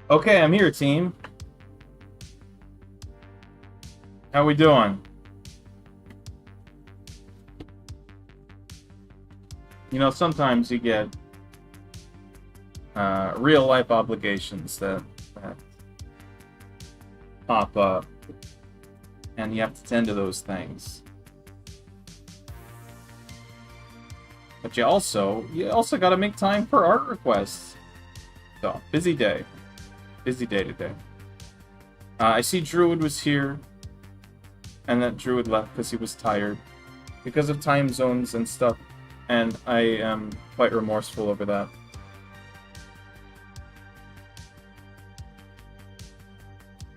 Okay, I'm here, team. How we doing? You know, sometimes you get real life obligations that pop up, and you have to tend to those things. But you also got to make time for art requests. So busy day today. I see Druid was here, and that Druid left because he was tired, because of time zones and stuff, and I am quite remorseful over that.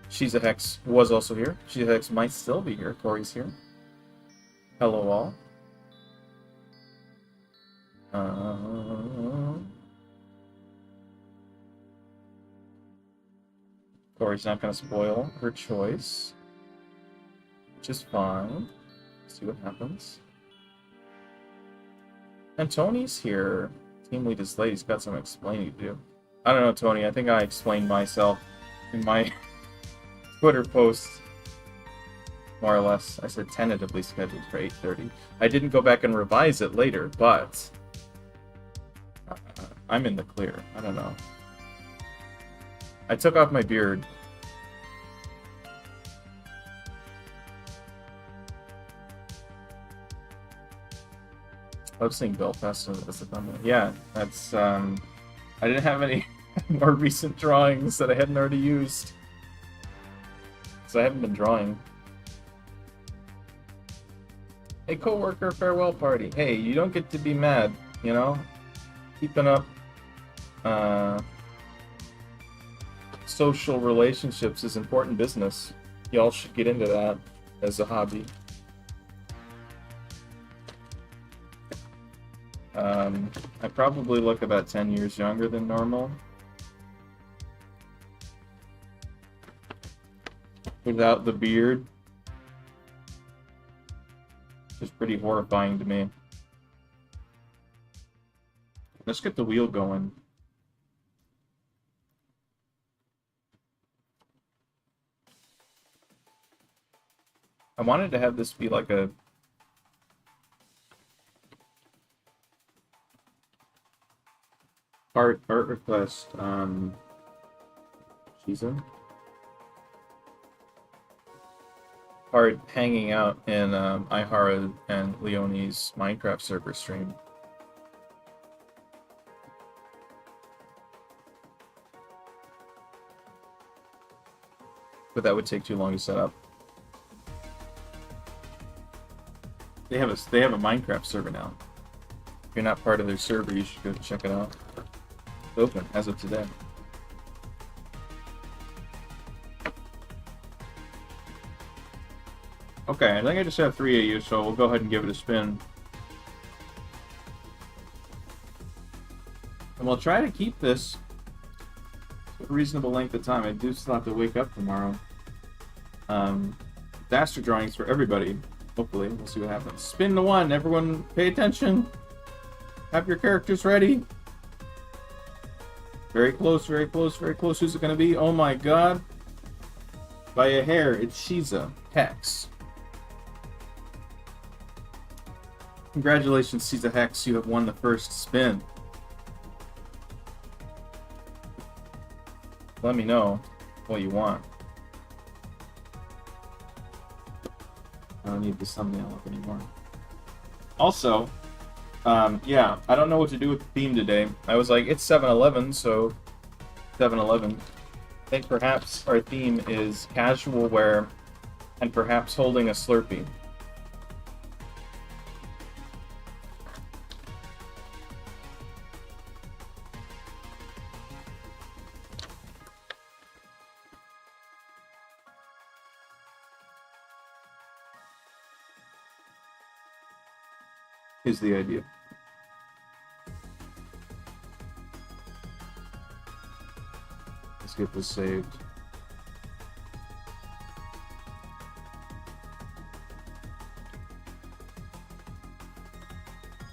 She's a Hex was also here. She's a Hex might still be here. Corey's here. Hello all. Corey's not going to spoil her choice, which is fine. See what happens. And Tony's here. Team lead is late. He's got some explaining to do. I don't know, Tony. I think I explained myself in my Twitter post, more or less. I said tentatively scheduled for 8:30. I didn't go back and revise it later, but I'm in the clear. I don't know. I took off my beard. I was seeing Belfast as a thumbnail. Yeah, that's I didn't have any more recent drawings that I hadn't already used. So I haven't been drawing. Hey, coworker, farewell party. Hey, you don't get to be mad, you know? Keeping up social relationships is important business. Y'all should get into that as a hobby. I probably look about 10 years younger than normal. Without the beard. It's pretty horrifying to me. Let's get the wheel going. I wanted to have this be like a art request. Season. Art hanging out in Ihara and Leonie's Minecraft server stream. But that would take too long to set up. They have a Minecraft server now. If you're not part of their server, you should go check it out. It's open as of today. Okay, I think I just have 3 AU, so we'll go ahead and give it a spin. And we'll try to keep this a reasonable length of time. I do still have to wake up tomorrow. Disaster drawings for everybody. Hopefully, we'll see what happens. Spin the one. Everyone, pay attention. Have your characters ready. Very close, very close, very close. Who's it going to be? Oh my god. By a hair, it's Shiza. Hex. Congratulations, Shiza Hex. You have won the first spin. Let me know what you want. I don't need this thumbnail up anymore. Also, yeah, I don't know what to do with the theme today. I was like, it's 7-Eleven, so 7-Eleven. I think perhaps our theme is casual wear and perhaps holding a Slurpee. Is the idea. Let's get this saved.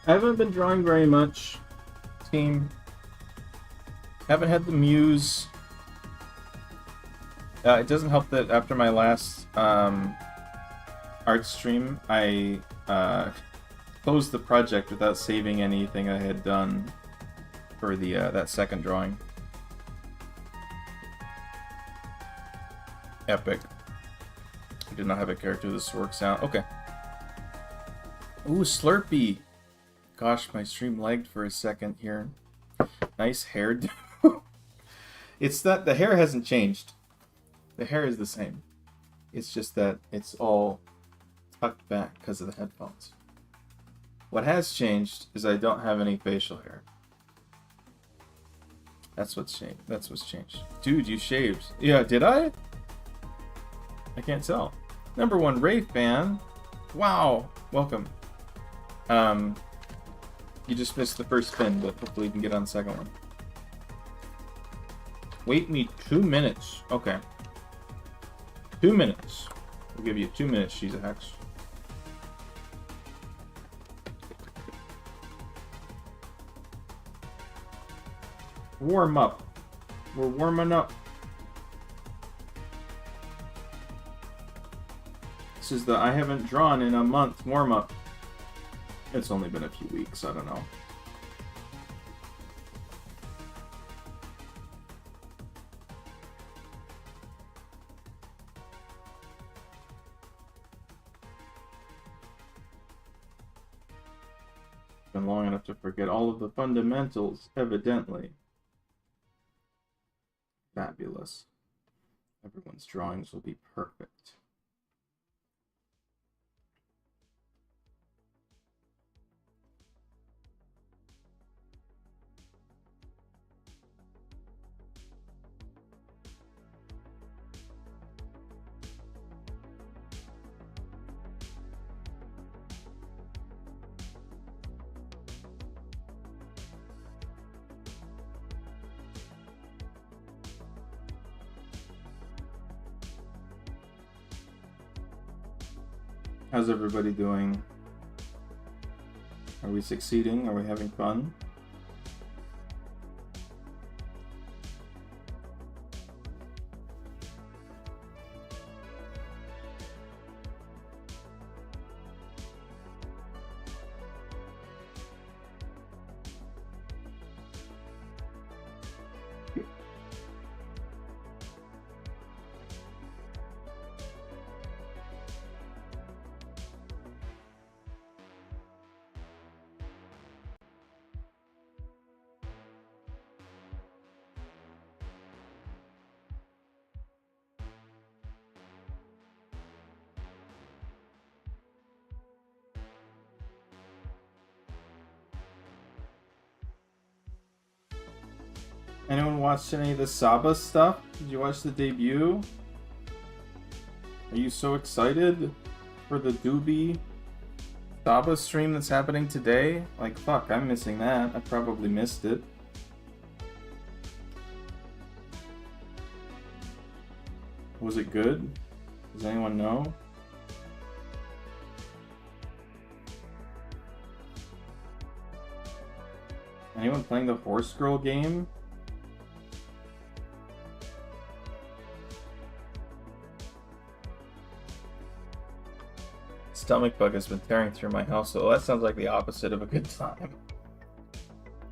I haven't been drawing very much, team. Haven't had the muse. It doesn't help that after my last art stream, I closed the project without saving anything I had done for the that second drawing. Epic. I did not have a character this works out. Okay. Ooh, Slurpee. Gosh, my stream lagged for a second here. Nice hair. It's that the hair hasn't changed. The hair is the same. It's just that it's all tucked back because of the headphones. What has changed is I don't have any facial hair. That's what's changed. That's what's changed. Dude, you shaved. Yeah, did I? I can't tell. Number 1 Ray fan. Wow. Welcome. You just missed the first spin, but hopefully you can get on the second one. Wait me 2 minutes. Okay. 2 minutes. We'll give you 2 minutes, she's a hex. Warm up. We're warming up. This is the I haven't drawn in a month warm up. It's only been a few weeks, I don't know. Been long enough to forget all of the fundamentals, evidently. Fabulous. Everyone's drawings will be perfect. How's everybody doing? Are we succeeding? Are we having fun? Anyone watched any of the Saba stuff? Did you watch the debut? Are you so excited for the Doobie Saba stream that's happening today? Like, fuck, I'm missing that. I probably missed it. Was it good? Does anyone know? Anyone playing the Horse Girl game? Stomach bug has been tearing through my household. That sounds like the opposite of a good time.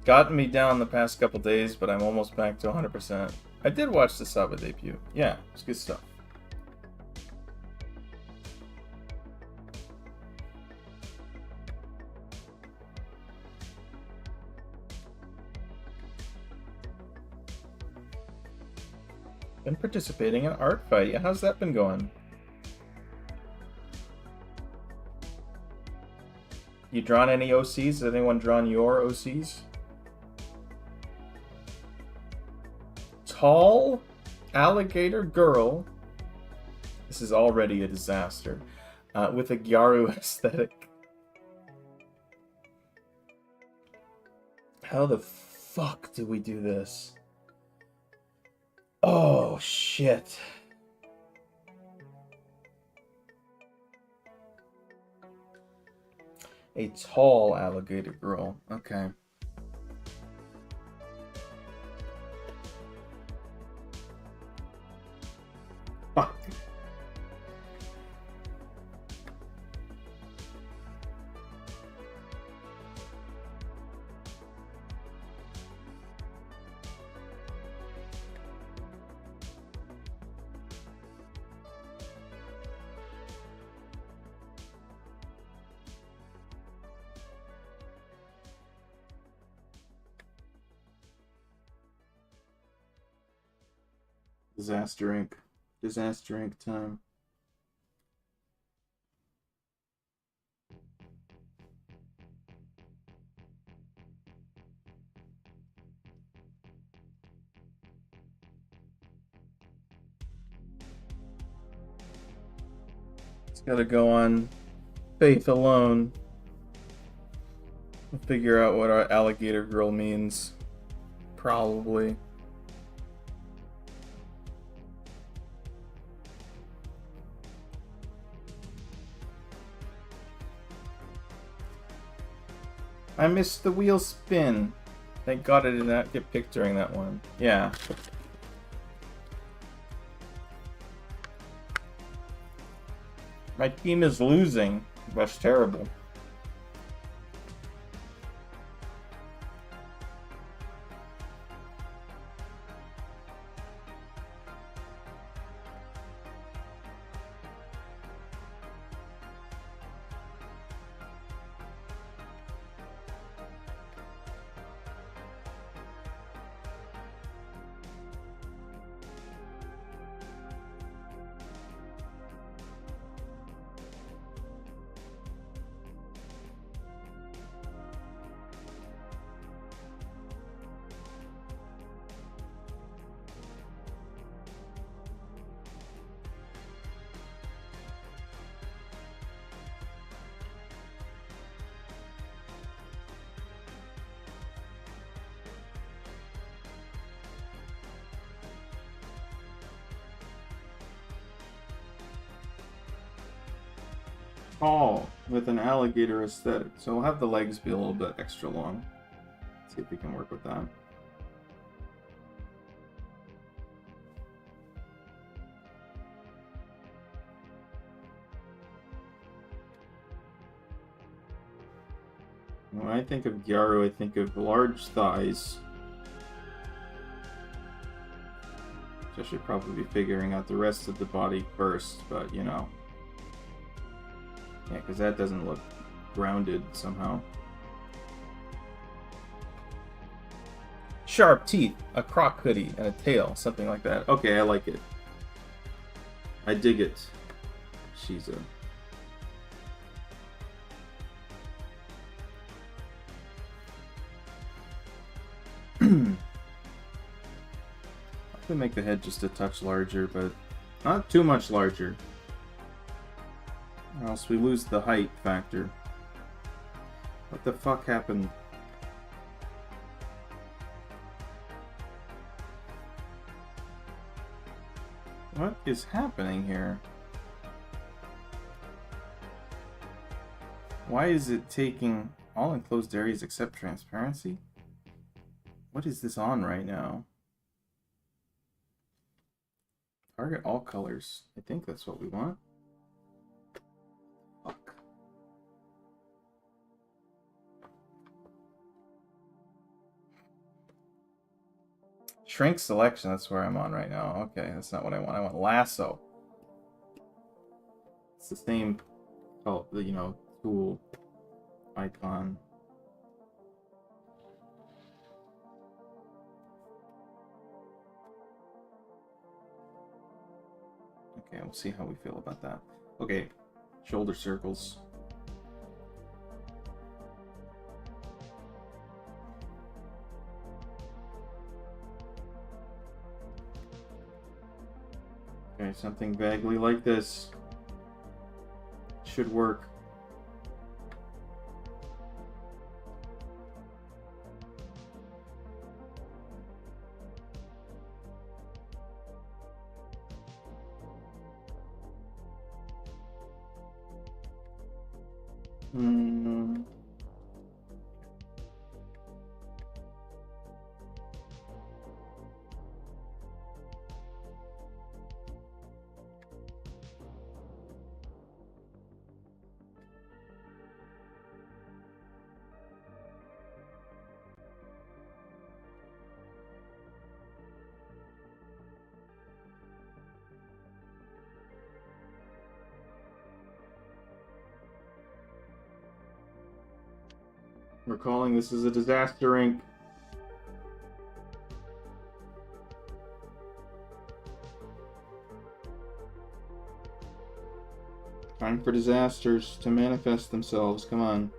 Gotten me down the past couple days, but I'm almost back to 100%. I did watch the Saba debut. Yeah, it's good stuff. Been participating in Art Fight. Yeah, how's that been going? You drawn any OCs? Has anyone drawn your OCs? Tall alligator girl. This is already a disaster. With a Gyaru aesthetic. How the fuck do we do this? Oh, shit. A tall alligator girl. Okay. Disaster Inc. Disaster Inc. time. It's gotta go on faith alone. We'll figure out what our alligator girl means. Probably. I missed the wheel spin. Thank God I did not get picked during that one. Yeah. My team is losing. That's terrible. Tall with an alligator aesthetic. So we'll have the legs be a little bit extra long. See if we can work with that. When I think of Gyaru, I think of large thighs. So I should probably be figuring out the rest of the body first, but you know. Yeah, because that doesn't look grounded somehow. Sharp teeth, a croc hoodie, and a tail, something like that. Okay, I like it. I dig it. She's a... I could make the head just a touch larger, but not too much larger. Or else we lose the height factor. What the fuck happened? What is happening here? Why is it taking all enclosed areas except transparency? What is this on right now? Target all colors. I think that's what we want. Fuck. Shrink selection, that's where I'm on right now. Okay, that's not what I want. I want lasso. It's the same, you know, tool icon. Okay, we'll see how we feel about that. Okay, shoulder circles. Okay, something vaguely like this should work. We're calling this as a disaster Inc. for disasters to manifest themselves. Come on.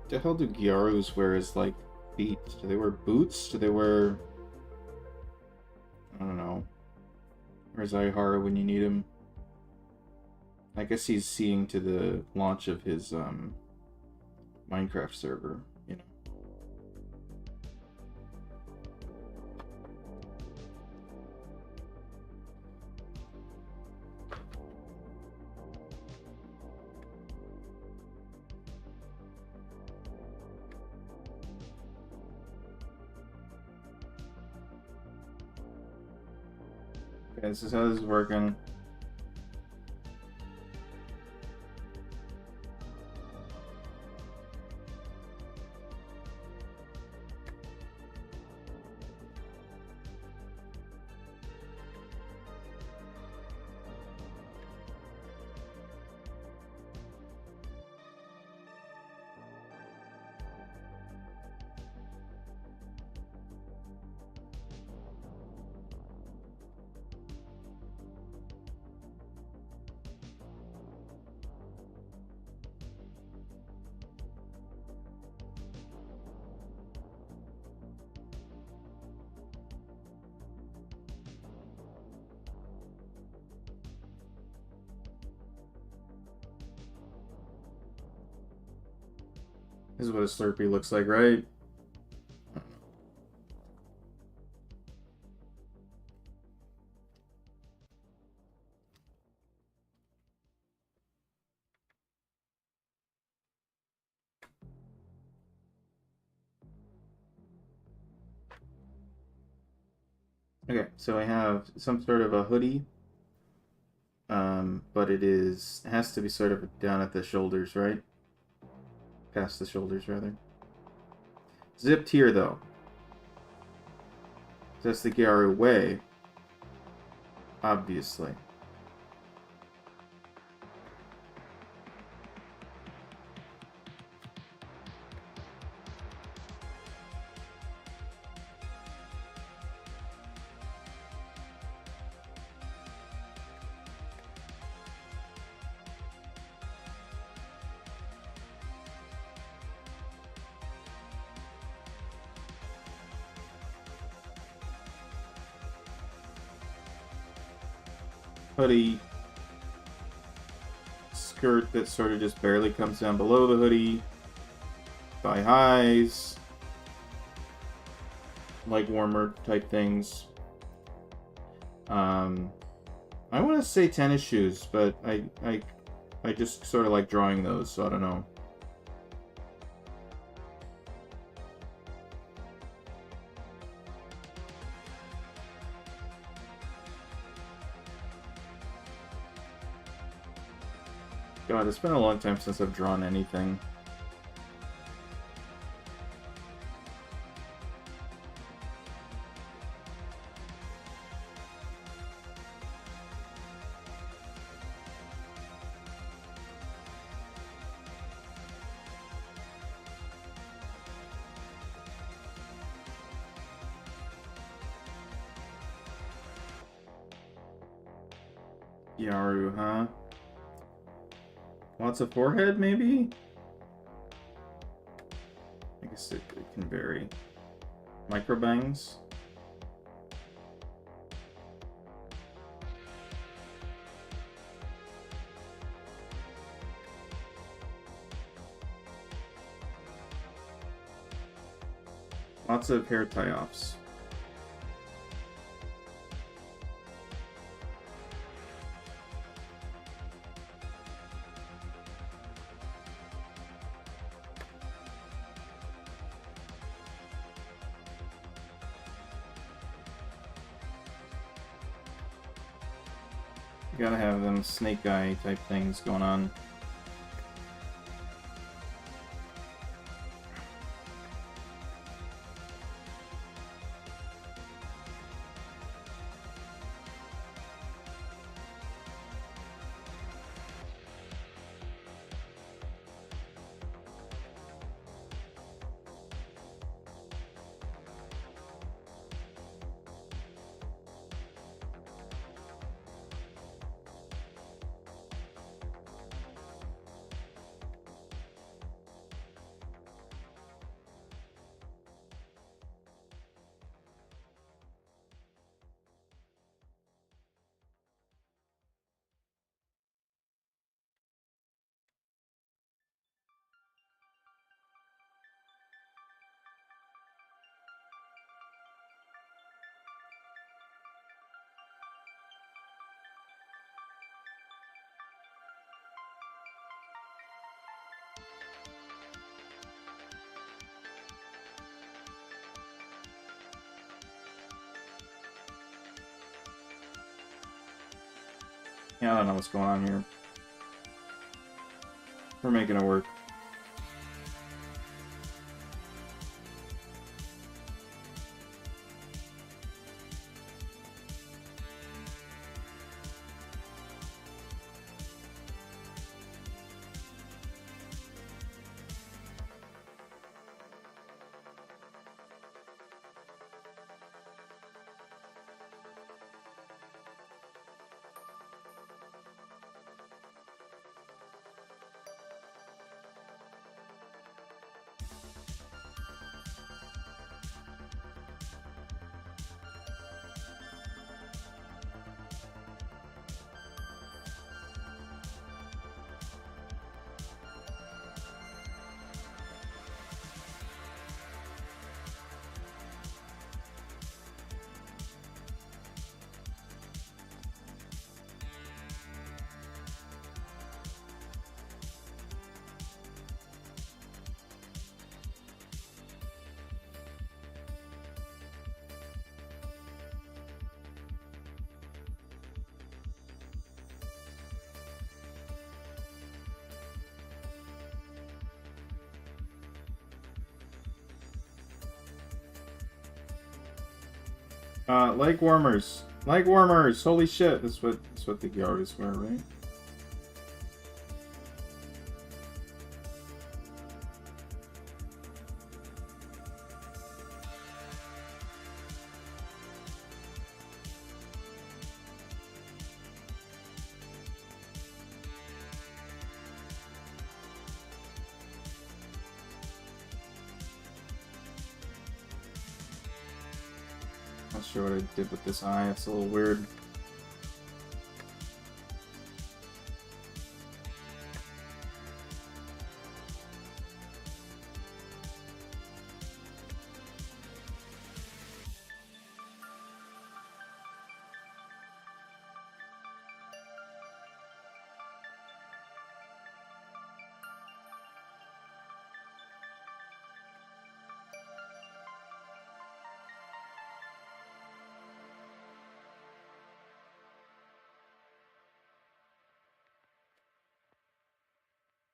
What the hell do Gyarus wear as, like, feet? Do they wear boots? Do they wear... I don't know. Where's Ihara when you need him? I guess he's seeing to the launch of his, Minecraft server, you know. Okay, this is how this is working. This is what a Slurpee looks like, right? Okay, so I have some sort of a hoodie, but it has to be sort of down at the shoulders, right? Past the shoulders, rather. Zipped here, though. That's the Gyaru way, obviously. Hoodie, skirt that sort of just barely comes down below the hoodie, thigh highs, leg warmer type things. I want to say tennis shoes, but I just sort of like drawing those, so I don't know. God, it's been a long time since I've drawn anything. Yaru, huh? Lots of forehead, maybe? I guess it can vary. Micro bangs? Lots of hair tie-offs. You gotta have them snake eye type things going on. Yeah, I don't know what's going on here. We're making it work. Leg warmers. Leg warmers! Holy shit! That's what the Gyaros wear, right? Not sure what I did with this eye. It's a little weird.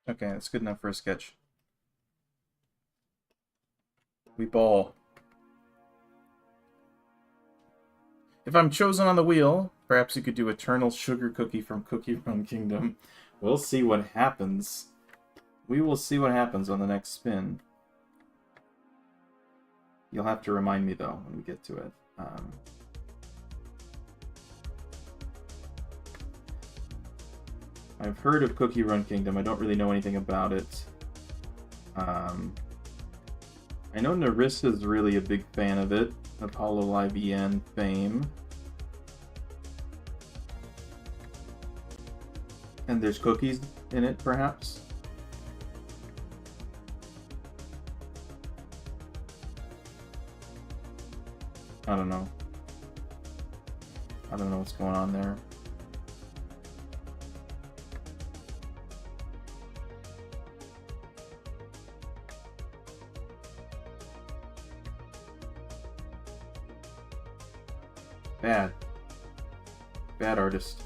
Okay, that's good enough for a sketch. We ball. If I'm chosen on the wheel, perhaps you could do Eternal Sugar Cookie from Cookie Run Kingdom. We'll see what happens. We will see what happens on the next spin. You'll have to remind me, though, when we get to it. I've heard of Cookie Run Kingdom. I don't really know anything about it. I know Narissa's really a big fan of it. Apollo Live EN fame. And there's cookies in it, perhaps? I don't know. I don't know what's going on there. Bad. Bad artist.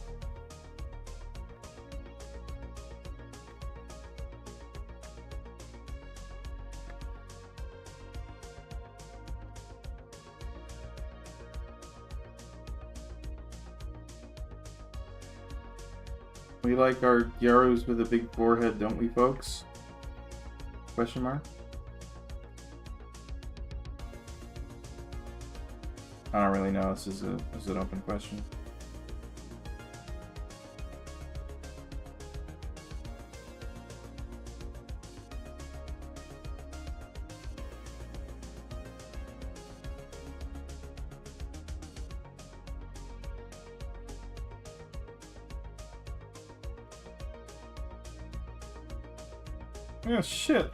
We like our Gyaros with a big forehead, don't we, folks? Question mark? I don't really know. This is an open question. Yeah, shit.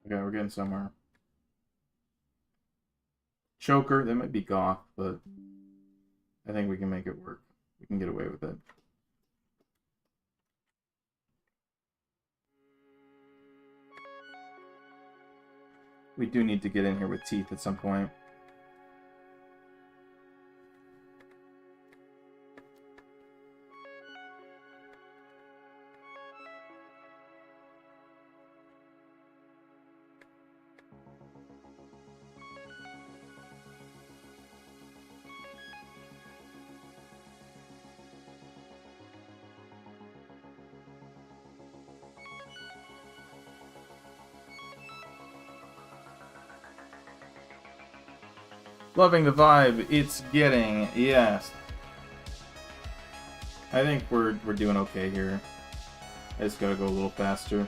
Okay, we're getting somewhere. Choker, that might be Goth, but I think we can make it work. We can get away with it. We do need to get in here with teeth at some point. Loving the vibe it's getting, yes. I think we're doing okay here. I just gotta go a little faster.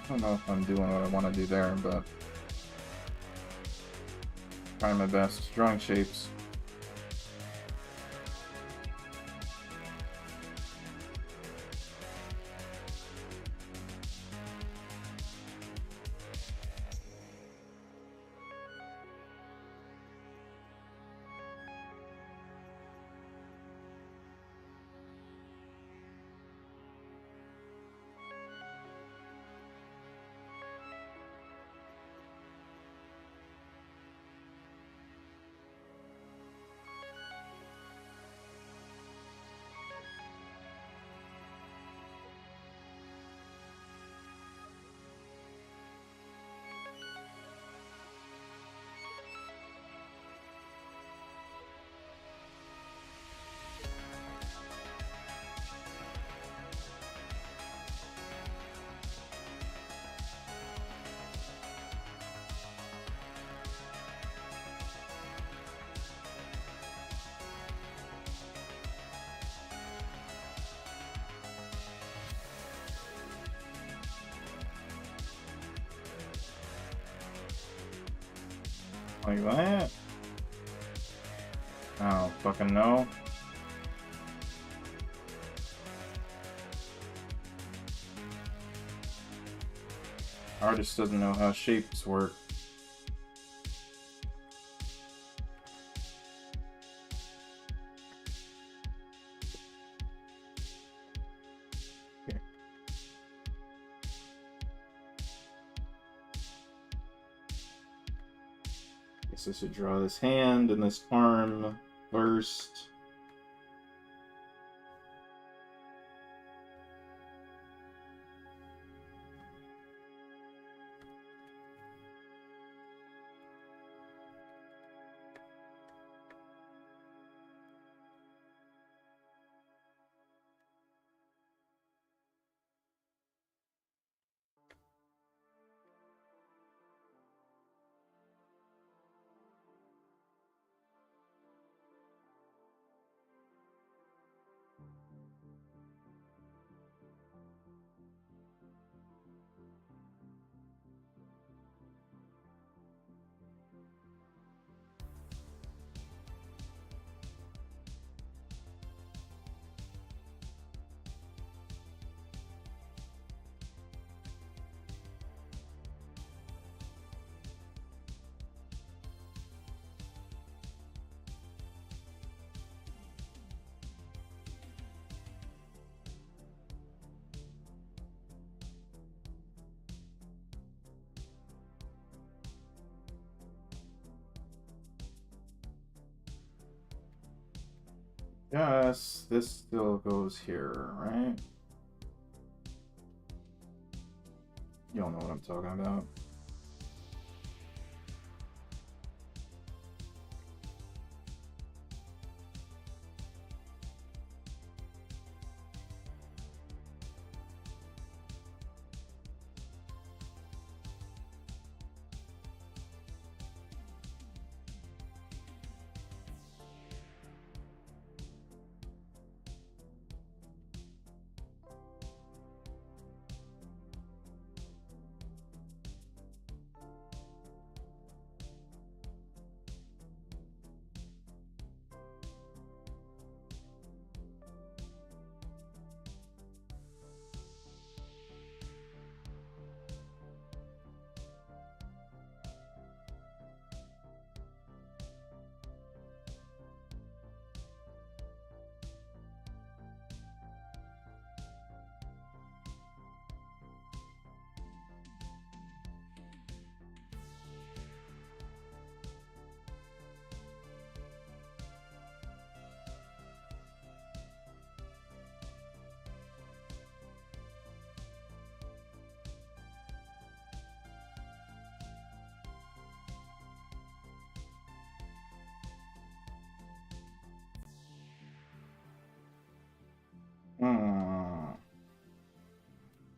I don't know if I'm doing what I want to do there, but trying my best. Drawing shapes. Like that? Oh, fucking no. Artist doesn't know how shapes work. Here. Guess I should draw this hand and this arm first. Yes, this still goes here, right? You all know what I'm talking about.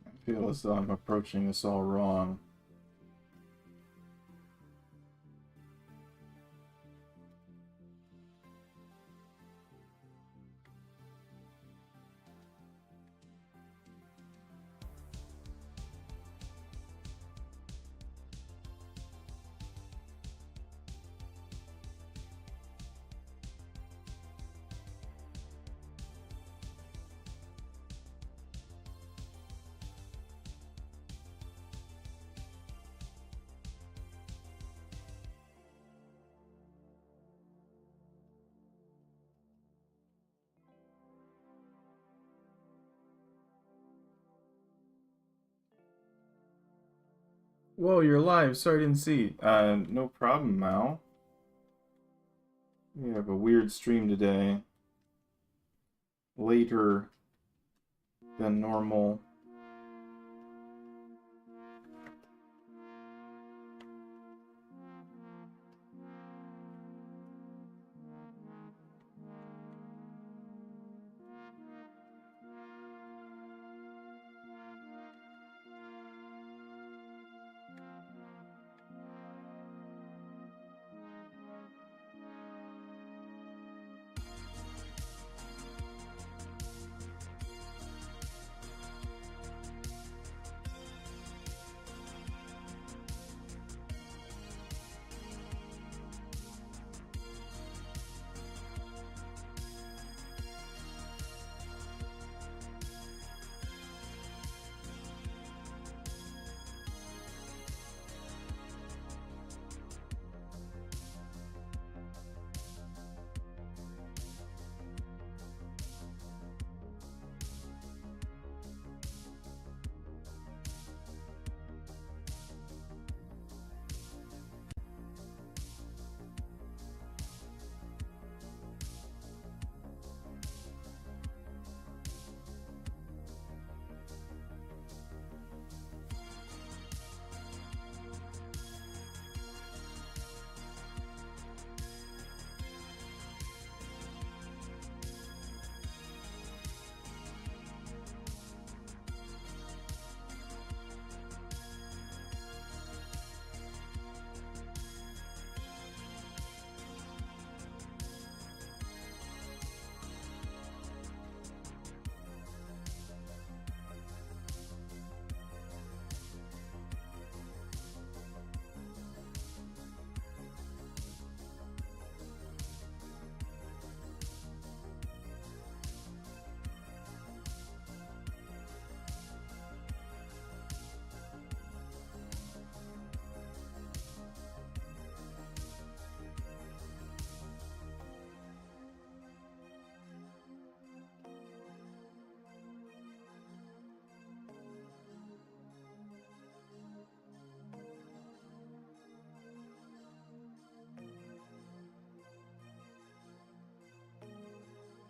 I feel as though I'm approaching this all wrong. Whoa, you're live. Sorry, I didn't see. No problem, Mal. We have a weird stream today. Later than normal.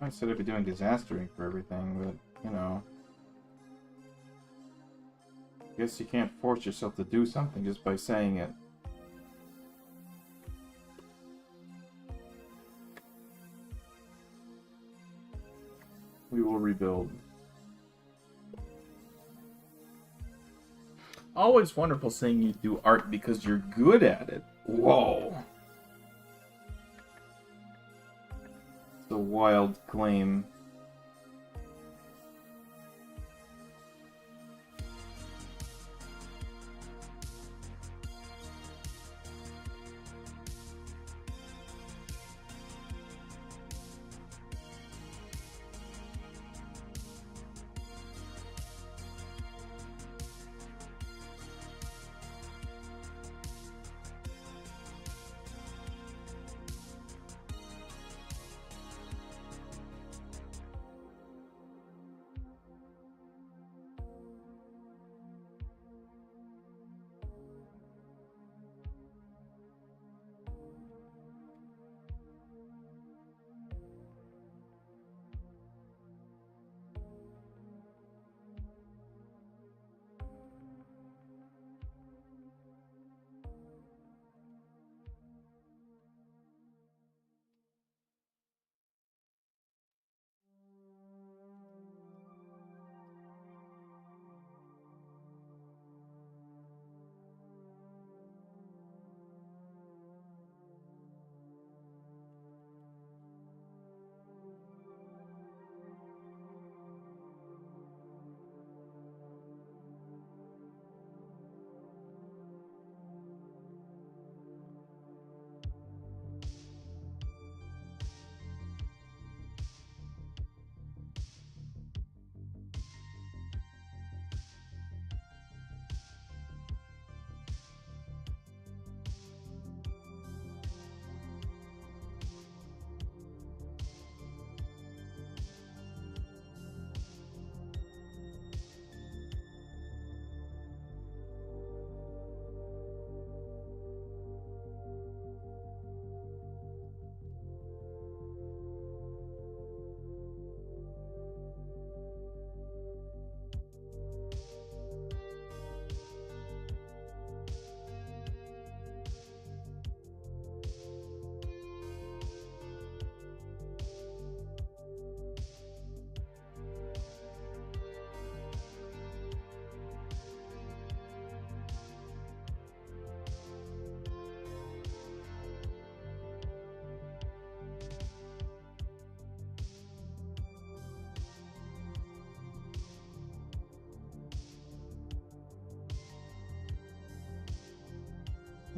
I said I'd be doing disastering for everything, but, you know. I guess you can't force yourself to do something just by saying it. We will rebuild. Always wonderful saying you do art because you're good at it. Whoa. It's a wild claim.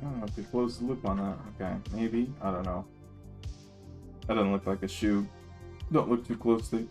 I don't know if we close the loop on that. Okay, maybe. I don't know. That doesn't look like a shoe. Don't look too closely.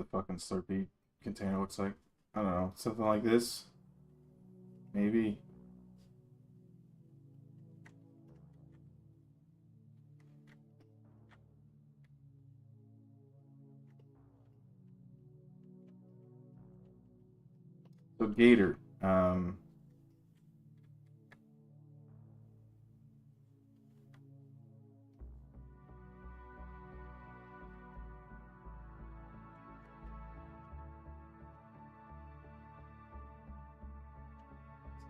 the fucking Slurpee container looks like. I don't know, something like this? Maybe. So gator.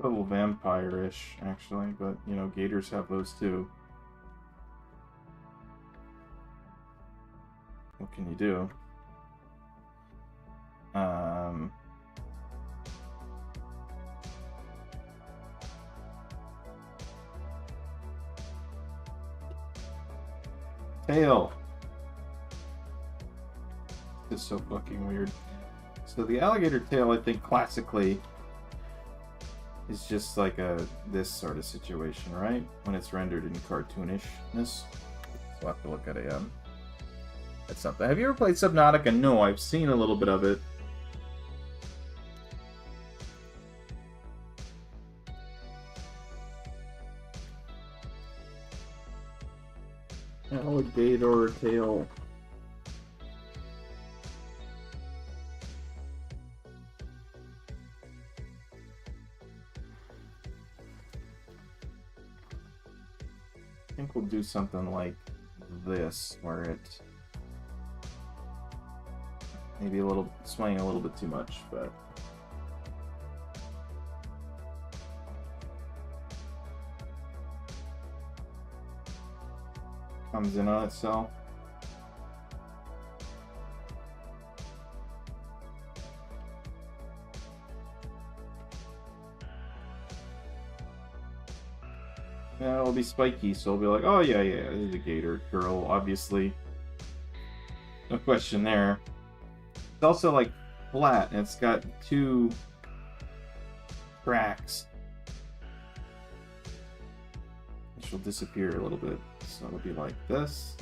A little vampire-ish, actually, but, you know, gators have those too. What can you do? Tail. This is so fucking weird. So the alligator tail, I think, classically is just like this sort of situation, right? When it's rendered in cartoonishness. So I'll have to look at at something. Have you ever played Subnautica? No, I've seen a little bit of it. Alligator tail. I think we'll do something like this, where it maybe a little swaying a little bit too much, but comes in on itself. Yeah, it'll be spiky, so it'll be like, oh yeah, this is a gator girl, obviously. No question there. It's also like flat, and it's got two cracks. Which will disappear a little bit. So it'll be like this.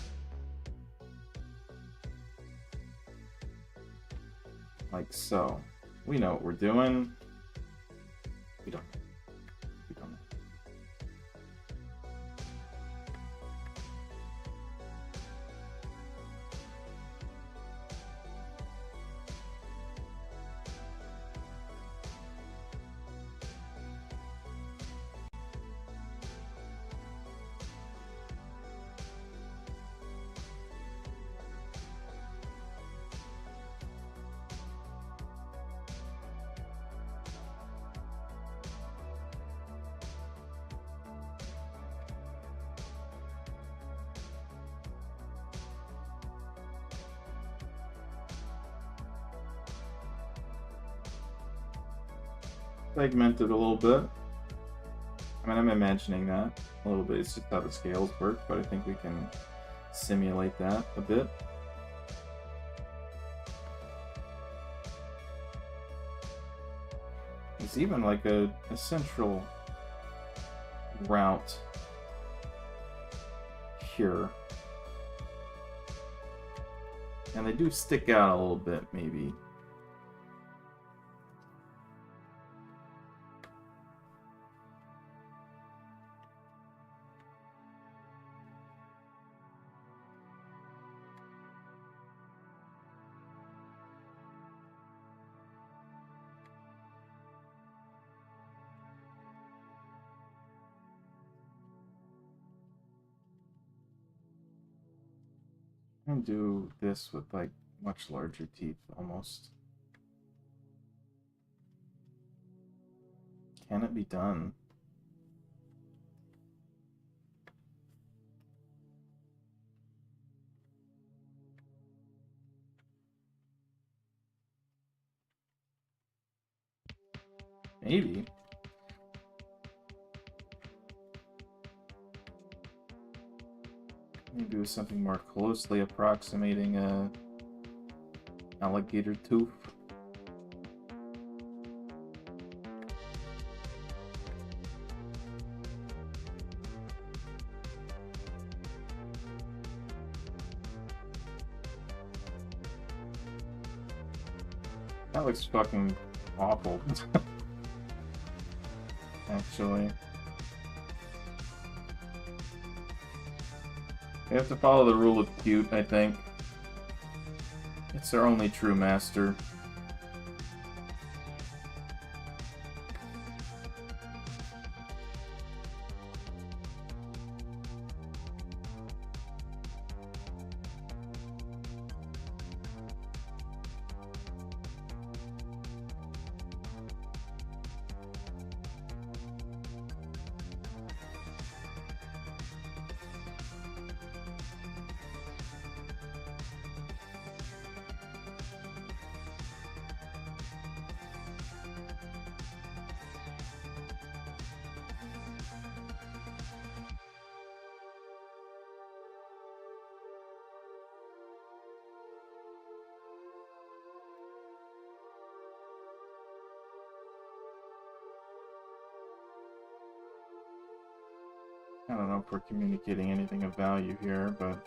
Like so. We know what we're doing. We don't. We don't know. Segmented a little bit. I mean, I'm imagining that a little bit. It's just how the scales work, but I think we can simulate that a bit. It's even like a central route here. And they do stick out a little bit, maybe. And do this with like much larger teeth almost. Can it be done? Maybe. Maybe do something more closely approximating a alligator tooth. That looks fucking awful. Actually. We have to follow the rule of cute, I think. It's our only true master. I don't know if we're communicating anything of value here, but...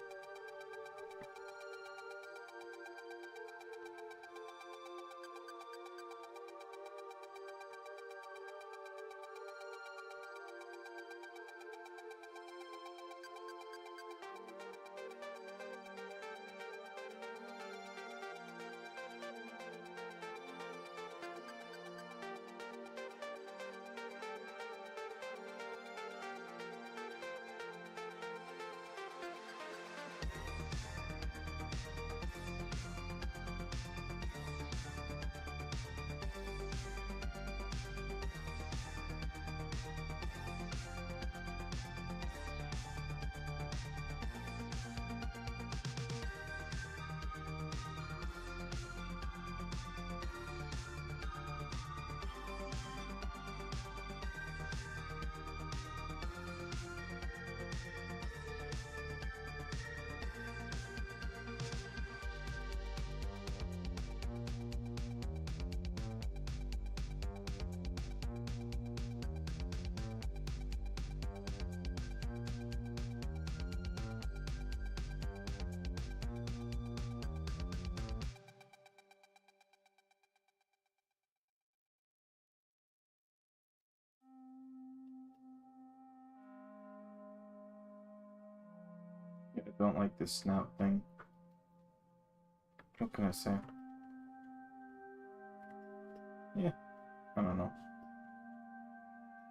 Yeah, I don't like this snout thing. What can I say? Yeah, I don't know.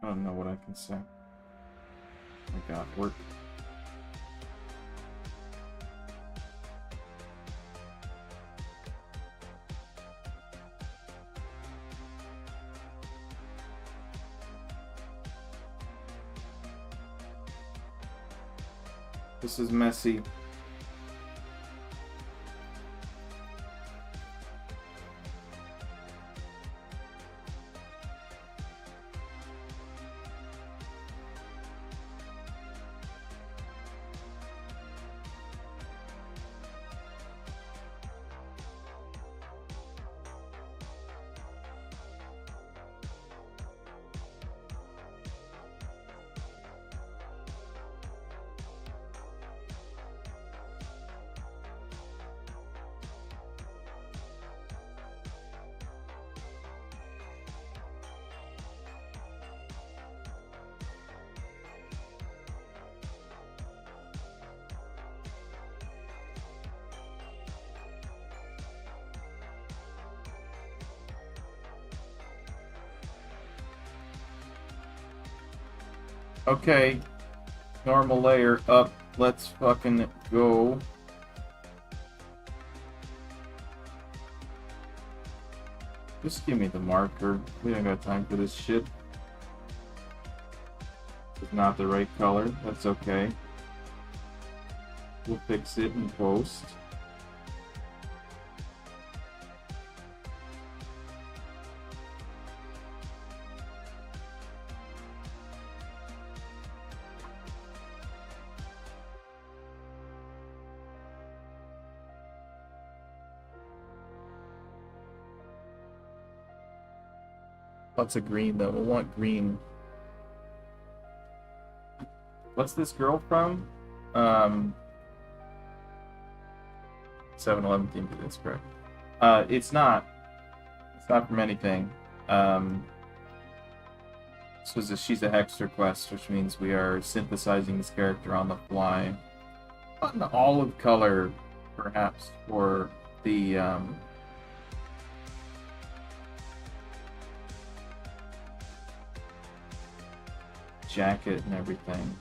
I don't know what I can say. Oh my god, work. This is messy. Okay, normal layer up. Let's fucking go. Just give me the marker. We don't got time for this shit. It's not the right color. That's okay. We'll fix it in post. Lots of green though. We'll want green. What's this girl from? 7-Eleven theme to this, correct? It's not. It's not from anything. This was a She's a Hexter quest, which means we are synthesizing this character on the fly. Not an olive color, perhaps, for the jacket and everything.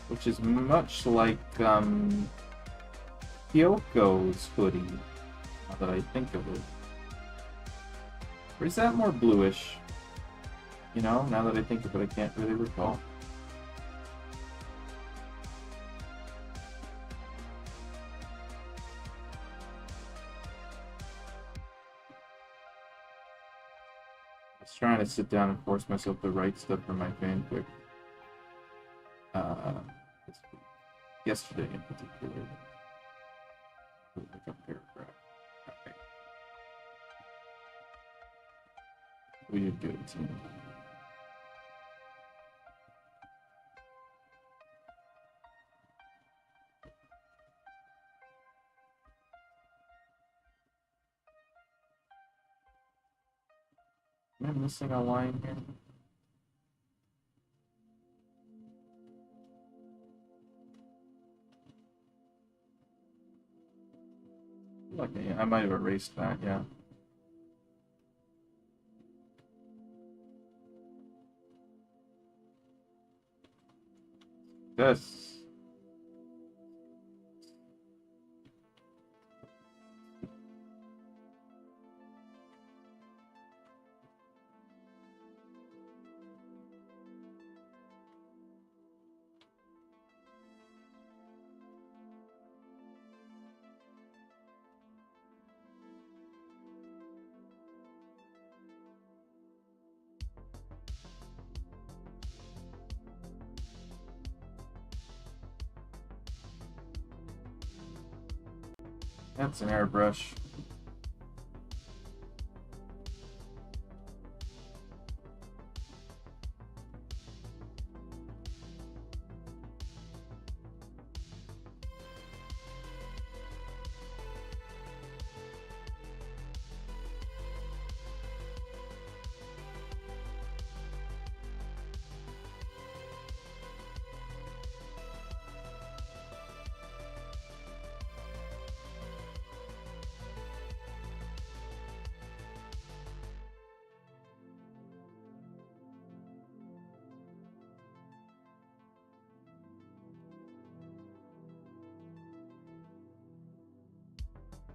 Which is much like Kyoko's hoodie, now that I think of it. Or is that more bluish? You know, now that I think of it, I can't really recall. I was trying to sit down and force myself to write stuff for my fanfic. Yesterday in particular. Like a paragraph. Okay. We did good, team. Am I missing a line here? Okay, I might have erased that, yeah. This. That's an airbrush.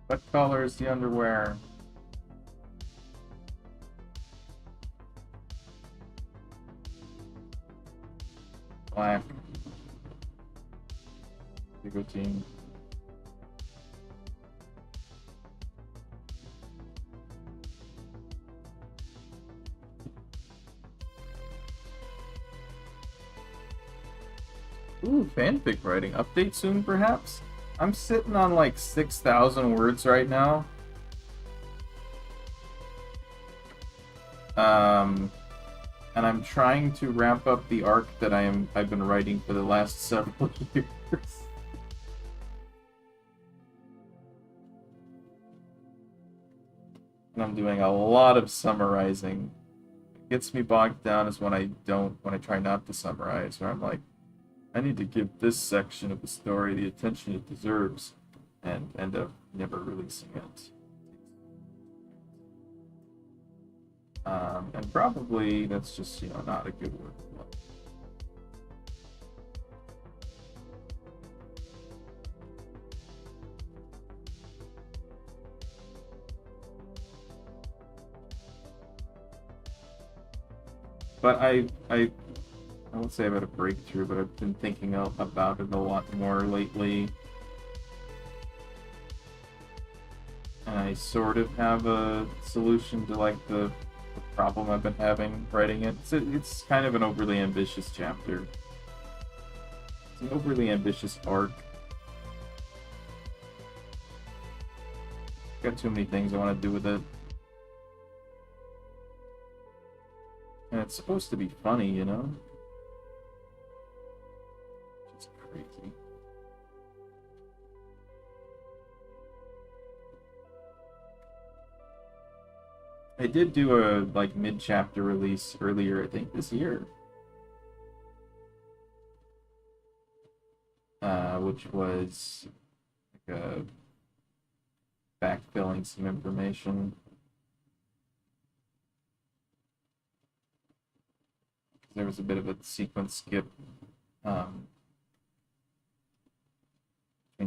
What color is the underwear? Black. Big team. Ooh, fanfic writing. Update soon, perhaps? I'm sitting on like 6,000 words right now. And I'm trying to ramp up the arc that I've been writing for the last several years. And I'm doing a lot of summarizing. What gets me bogged down is when I try not to summarize, where I'm like, I need to give this section of the story the attention it deserves, and end up never releasing it. And probably that's just, you know, not a good workflow. But I won't say I've had a breakthrough, but I've been thinking about it a lot more lately. And I sort of have a solution to like the problem I've been having writing it. It's kind of an overly ambitious chapter. It's an overly ambitious arc. Got too many things I want to do with it. And it's supposed to be funny, you know? It's crazy. I did do a like mid-chapter release earlier, I think this year, which was like backfilling some information. There was a bit of a sequence skip between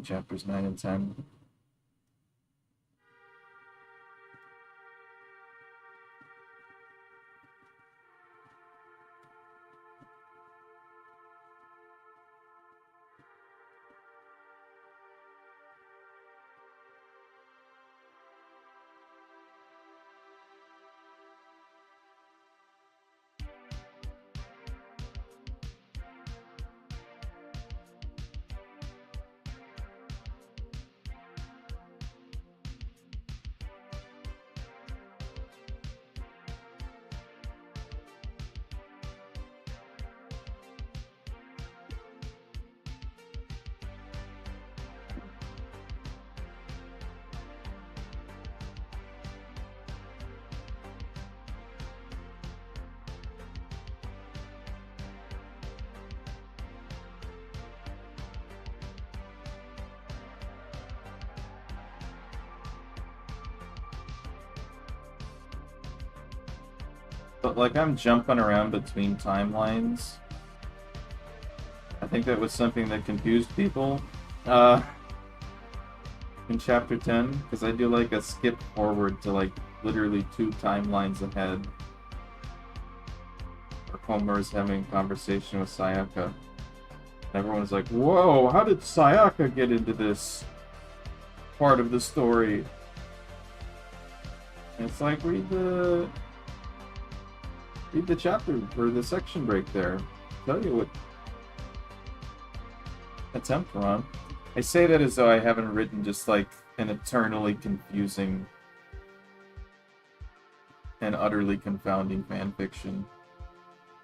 chapters 9 and 10. But like I'm jumping around between timelines. I think that was something that confused people in chapter 10, because I do like a skip forward to like literally 2 timelines ahead. Where Homer is having a conversation with Sayaka. Everyone's like, whoa, how did Sayaka get into this part of the story? And it's like, read the chapter or the section break there. Tell you what attempt we're on. I say that as though I haven't written just like an eternally confusing and utterly confounding fanfiction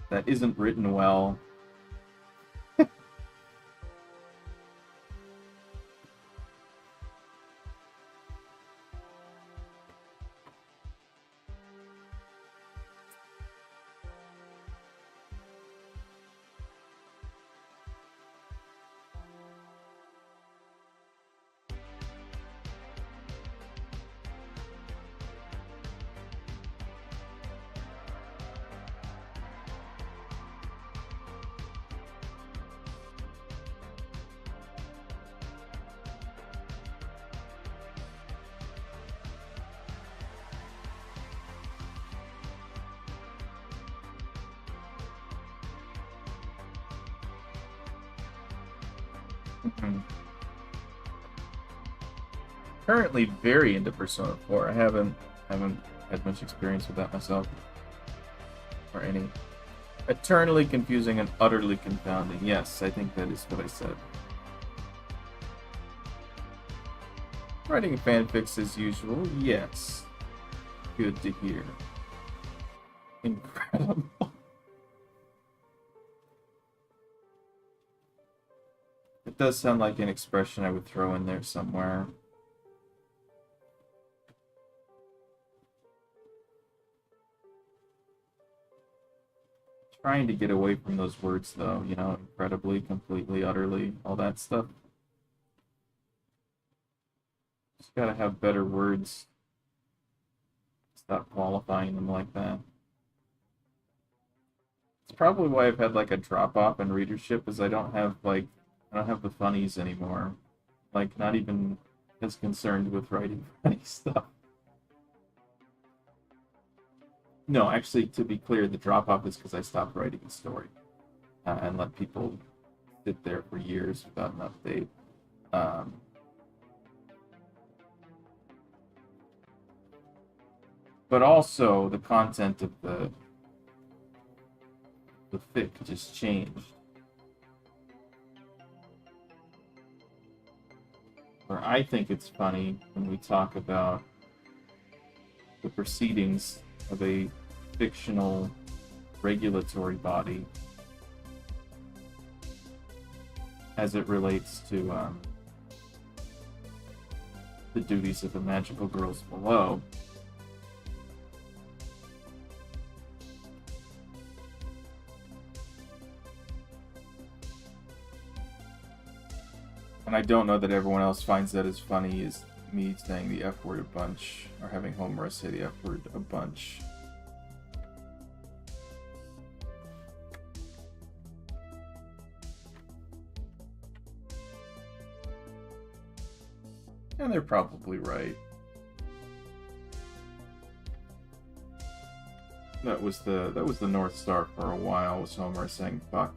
that isn't written well. Currently very into Persona 4. I haven't had much experience with that myself. Or any. Eternally confusing and utterly confounding. Yes, I think that is what I said. Writing fanfics as usual. Yes. Good to hear. Incredible. It does sound like an expression I would throw in there somewhere. Trying to get away from those words, though, you know, incredibly, completely, utterly, all that stuff. Just gotta have better words. Stop qualifying them like that. It's probably why I've had like a drop off in readership, is I don't have the funnies anymore. Like, not even as concerned with writing funny stuff. No, actually, to be clear, the drop-off is because I stopped writing a story and let people sit there for years without an update. But also, the content of the fic just changed. Where I think it's funny when we talk about the proceedings of a fictional regulatory body as it relates to the duties of the magical girls below. And I don't know that everyone else finds that as funny as me saying the F word a bunch, or having Homer say the F word a bunch. And they're probably right. That was the North Star for a while, was Homer saying fuck.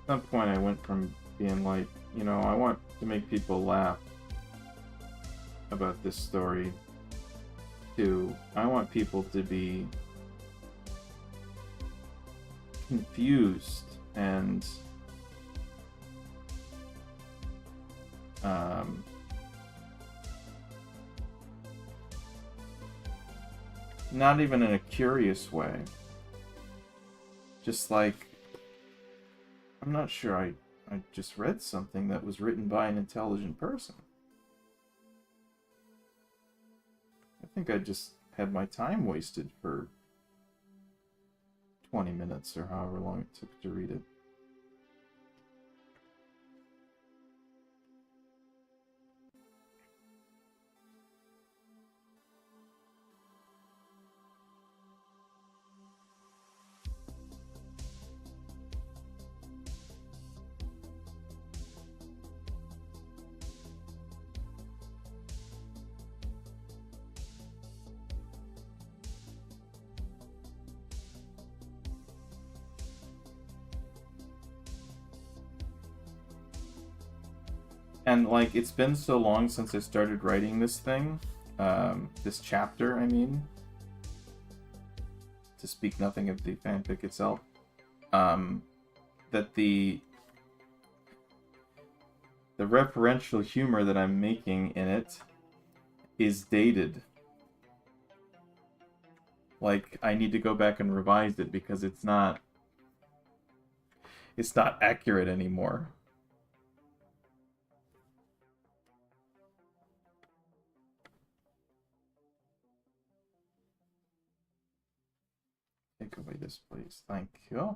At some point I went from being like, you know, I want to make people laugh about this story to I want people to be confused and not even in a curious way. Just like, I'm not sure I just read something that was written by an intelligent person. I think I just had my time wasted for 20 minutes or however long it took to read it. And, like, it's been so long since I started writing this thing, this chapter, I mean, to speak nothing of the fanfic itself, that the referential humor that I'm making in it is dated. Like, I need to go back and revise it because it's not accurate anymore. Take away this, please. Thank you.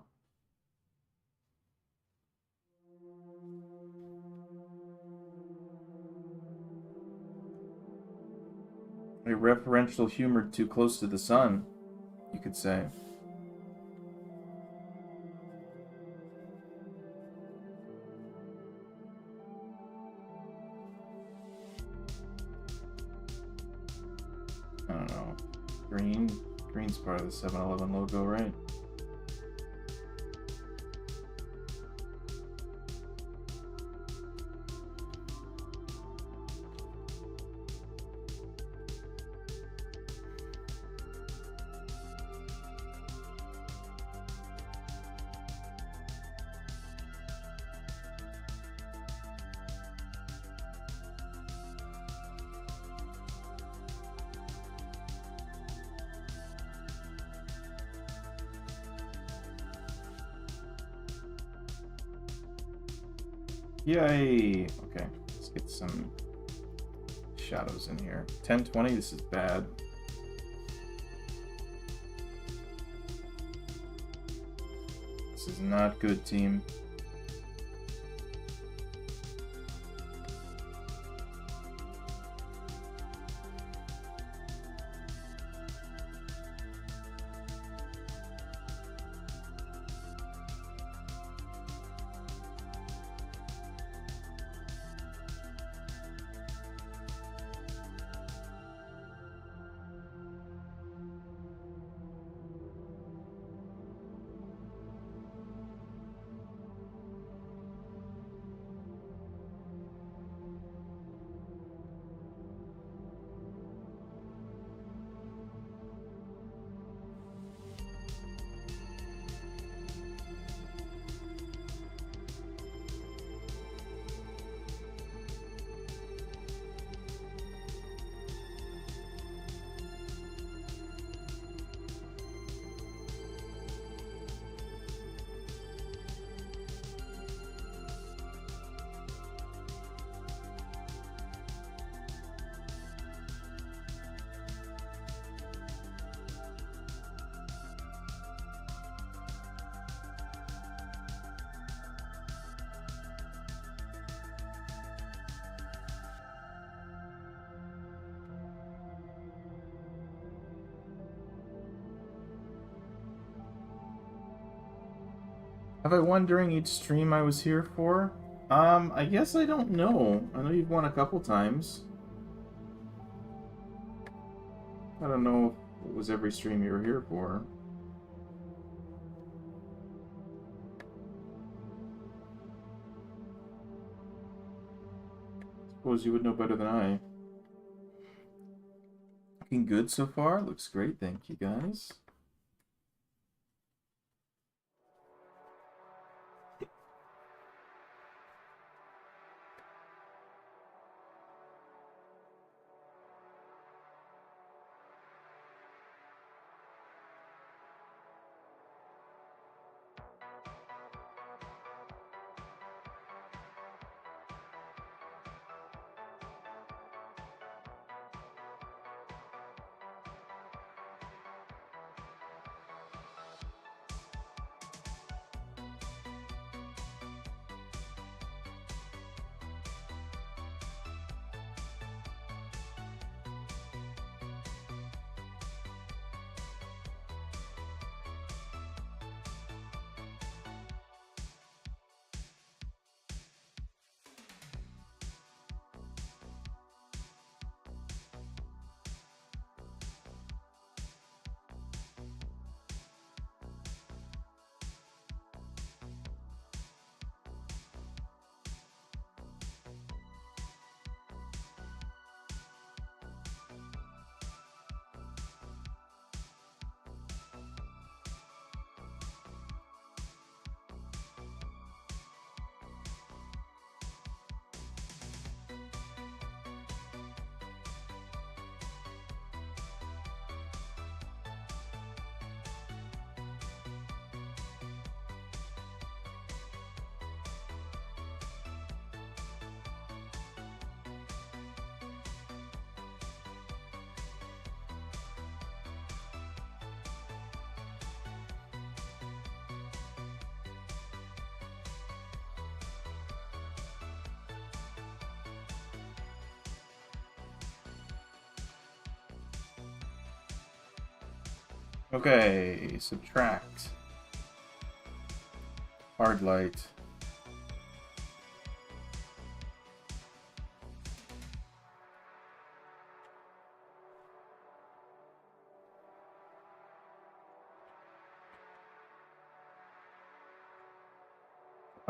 A referential humor too close to the sun, you could say. I don't know. Green's part of the 7-Eleven logo, right? Yay! Okay, let's get some shadows in here. 1020, this is bad. This is not good, team. Have I won during each stream I was here for? I guess I don't know. I know you've won a couple times. I don't know if it was every stream you were here for. Suppose you would know better than I. Looking good so far. Looks great, thank you guys. Okay, subtract. Hard light.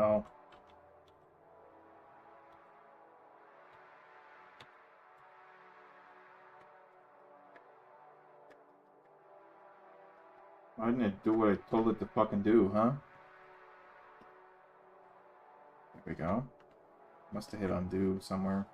Oh. Why didn't it do what I told it to fucking do, huh? There we go. Must have hit undo somewhere.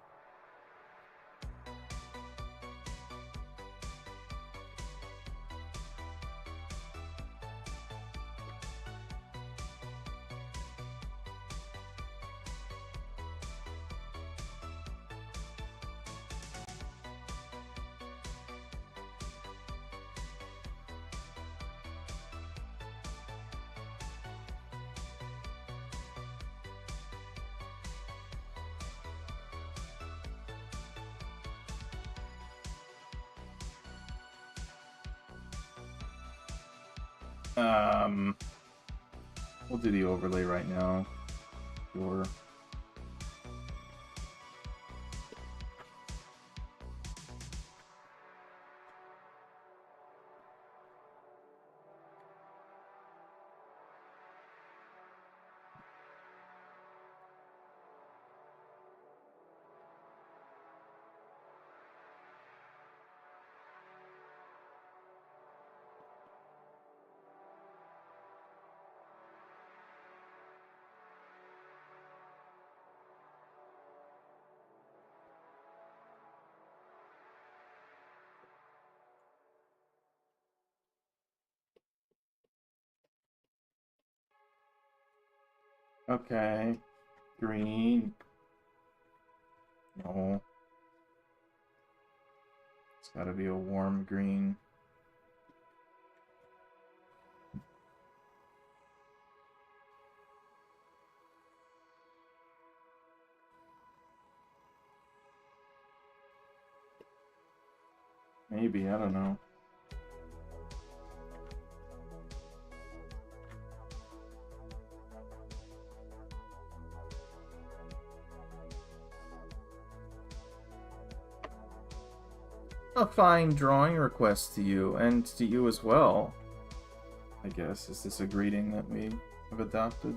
We'll do the overlay right now. Sure. Okay. Green. No. It's gotta be a warm green. Maybe, I don't know. a fine drawing request to you, and to you as well. I guess, is this a greeting that we have adopted?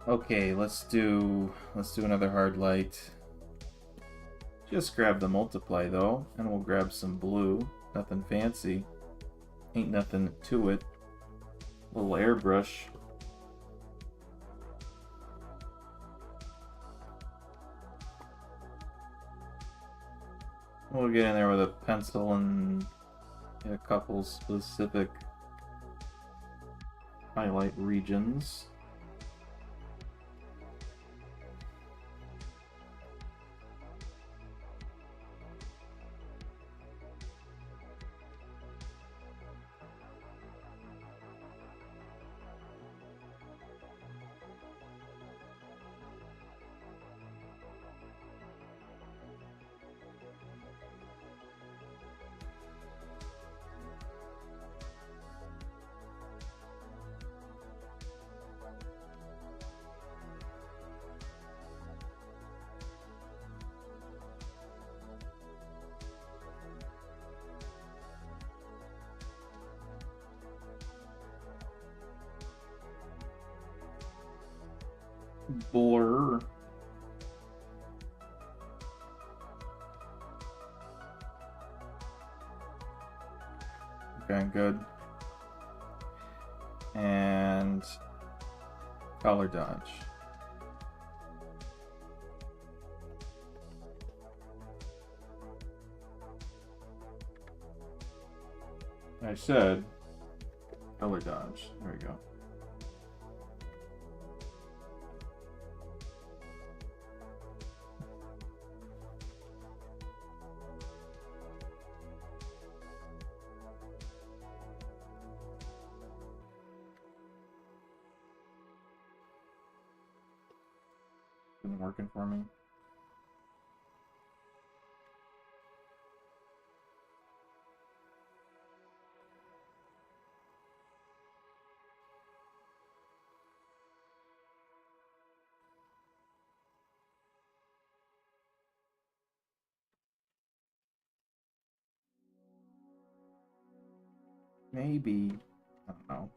Okay, let's do another hard light. Just grab the multiply though, and we'll grab some blue. Nothing fancy. Ain't nothing to it. Little airbrush. We'll get in there with a pencil and a couple specific highlight regions. Blur. Okay, good. And color dodge. I said color dodge. There we go. Isn't working for me. Maybe, I don't know.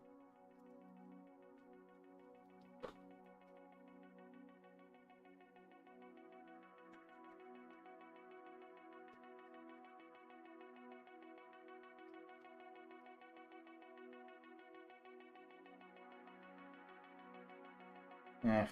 Eh.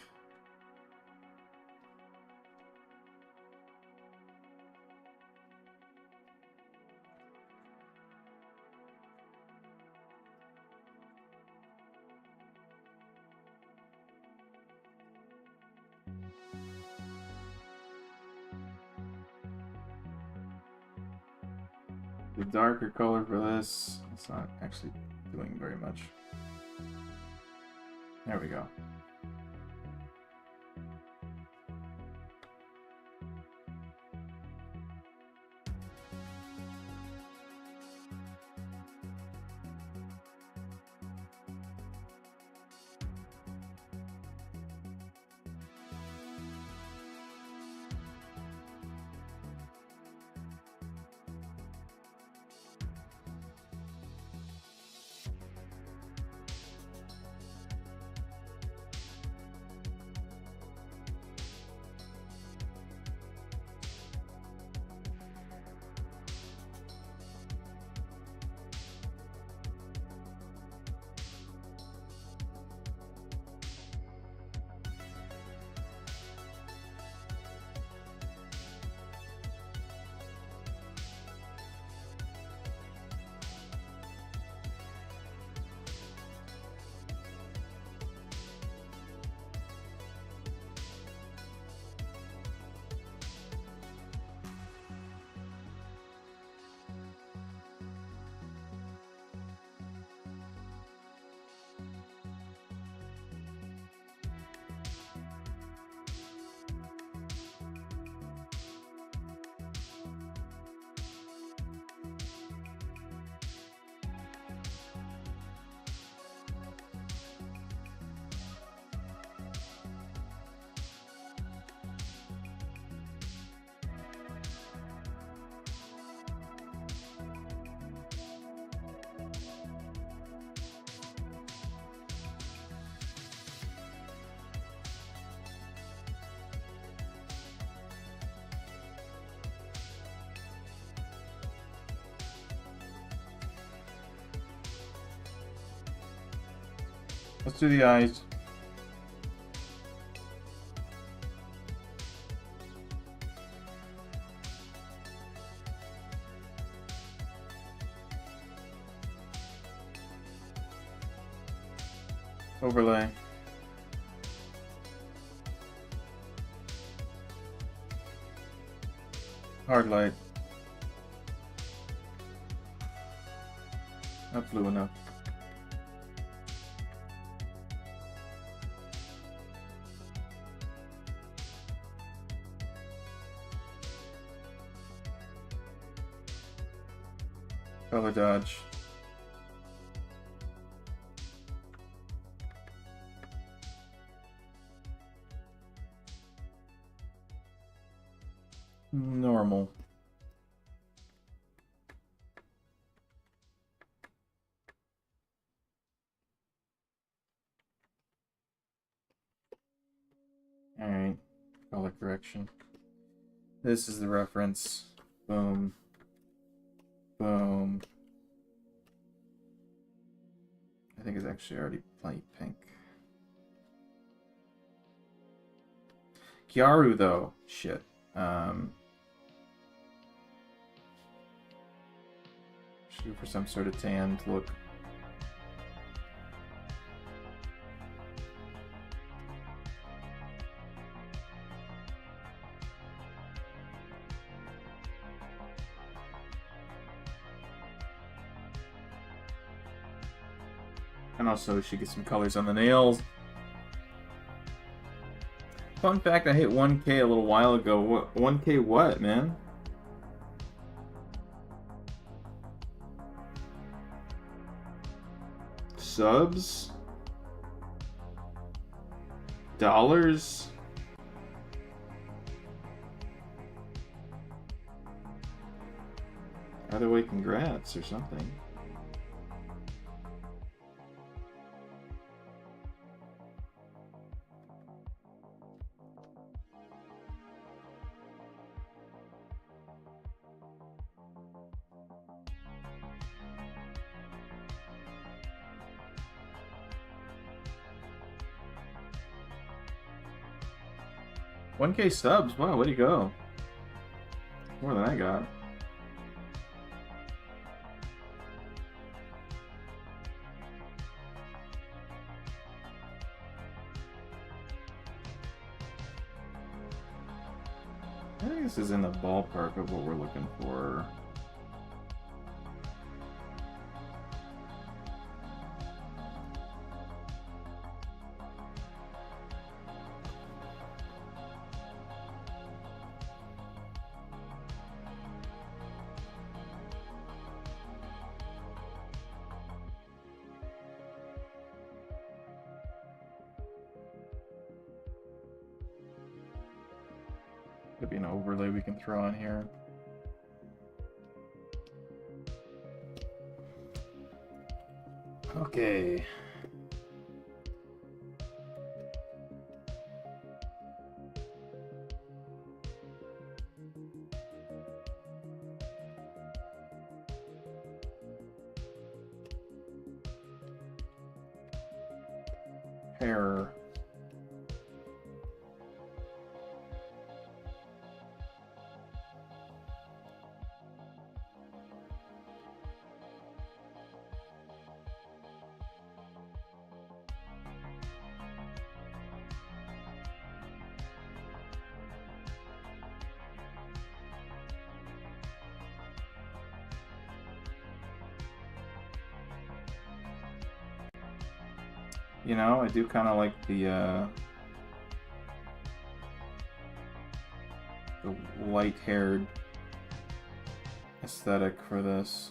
The darker color for this, it's not actually doing very much. There we go. Let's do the eyes. Overlay. Hard light. Not blue enough. Color dodge. Normal. Alright. Color correction. This is the reference. Boom. Boom. I think it's actually already light pink. Kiaru, though. Shit. Should go for some sort of tanned look. And also, she gets some colors on the nails. Fun fact, I hit 1K a little while ago. What 1K what, man? Subs? Dollars? Either way, congrats or something. $1K subs, wow, way to go. More than I got. I think this is in the ballpark of what we're looking for. Could be an overlay we can throw on here. Okay. Hair. You know, I do kind of like the light-haired aesthetic for this.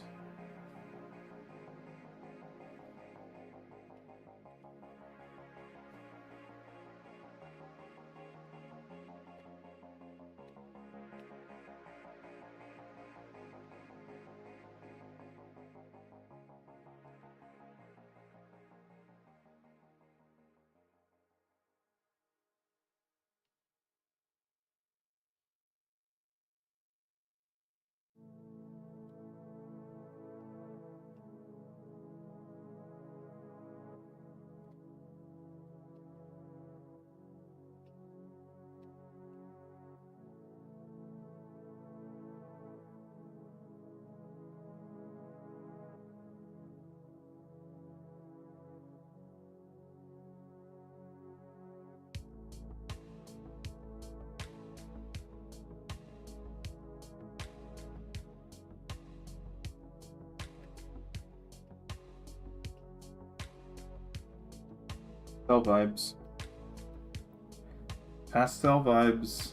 Pastel vibes. Pastel vibes.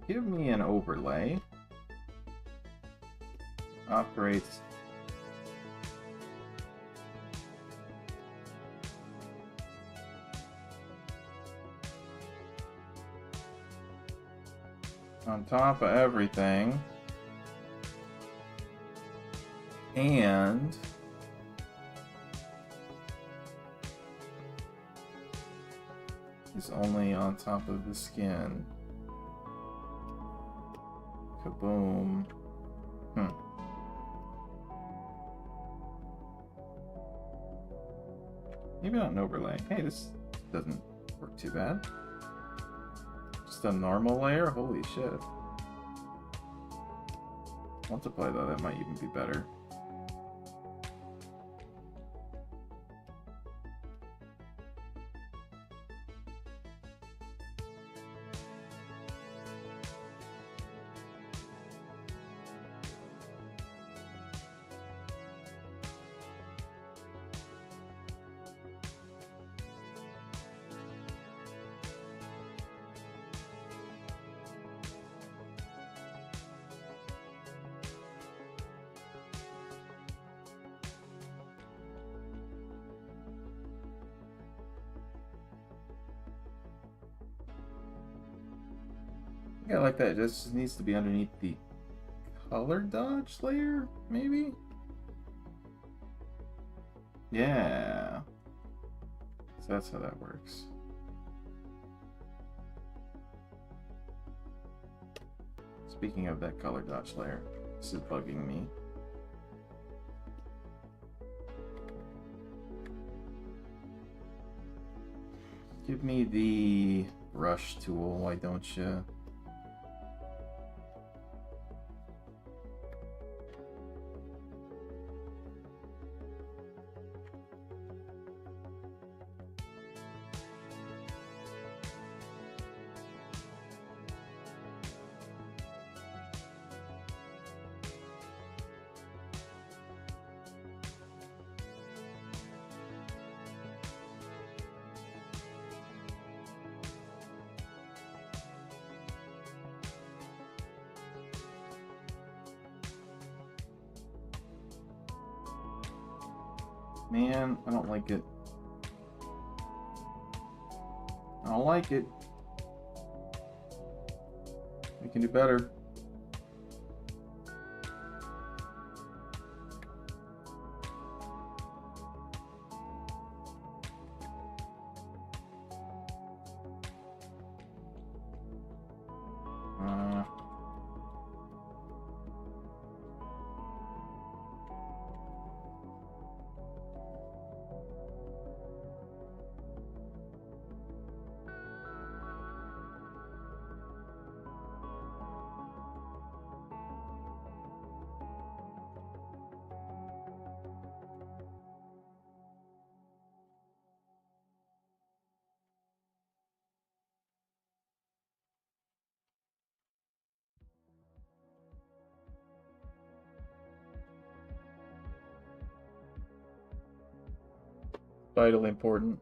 Give me an overlay. Operates. On top of everything. And is only on top of the skin. Kaboom. Maybe not an overlay. Hey, this doesn't work too bad. Just a normal layer? Holy shit. Multiply though, that might even be better. Yeah, like that. This just needs to be underneath the color dodge layer, maybe? Yeah. So that's how that works. Speaking of that color dodge layer, this is bugging me. Give me the brush tool, why don't you? Man, I don't like it. I don't like it. We can do better. Vitally important.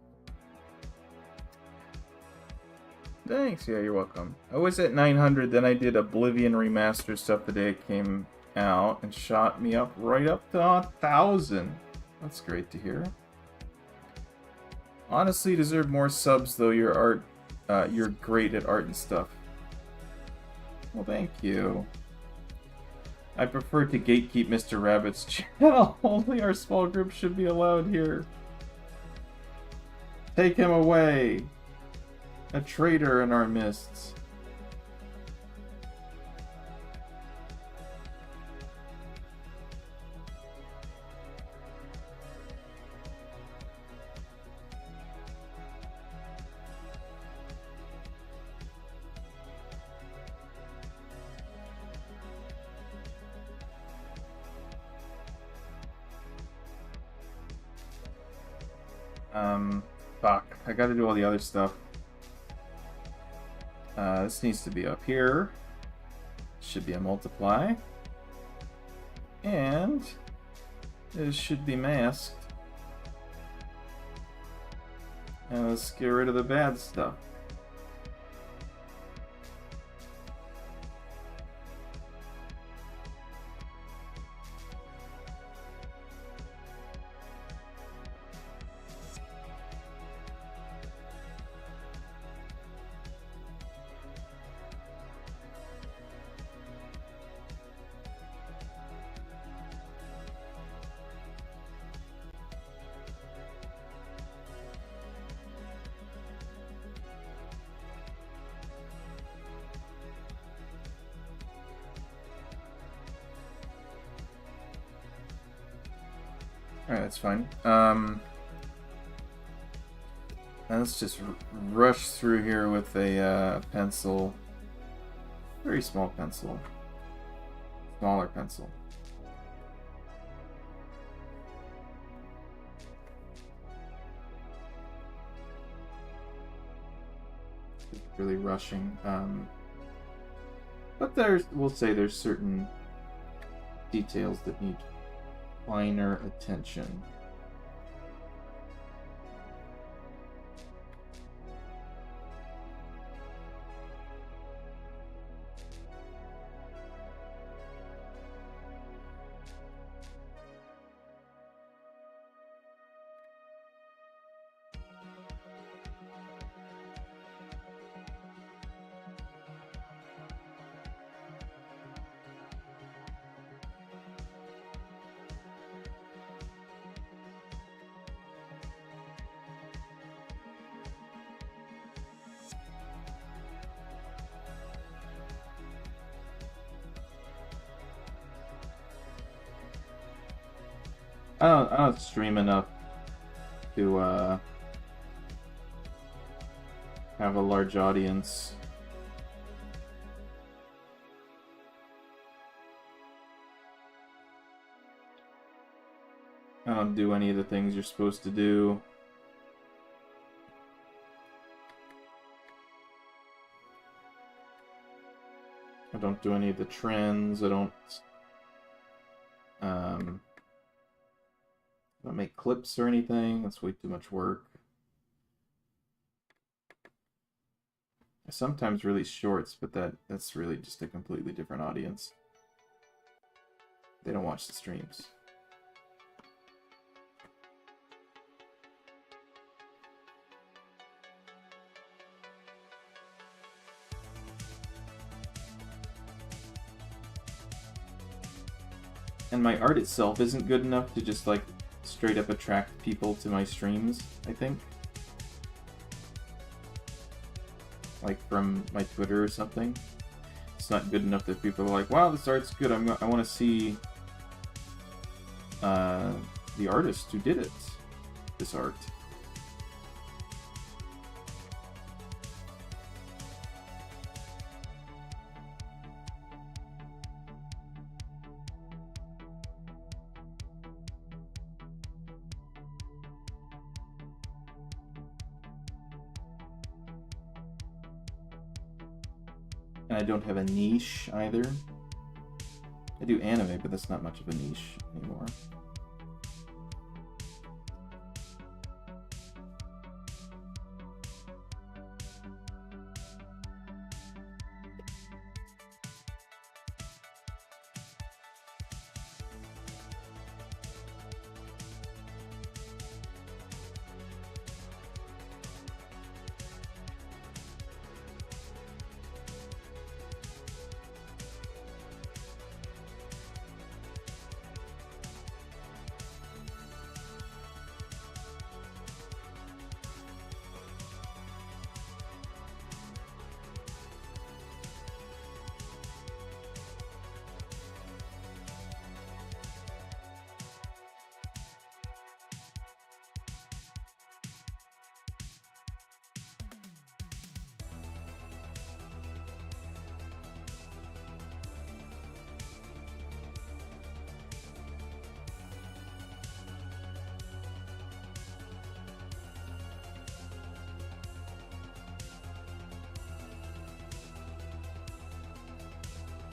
Thanks, yeah, you're welcome. I was at 900, then I did Oblivion Remaster stuff the day it came out, and shot me up right up to 1,000. That's great to hear. Honestly, you deserve more subs, though. You're great at art and stuff. Well, thank you. I prefer to gatekeep Mr. Rabbit's channel. Only our small group should be allowed here. Take him away! A traitor in our midst. Fuck. I gotta do all the other stuff. This needs to be up here. Should be a multiply. And this should be masked. And let's get rid of the bad stuff. Alright, that's fine. And let's just rush through here with a pencil. Very small pencil. Smaller pencil. Really rushing. But we'll say there's certain details that need finer attention. I don't stream enough to have a large audience. I don't do any of the things you're supposed to do. I don't do any of the trends. I don't make clips or anything. That's way too much work. I sometimes release shorts, but that's really just a completely different audience. They don't watch the streams. And my art itself isn't good enough to just like straight up attract people to my streams, I think. Like from my Twitter or something. It's not good enough that people are like, wow, this art's good, I want to see the artist who did it, this art. And I don't have a niche either. I do anime, but that's not much of a niche anymore.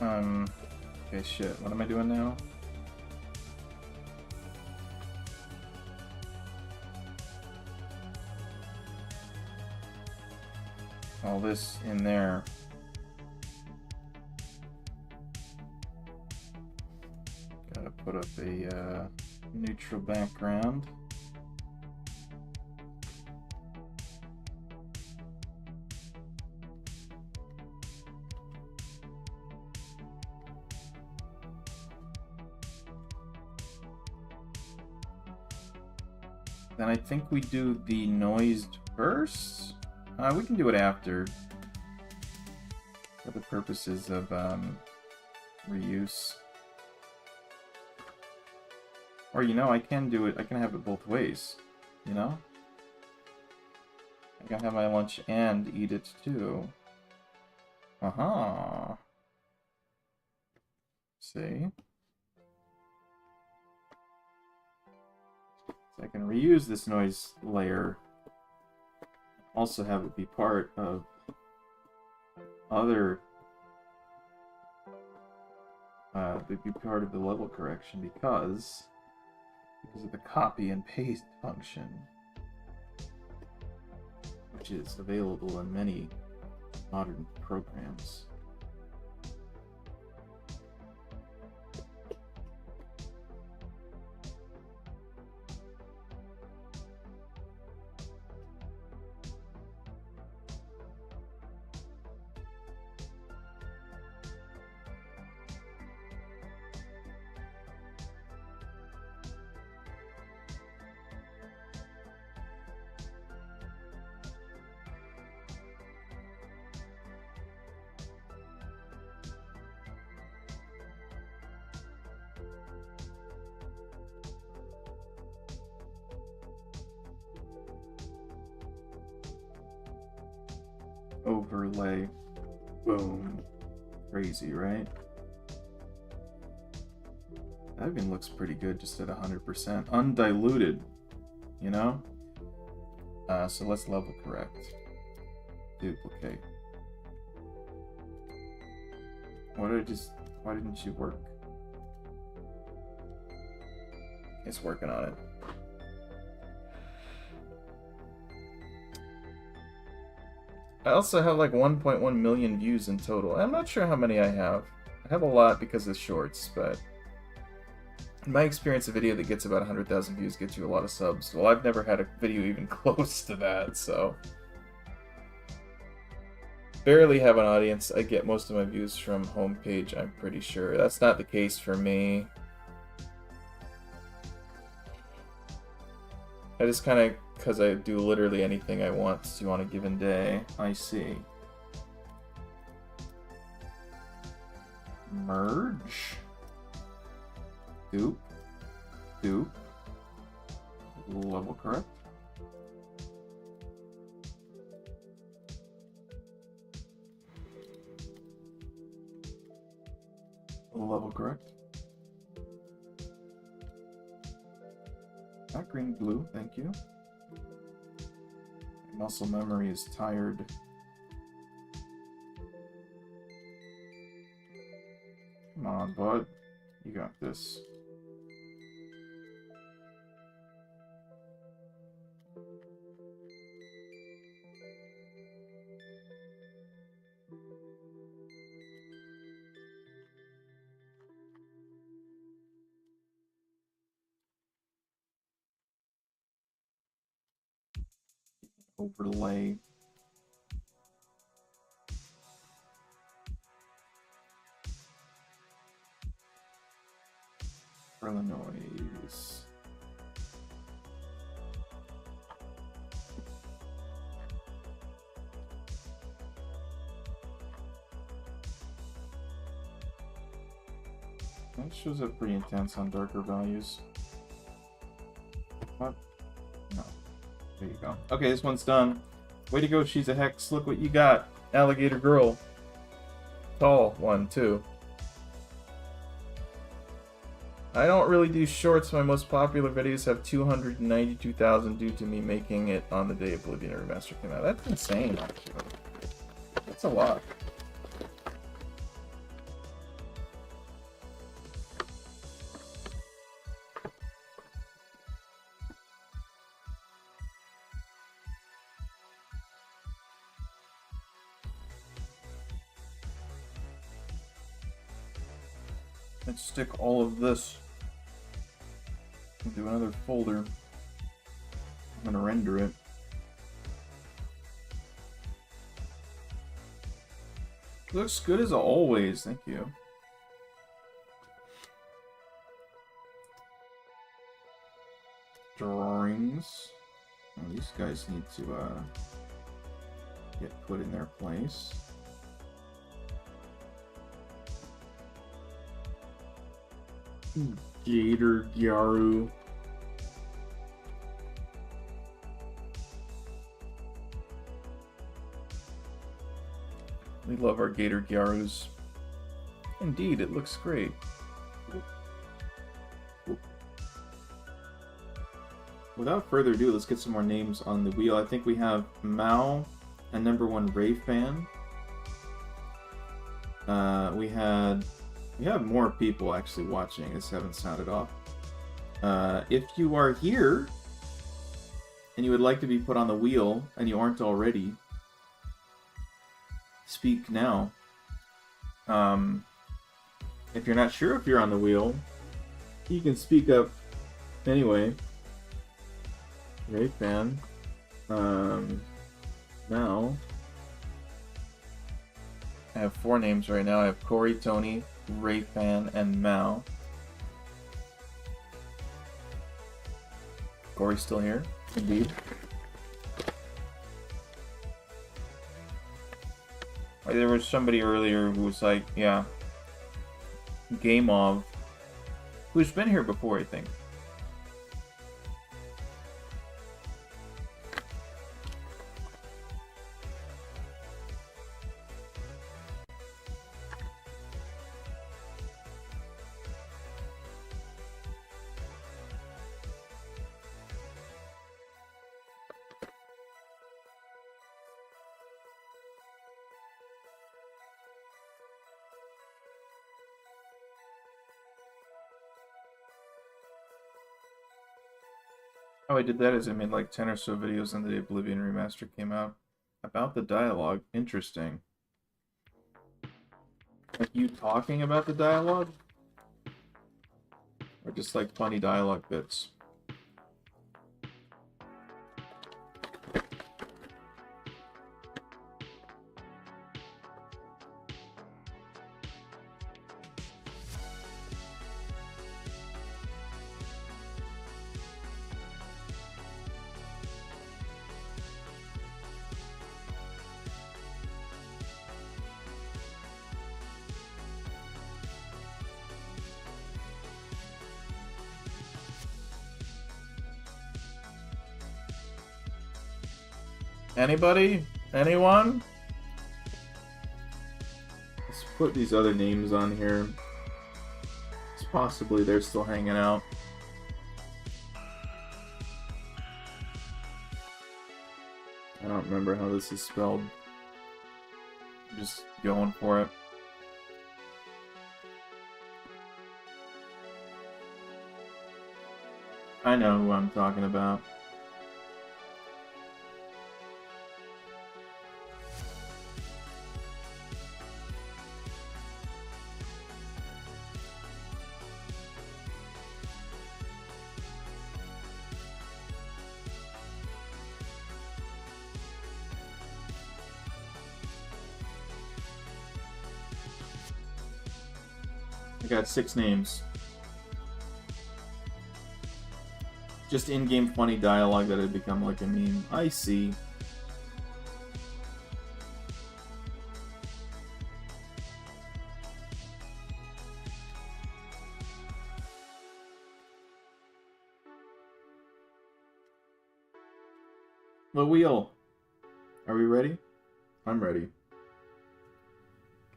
Okay, shit. What am I doing now? All this in there. Gotta put up a neutral background. Then I think we do the noised first. We can do it after, for the purposes of reuse. Or, you know, I can do it, I can have it both ways, you know? I can have my lunch and eat it too. Aha! See? So I can reuse this noise layer. Also have it be part of other be part of the level correction because of the copy and paste function, which is available in many modern programs. Overlay. Boom. Crazy, right? That even looks pretty good just at 100%. Undiluted, you know? So let's level correct. Duplicate. Why didn't you work? It's working on it. I also have like 1.1 million views in total. I'm not sure how many I have. I have a lot because of shorts, but in my experience, a video that gets about 100,000 views gets you a lot of subs. Well, I've never had a video even close to that, so... Barely have an audience. I get most of my views from homepage, I'm pretty sure. That's not the case for me. I just kind of, because I do literally anything I want to on a given day. I see. Merge. Dupe. Dupe. Level correct. Level correct. Not green, blue, thank you. Muscle memory is tired. Come on, bud. You got this. Overlay. For the noise. That shows up pretty intense on darker values. What? No. There you go. Okay, this one's done. Way to go, She's a Hex. Look what you got. Alligator girl. Tall one, too. I don't really do shorts. My most popular videos have 292,000 due to me making it on the day Oblivion Remaster came out. That's insane, actually. That's a lot. Let's stick all of this into another folder. I'm gonna render it. Looks good as always, thank you. Drawings. Oh, these guys need to get put in their place. Gator Gyaru. We love our Gator Gyarus. Indeed, it looks great. Without further ado, let's get some more names on the wheel. I think we have Mao and #1 Ray fan. We have more people actually watching. I just haven't sounded off. If you are here and you would like to be put on the wheel and you aren't already, speak now. If you're not sure if you're on the wheel, you can speak up anyway. Ray fan. Now I have 4 names right now. I have Corey, Tony, Ray fan, and Mao. Corey's still here, indeed. There was somebody earlier who was like, yeah, Game of, who's been here before, I think. How I did that is I made like 10 or so videos on the day Oblivion Remaster came out about the dialogue. Interesting. Like you talking about the dialogue? Or just like funny dialogue bits? Anybody? Anyone? Let's put these other names on here. It's possibly they're still hanging out. I don't remember how this is spelled. I'm just going for it. I know who I'm talking about. I got 6 names. Just in-game funny dialogue that had become like a meme. I see. The wheel. Are we ready? I'm ready.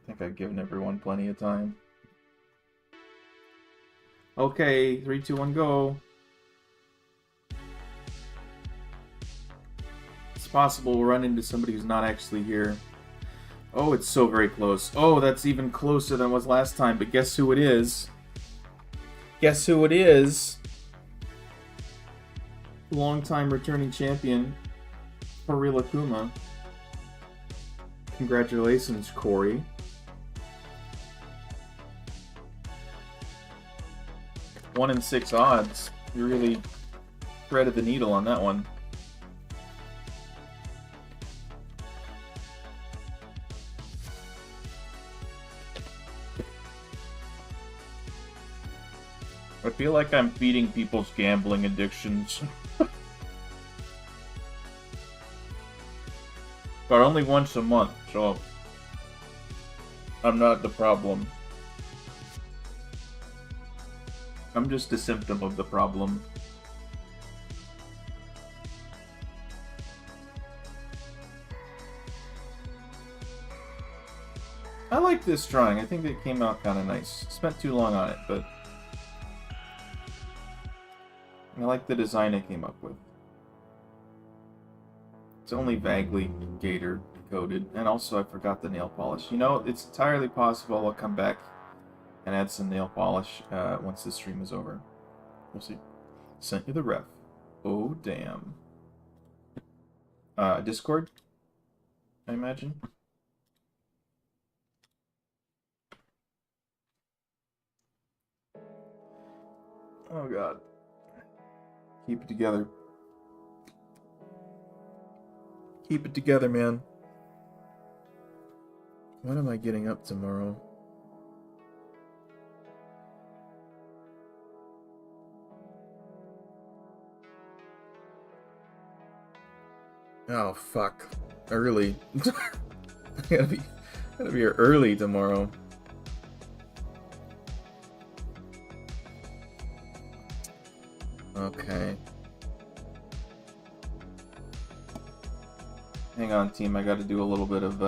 I think I've given everyone plenty of time. Okay, 3, 2, 1, go. It's possible we'll run into somebody who's not actually here. Oh, it's so very close. Oh, that's even closer than it was last time, but guess who it is? Guess who it is? Long-time returning champion, Furry Lakuma. Congratulations, Corey. 1 in 6 odds. You really threaded the needle on that one. I feel like I'm feeding people's gambling addictions. But only once a month, so I'm not the problem. I'm just a symptom of the problem. I like this drawing. I think it came out kind of nice. Spent too long on it, but I like the design it came up with. It's only vaguely gator coated, and also I forgot the nail polish. You know, it's entirely possible I'll come back and add some nail polish once this stream is over. We'll see. Sent you the ref. Oh, damn. Discord, I imagine. Oh, God. Keep it together. Keep it together, man. When am I getting up tomorrow? Oh, fuck. Early. I gotta be here early tomorrow. Okay. Hang on, team. I gotta do a little bit of,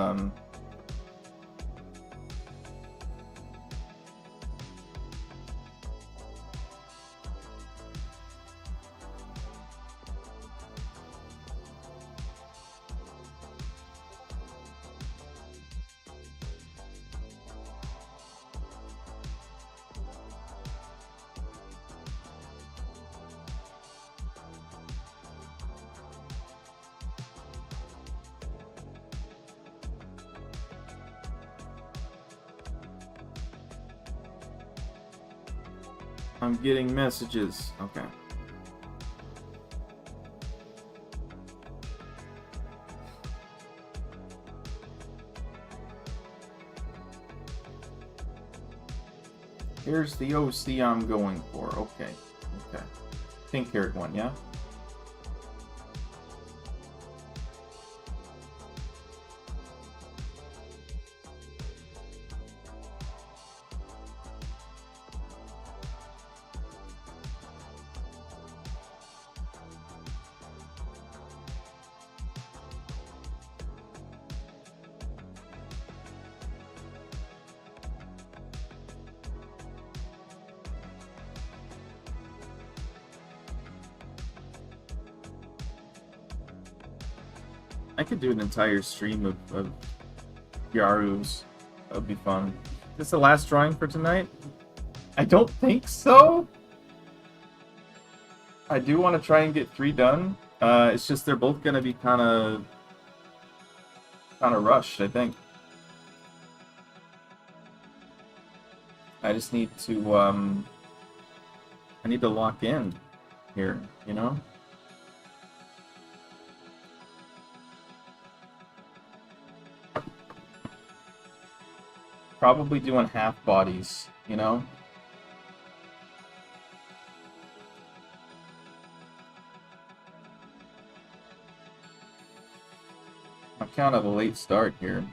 I'm getting messages. Okay. Here's the OC I'm going for. Okay. Okay. Pink-haired one, yeah? I could do an entire stream of Yarus. That would be fun. Is this the last drawing for tonight? I don't think so. I do want to try and get 3 done. It's just they're both gonna be kind of rushed, I think. I just need to I need to lock in here, you know? Probably doing half bodies, you know? I'm kind of a late start here.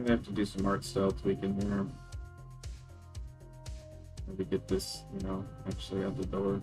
gonna have to do some art style tweaking here. Maybe get this, you know, actually out the door.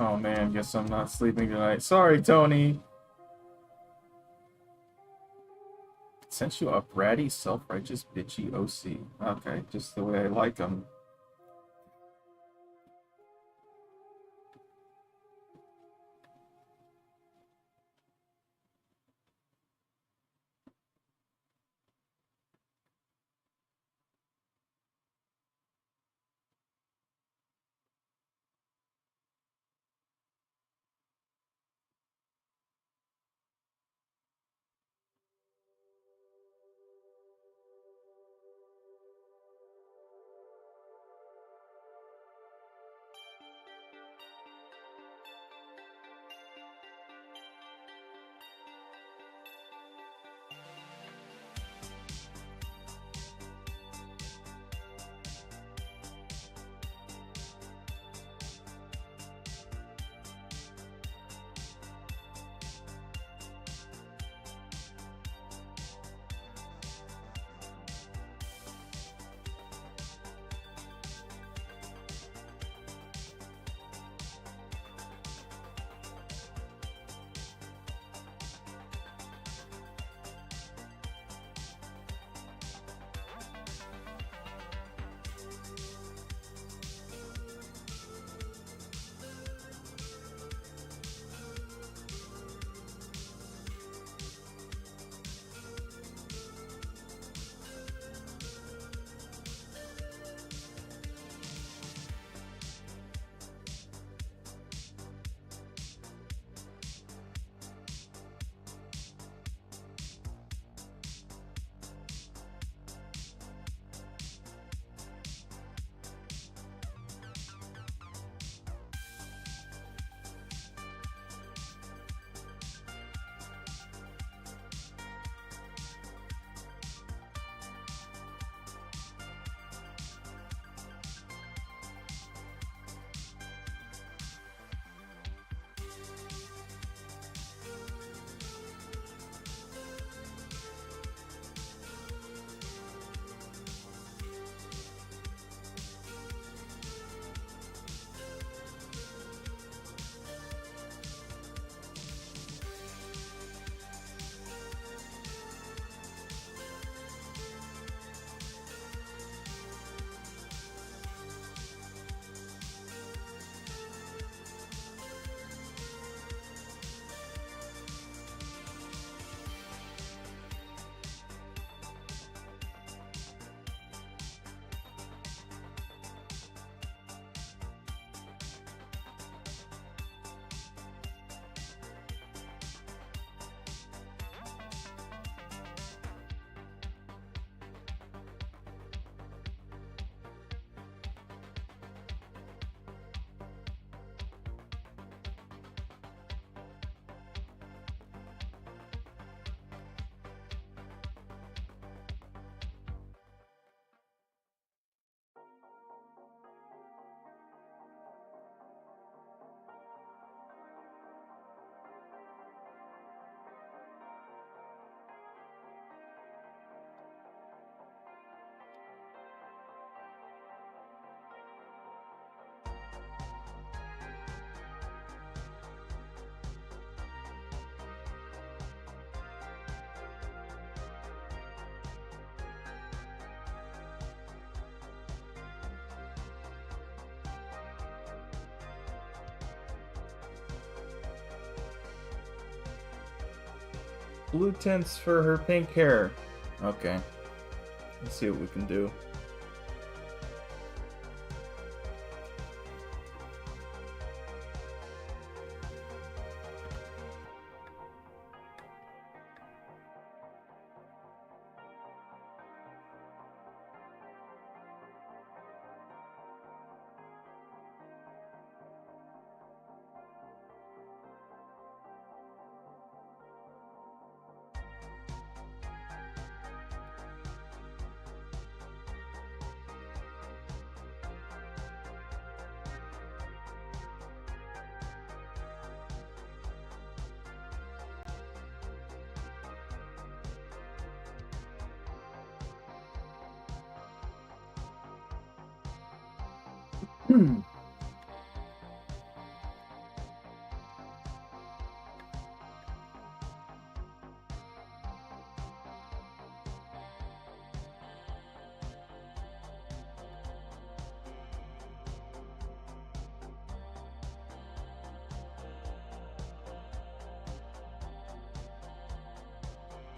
Oh man, guess I'm not sleeping tonight. Sorry, Tony. Sent you a bratty, self-righteous, bitchy OC. Okay, just the way I like them. Blue tints for her pink hair. Okay. Let's see what we can do.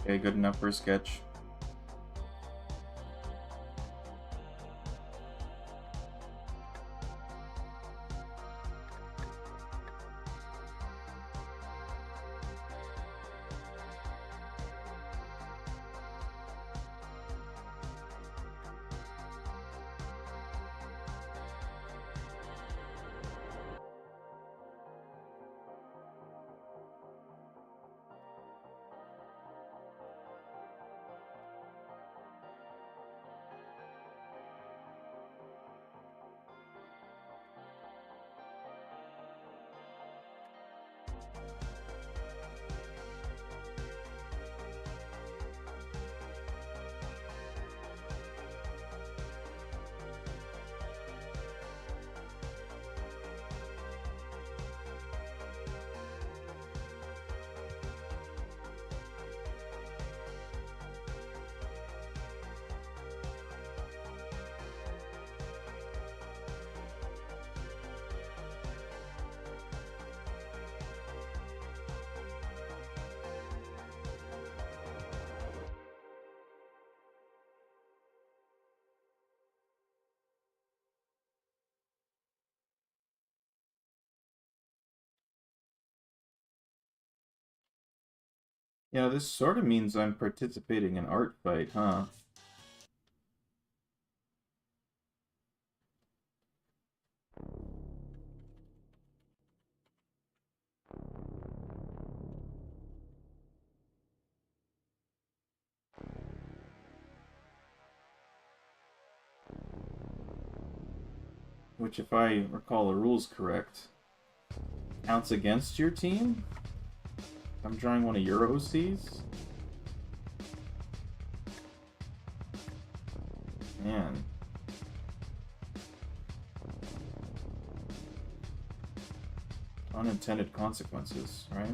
Okay, good enough for a sketch. Yeah, this sort of means I'm participating in art fight, huh? Which, if I recall the rules correct, counts against your team? I'm drawing one of your OCs? Man. Unintended consequences, right?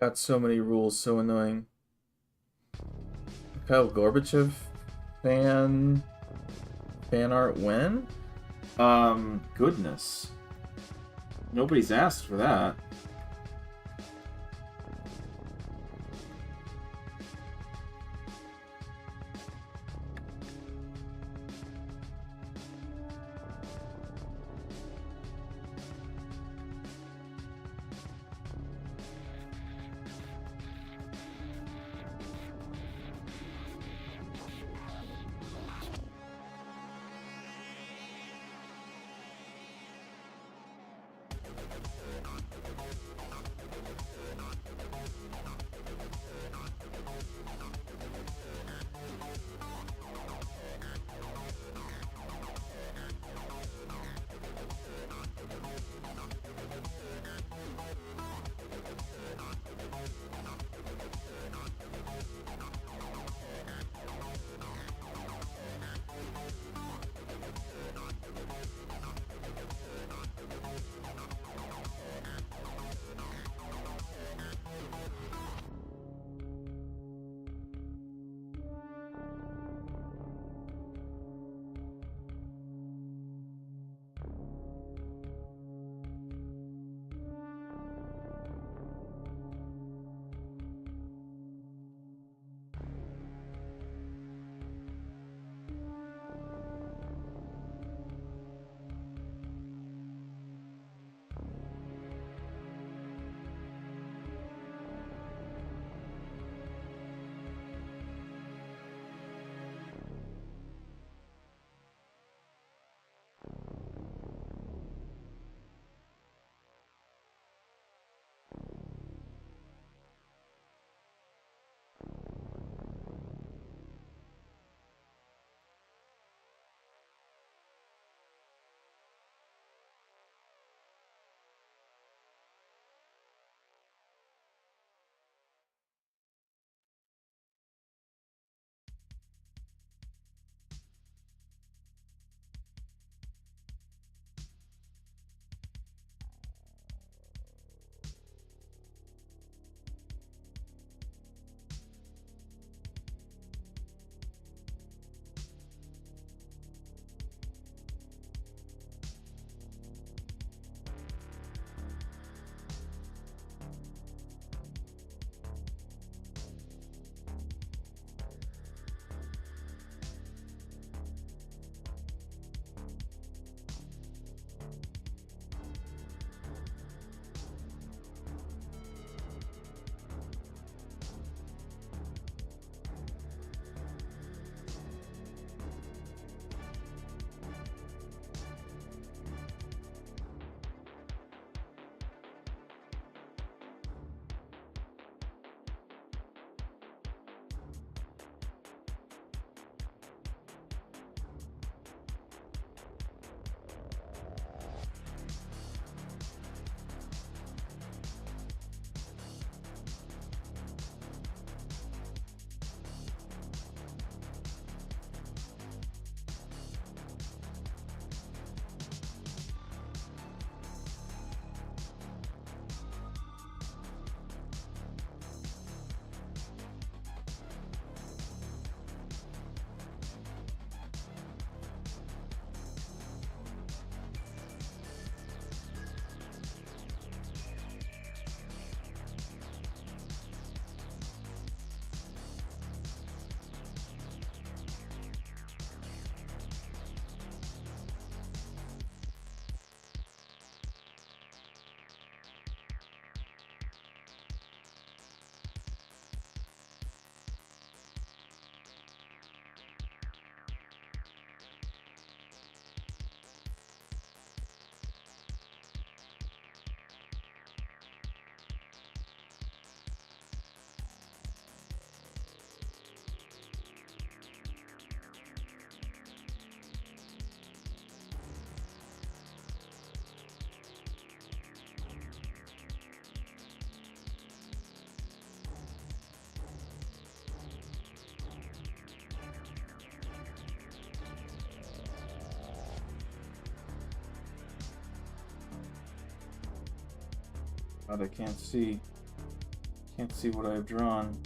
Got so many rules, so annoying. Kyle Gorbachev fan art when? Goodness. Nobody's asked for that. God, I can't see. Can't see what I've drawn.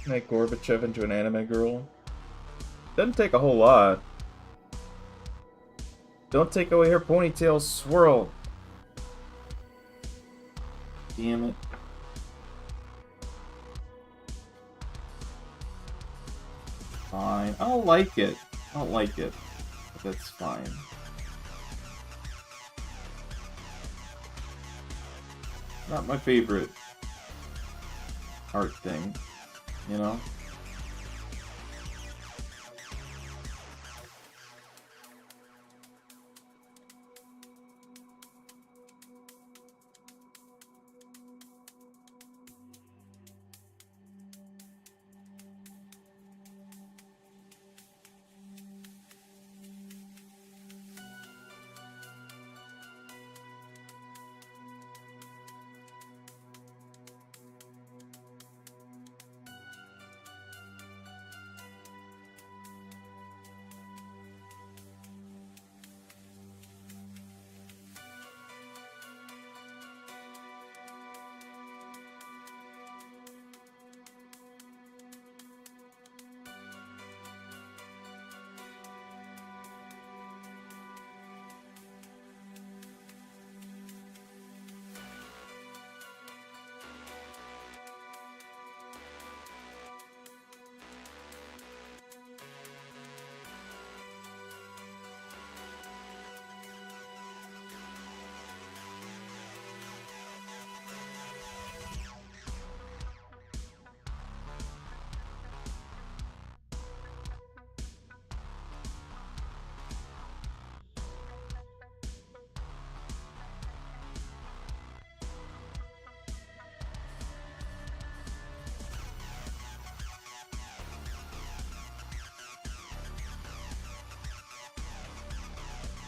Make Gorbachev into an anime girl. Doesn't take a whole lot. Don't take away her ponytail, swirl. Damn it. Fine. I don't like it. I don't like it. But that's fine. Not my favorite art thing, you know?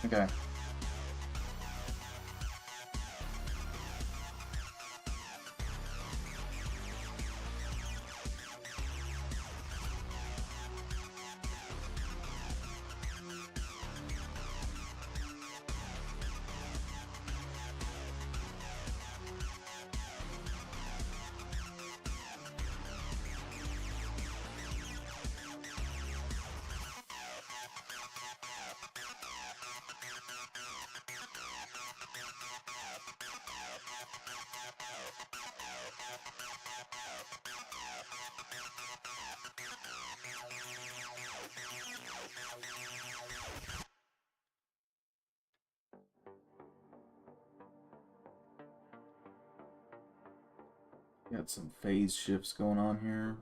Okay. Got some phase shifts going on here.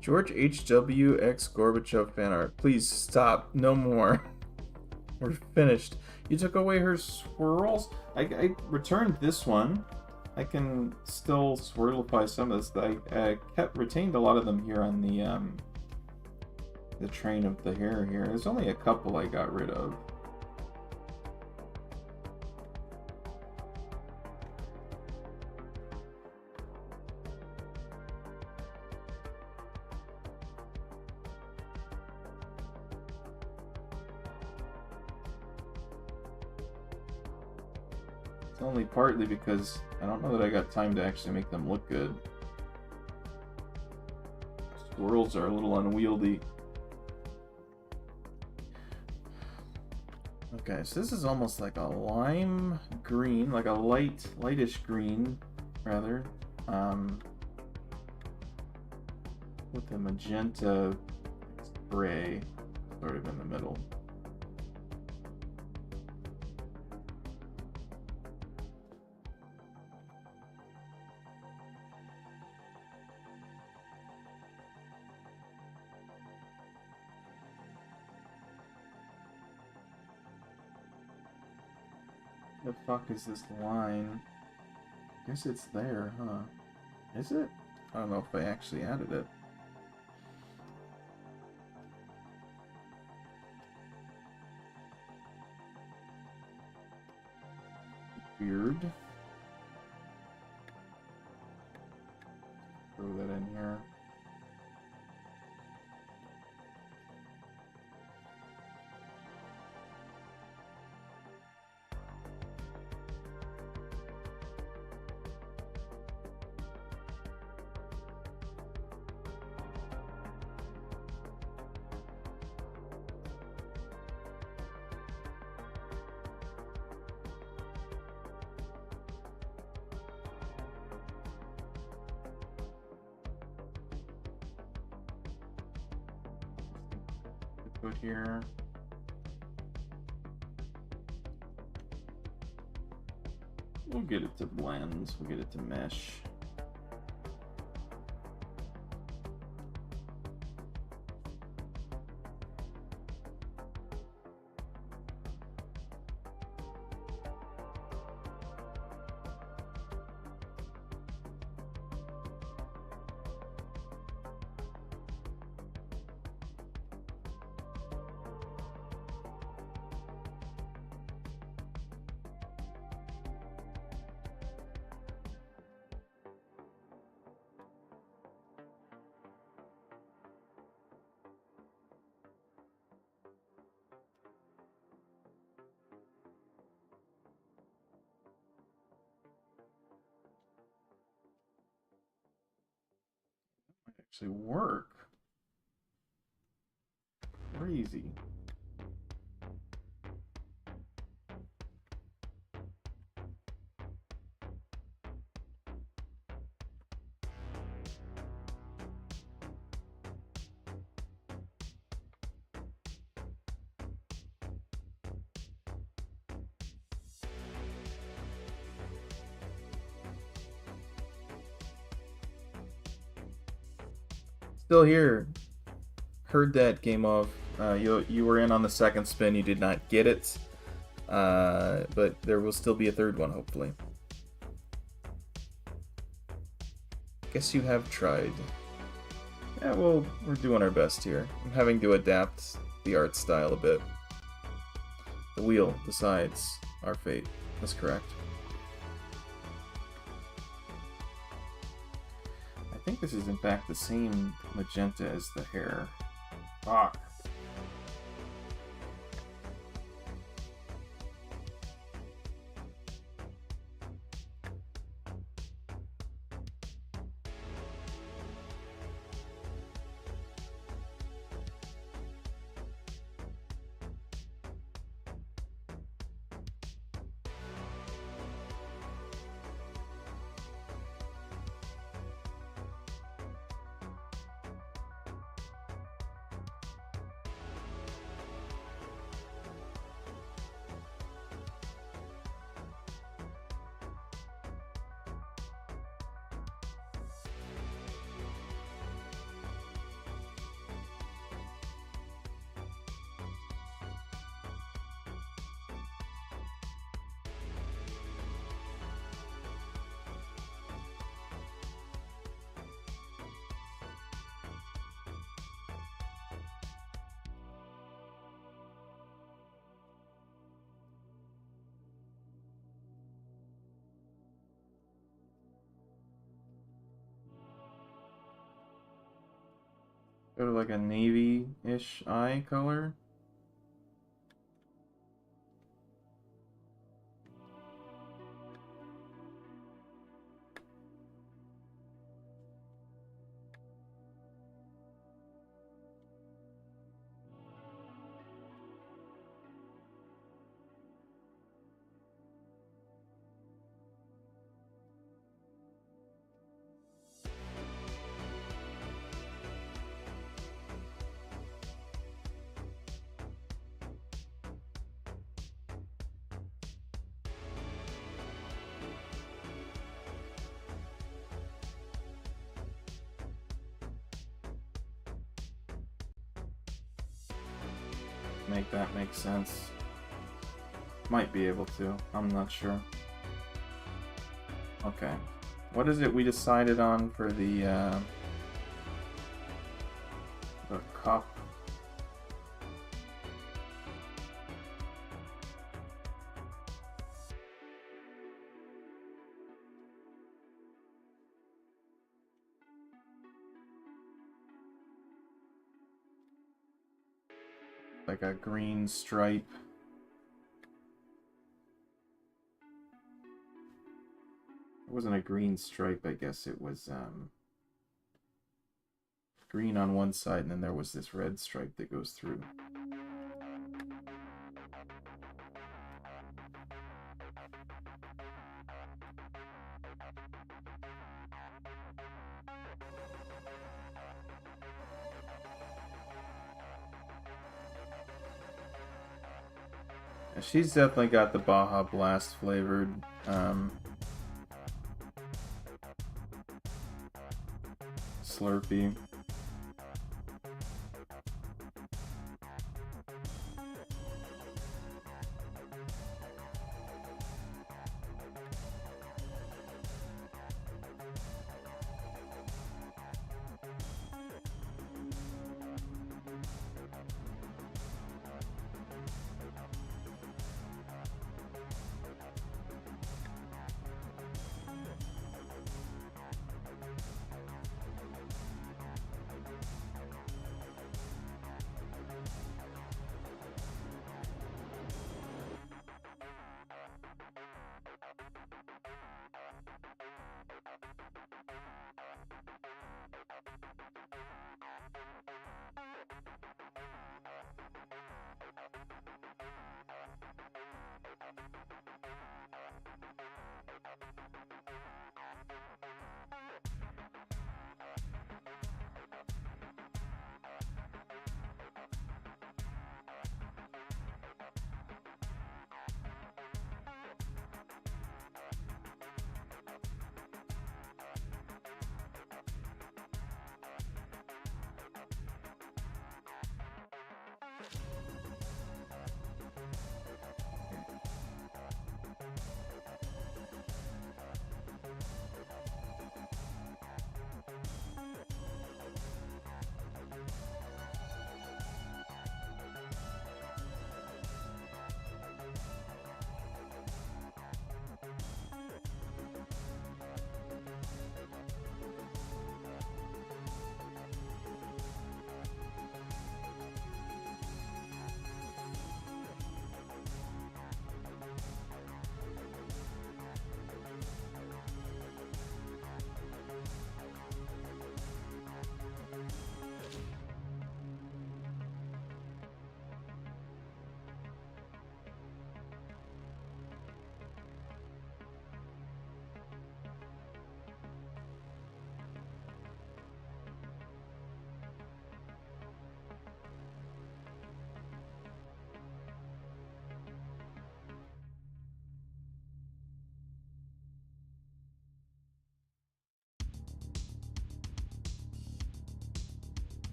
George H.W. X Gorbachev fan art. Please stop. No more. We're finished. You took away her swirls? I returned this one. I can still swirlify some of this. I retained a lot of them here on the train of the hair here. There's only a couple I got rid of. Only partly because I don't know that I got time to actually make them look good. Swirls are a little unwieldy. Okay, so this is almost like a lime green, like a lightish green, rather, with a magenta gray sort of in the middle. The fuck is this line? Guess it's there, huh? Is it? I don't know if I actually added it. Weird. Throw that in here. Put here. We'll get it to blend. We'll get it to mesh. Actually work. Crazy. Still here. Heard that game off. You were in on the second spin. You did not get it, but there will still be a third one, hopefully. Guess you have tried. Yeah, well, we're doing our best here. I'm having to adapt the art style a bit. The wheel decides our fate. That's correct. I think this is in fact the same magenta as the hair. Fuck. Sort of like a navy-ish eye color. Make that make sense. Might be able to. I'm not sure. Okay. What is it we decided on for the cup? Like a green stripe. It wasn't a green stripe, I guess it was green on one side and then there was this red stripe that goes through. She's definitely got the Baja Blast flavored Slurpee.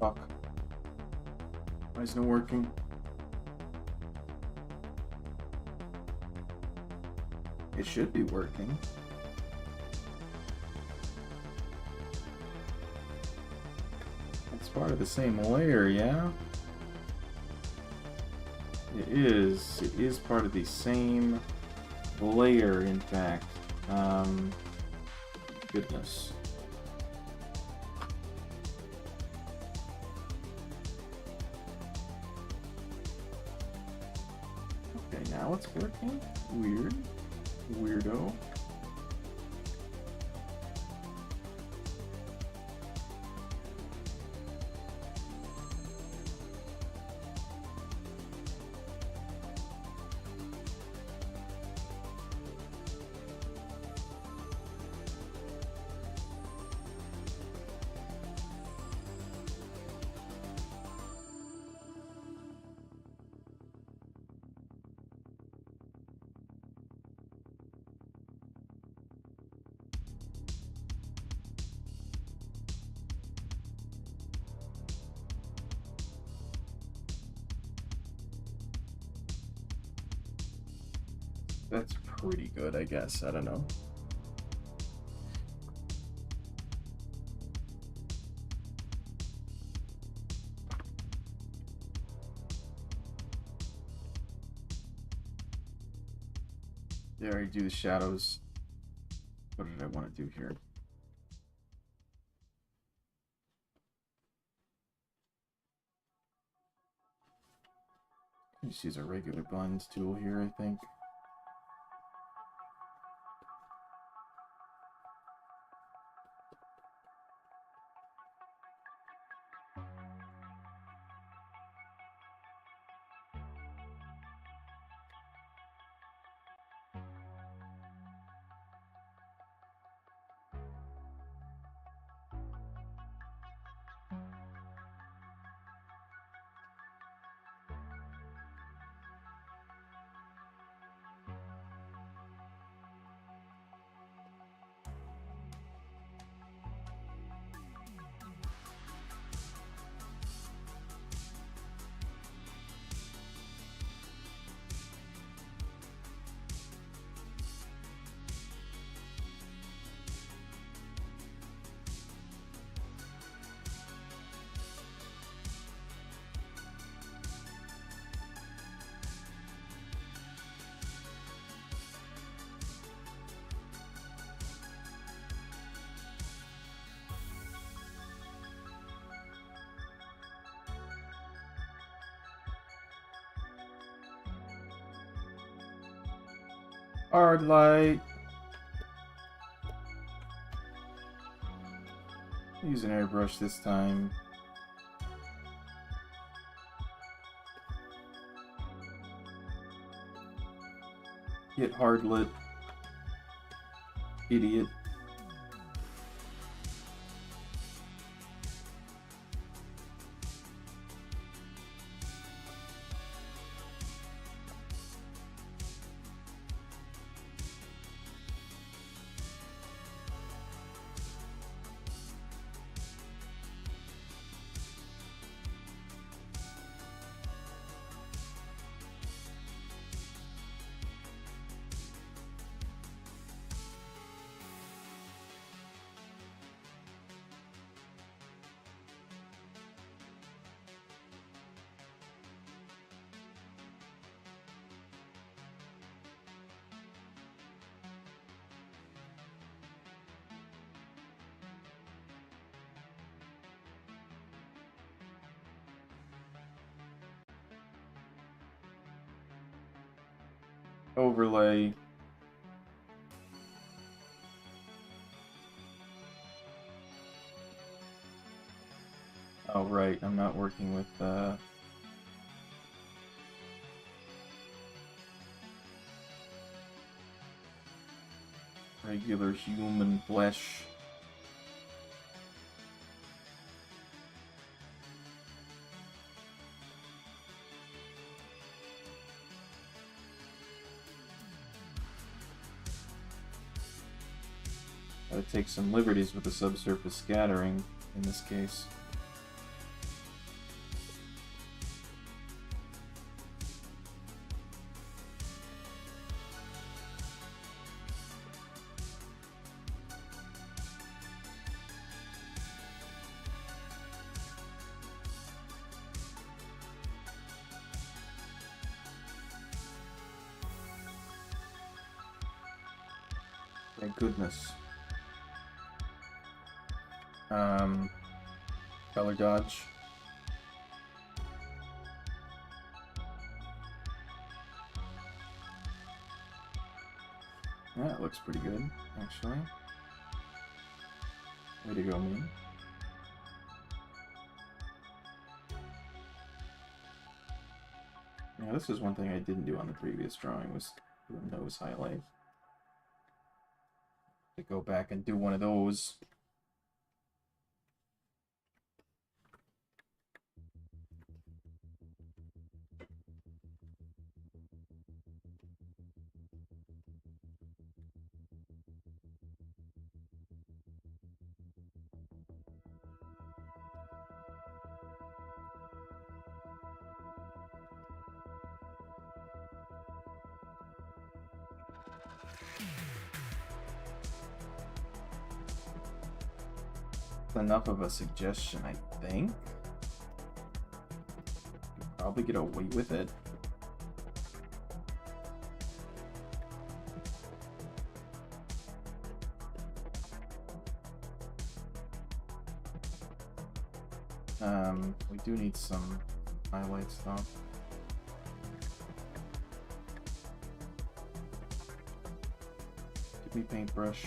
Fuck. Why isn't it working? It should be working. It's part of the same layer, yeah? It is. It is part of the same layer, in fact. Goodness. Okay, now it's working. Weird. Weirdo. That's pretty good, I guess. I don't know. There, I do the shadows. What did I want to do here? Just use a regular blend tool here, I think. Hard light. Use an airbrush this time. Get hard lit. Idiot. Overlay. Oh, right, I'm not working with, regular human flesh. Gotta take some liberties with the subsurface scattering in this case. Thank goodness. Color dodge. That looks pretty good, actually. Way to go, me. Yeah, this is one thing I didn't do on the previous drawing, was do a nose highlight. To go back and do one of those. Enough of a suggestion, I think. Could probably get away with it. We do need some highlights though. Give me paintbrush.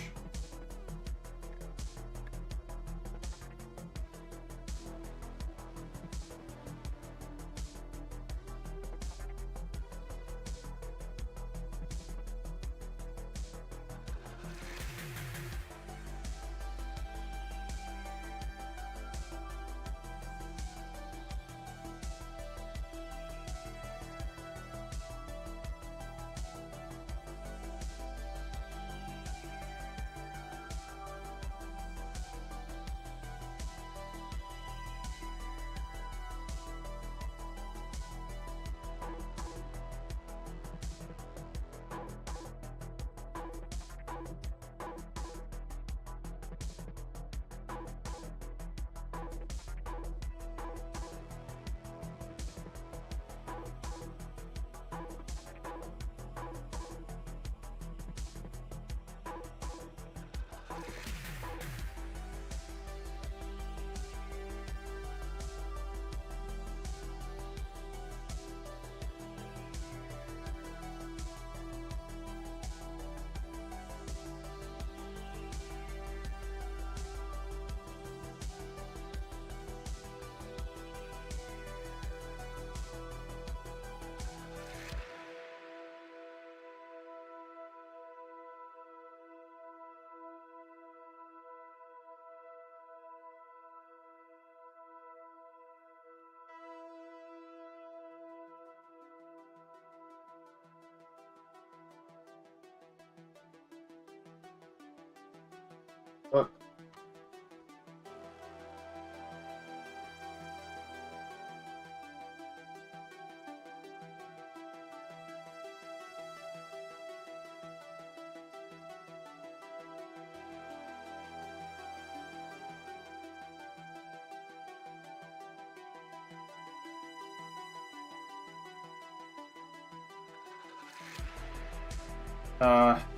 Look.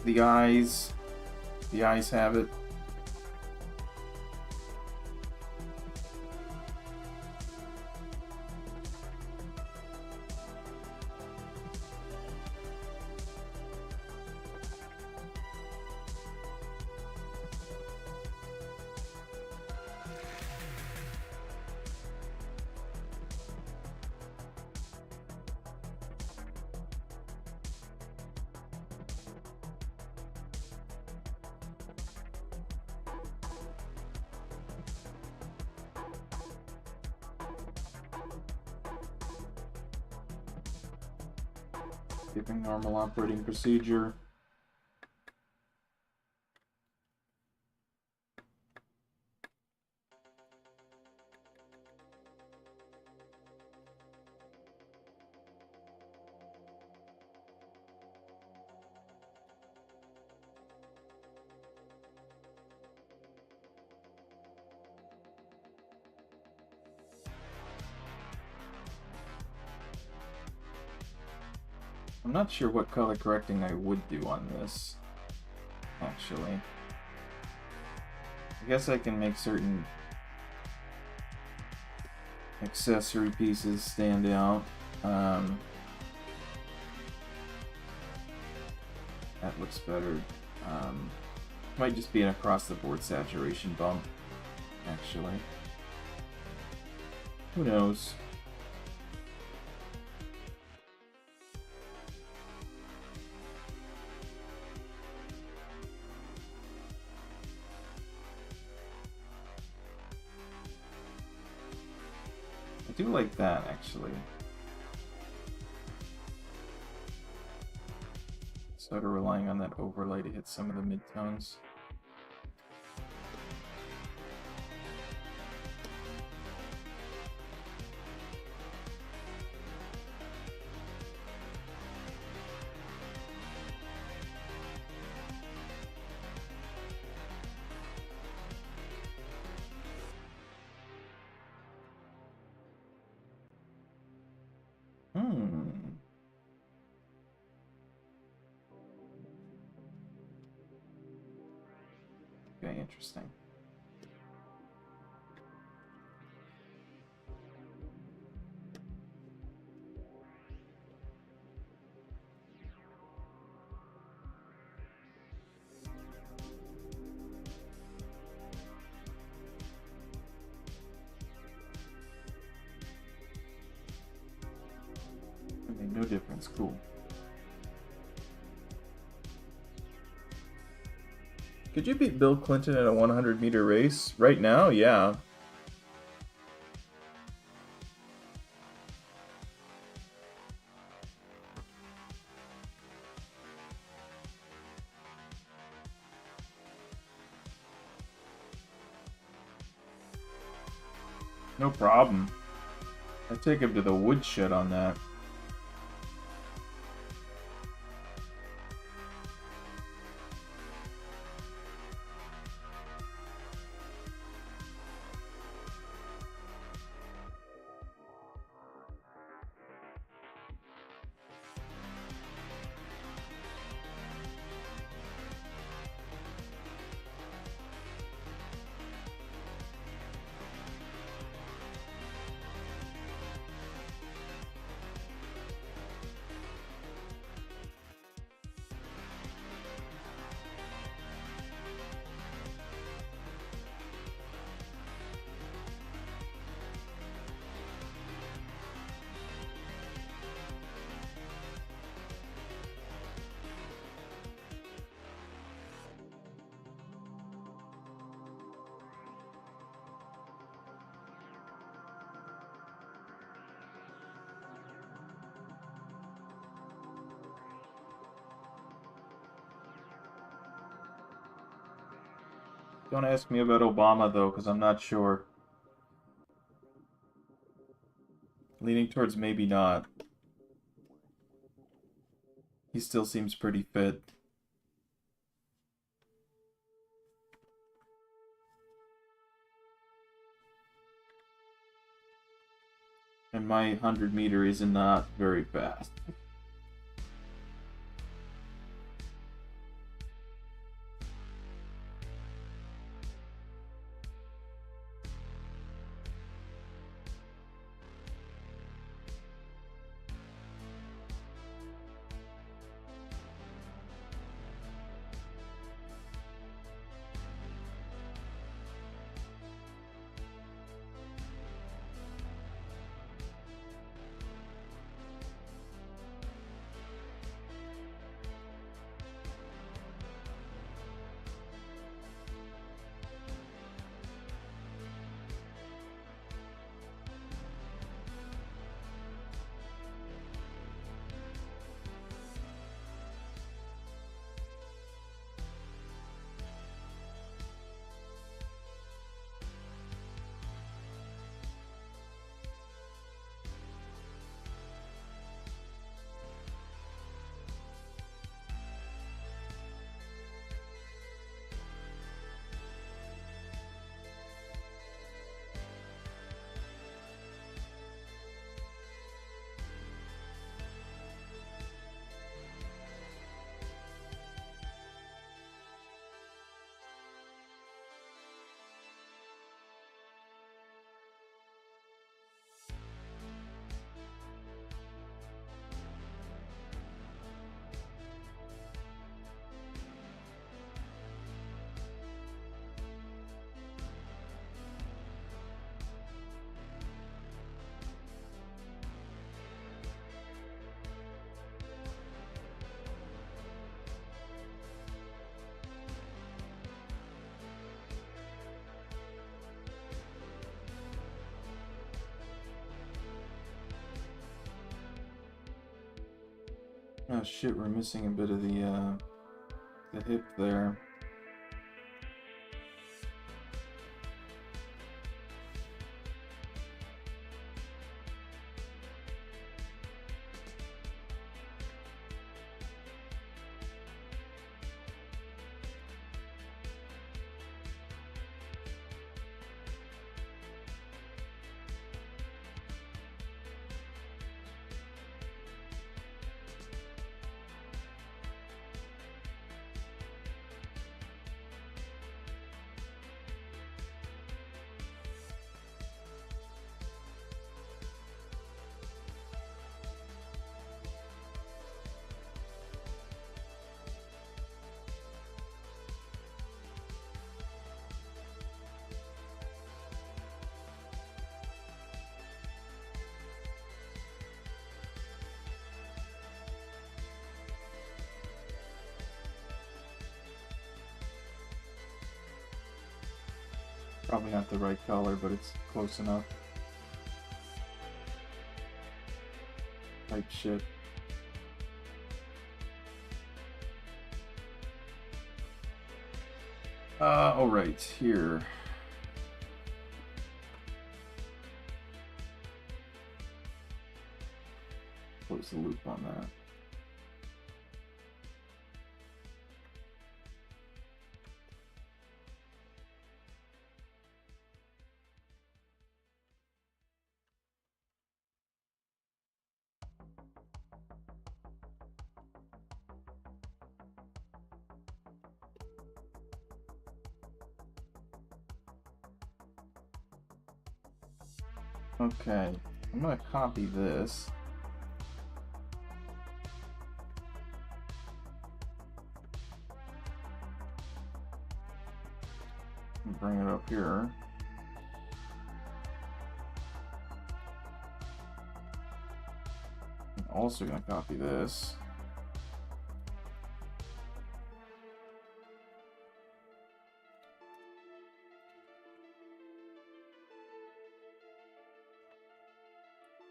The eyes. The eyes have it. Skipping normal operating procedure. I'm not sure what color correcting I would do on this. Oh. actually. I guess I can make certain accessory pieces stand out. That looks better. Might just be an across-the-board saturation bump, actually. Who knows? I do like that, actually. Sort of relying on that overlay to hit some of the midtones. Okay, interesting. I mean, no difference. Cool. Could you beat Bill Clinton in a 100-meter race? Right now, yeah. No problem. I take him to the woodshed on that. Don't ask me about Obama, though, because I'm not sure. Leaning towards maybe not. He still seems pretty fit. And my 100-meter is not very fast. Oh shit, we're missing a bit of the hip there. Probably not the right color, but it's close enough. Type shit. Alright, here. Close the loop on that. Okay, I'm gonna copy this. And bring it up here. I'm also gonna copy this.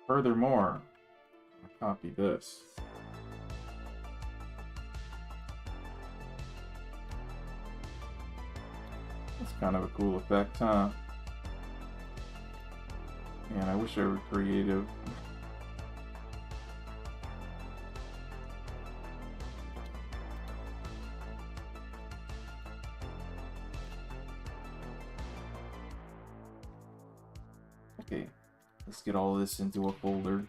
Furthermore, I'll copy this. That's kind of a cool effect, huh? Man, I wish I were creative. Okay. Let's get all this into a folder.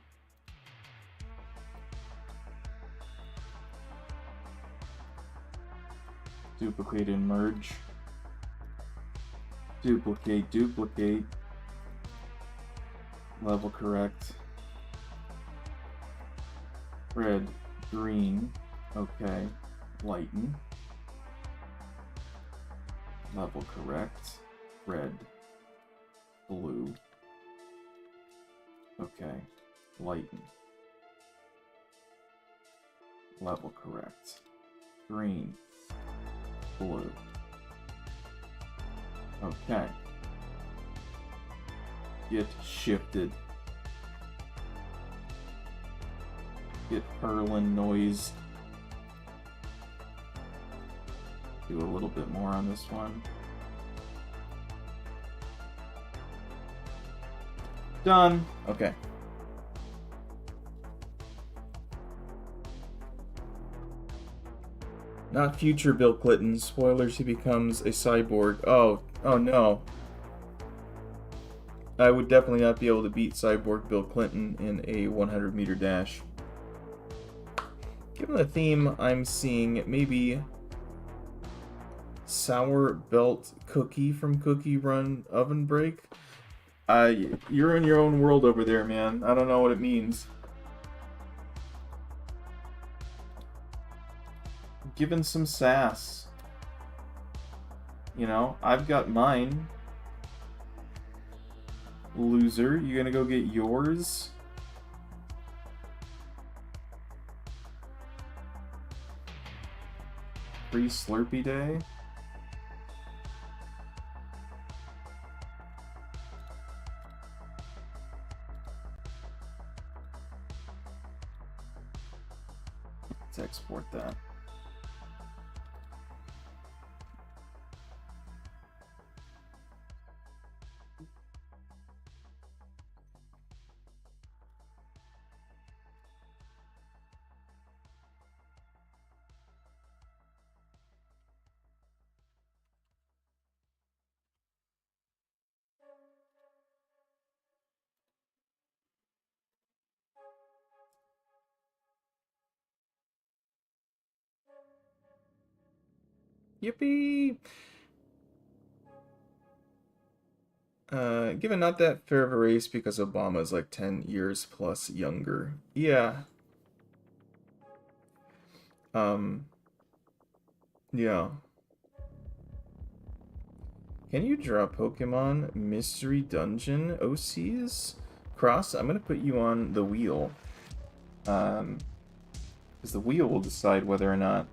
Duplicate and merge. Duplicate, duplicate. Level correct. Red, green. Okay. Lighten. Level correct. Red. Blue. Okay, lighten. Level correct. Green. Blue. Okay. Get shifted. Get purlin noise. Do a little bit more on this one. Done. Okay. Not future Bill Clinton. Spoilers, he becomes a cyborg. Oh no. I would definitely not be able to beat Cyborg Bill Clinton in a 100-meter dash. Given the theme, I'm seeing maybe Sour Belt Cookie from Cookie Run Oven Break. You're in your own world over there, man. I don't know what it means. Given some sass. You know, I've got mine. Loser, you gonna go get yours? Free Slurpee Day? to export that. Yippee! Given not that fair of a race because Obama's like 10 years plus younger. Yeah. Yeah. Can you draw Pokemon Mystery Dungeon OCs? Cross, I'm gonna put you on the wheel. Because the wheel will decide whether or not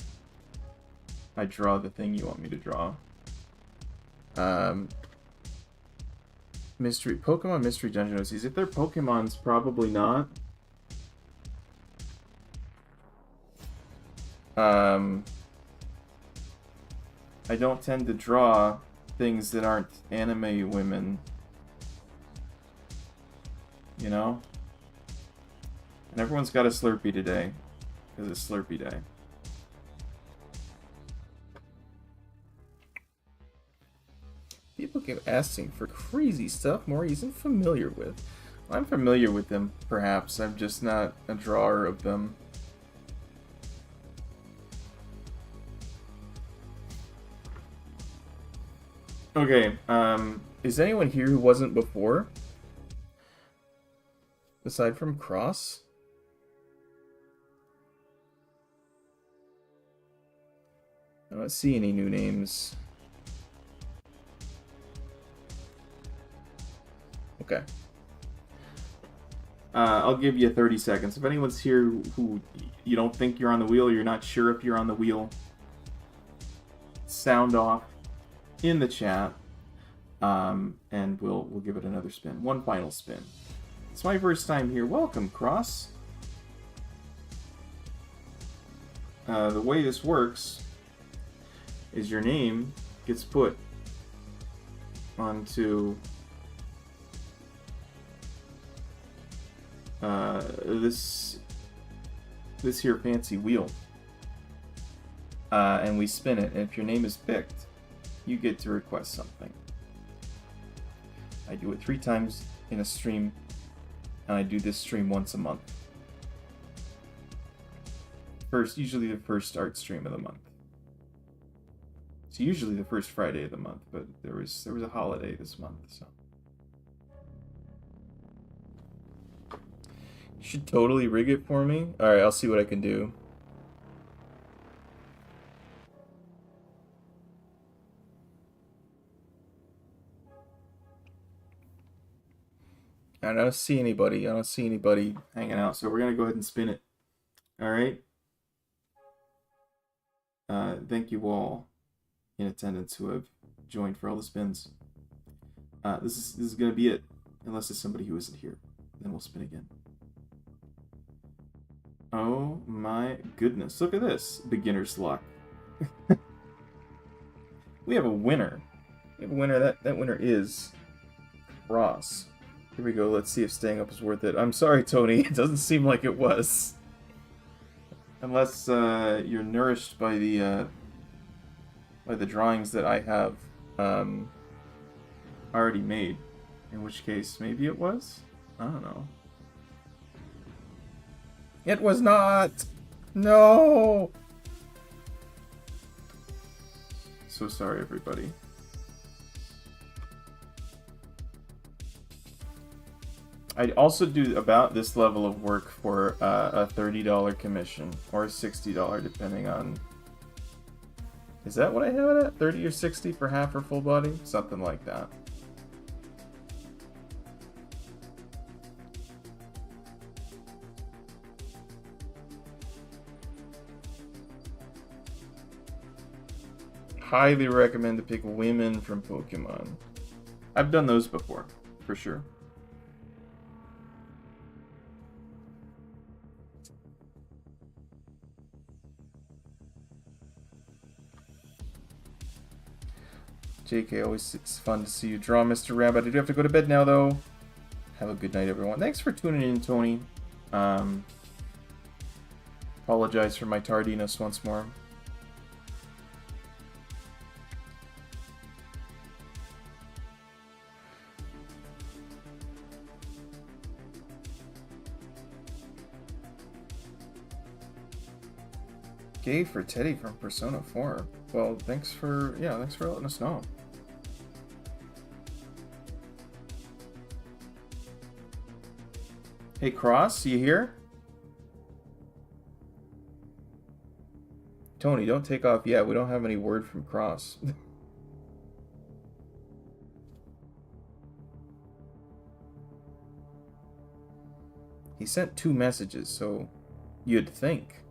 I draw the thing you want me to draw. Pokemon Mystery Dungeon OCs. If they're Pokemons, probably not. I don't tend to draw things that aren't anime women. You know? And everyone's got a Slurpee today. Because it's Slurpee Day. People keep asking for crazy stuff Maury isn't familiar with. I'm familiar with them, perhaps. I'm just not a drawer of them. Okay, is anyone here who wasn't before? Aside from Cross? I don't see any new names. Okay. I'll give you 30 seconds. If anyone's here who you don't think you're on the wheel, you're not sure if you're on the wheel, sound off in the chat, and we'll give it another spin. One final spin. It's my first time here. Welcome, Cross. The way this works is your name gets put onto this here fancy wheel, and we spin it, and if your name is picked, you get to request something. I do it 3 times in a stream, and I do this stream once a month. Usually the first art stream of the month. It's usually the first Friday of the month, but there was a holiday this month, so. You should totally rig it for me. Alright, I'll see what I can do. I don't see anybody. I don't see anybody hanging out, so we're gonna go ahead and spin it. Alright? Thank you all in attendance who have joined for all the spins. This is gonna be it, unless it's somebody who isn't here. Then we'll spin again. Oh my goodness. Look at this. Beginner's luck. We have a winner. We have a winner. That winner is Ross. Here we go. Let's see if staying up is worth it. I'm sorry, Tony. It doesn't seem like it was. Unless you're nourished by the drawings that I have already made. In which case, maybe it was? I don't know. It was not! No! So sorry, everybody. I also do about this level of work for a $30 commission, or $60, depending on... Is that what I have it at? 30 or 60 for half or full body? Something like that. Highly recommend to pick women from Pokemon. I've done those before, for sure. JK, always it's fun to see you draw, Mr. Rabbit. I do have to go to bed now, though. Have a good night, everyone. Thanks for tuning in, Tony. Apologize for my tardiness once more. Gay for Teddy from Persona 4. Well, thanks for letting us know. Hey, Cross, you here? Tony, don't take off yet. We don't have any word from Cross. He sent 2 messages, so you'd think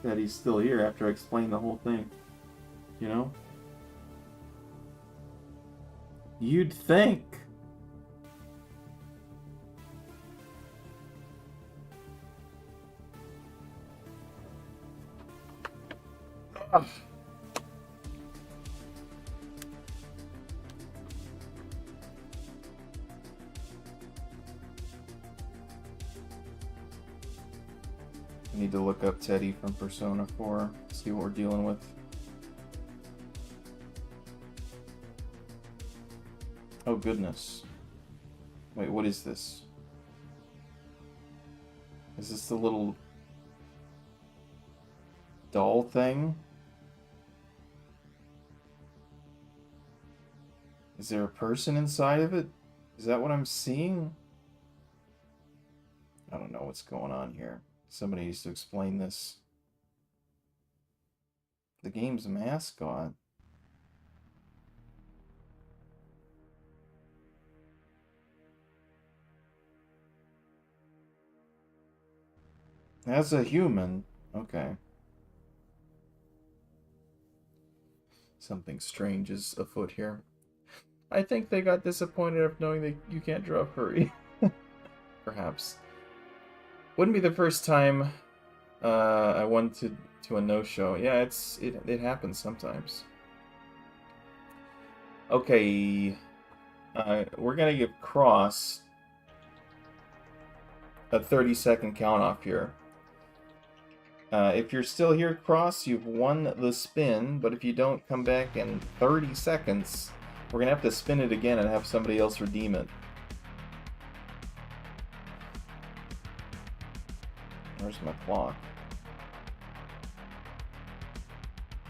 that he's still here after I explain the whole thing. You know? You'd think. Ugh. I need to look up Teddy from Persona 4, see what we're dealing with. Oh goodness. Wait, what is this? Is this the little doll thing? Is there a person inside of it? Is that what I'm seeing? I don't know what's going on here. Somebody needs to explain this. The game's mascot. As a human. Okay. Something strange is afoot here. I think they got disappointed of knowing that you can't draw Furry. Perhaps. Wouldn't be the first time I went to a no-show. Yeah, it happens sometimes. Okay, we're gonna give Cross a 30-second count off here. If you're still here, Cross, you've won the spin, but if you don't come back in 30 seconds, we're gonna have to spin it again and have somebody else redeem it. Where's my clock?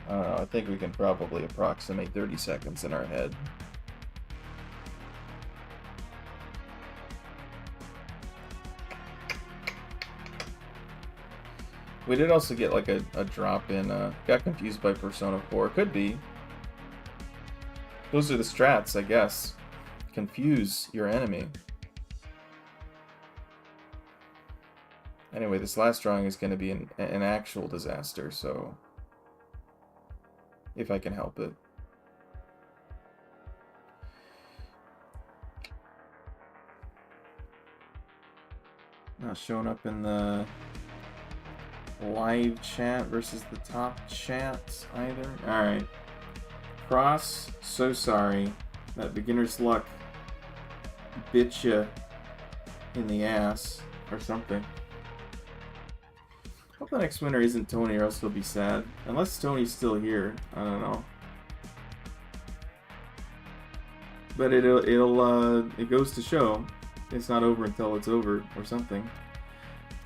I don't know, I think we can probably approximate 30 seconds in our head. We did also get like a drop in, got confused by Persona 4. Could be. Those are the strats, I guess. Confuse your enemy. Anyway, this last drawing is going to be an actual disaster, so... if I can help it. Not showing up in the live chat versus the top chat either. Alright. Cross, so sorry. That beginner's luck bit you in the ass or something. Hope the next winner isn't Tony, or else he'll be sad. Unless Tony's still here, I don't know. But it goes to show it's not over until it's over, or something.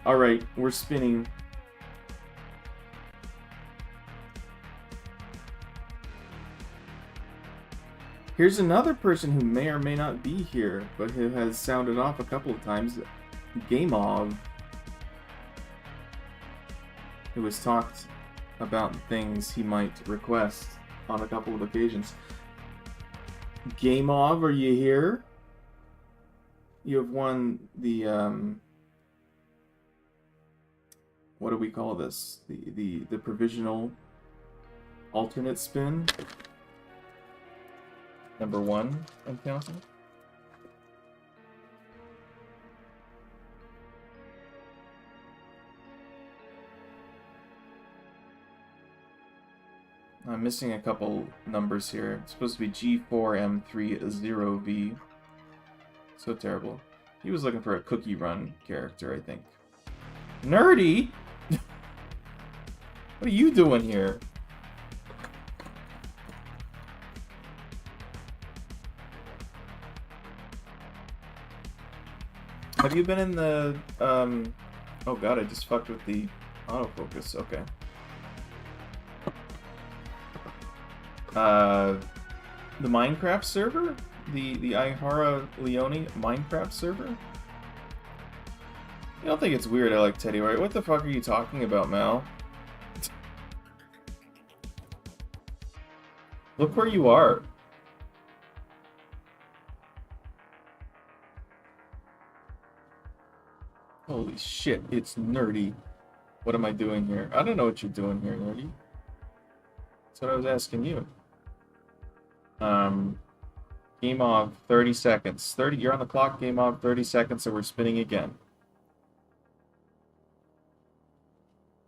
All right, we're spinning. Here's another person who may or may not be here, but who has sounded off a couple of times. Gameov, who has talked about things he might request on a couple of occasions. Gameov, are you here? You have won the what do we call this? The provisional alternate spin. Number 1, I'm counting. I'm missing a couple numbers here. It's supposed to be G4M30V. So terrible. He was looking for a cookie run character, I think. Nerdy? What are you doing here? Have you been in the, oh god, I just fucked with the autofocus, okay. The Minecraft server? The Ihara Leone Minecraft server? I don't think it's weird I like Teddy, right? What the fuck are you talking about, Mal? Look where you are. Holy shit, it's Nerdy. What am I doing here? I don't know what you're doing here, Nerdy. That's what I was asking you. Game of 30 seconds. 30, you're on the clock, game of 30 seconds, so we're spinning again.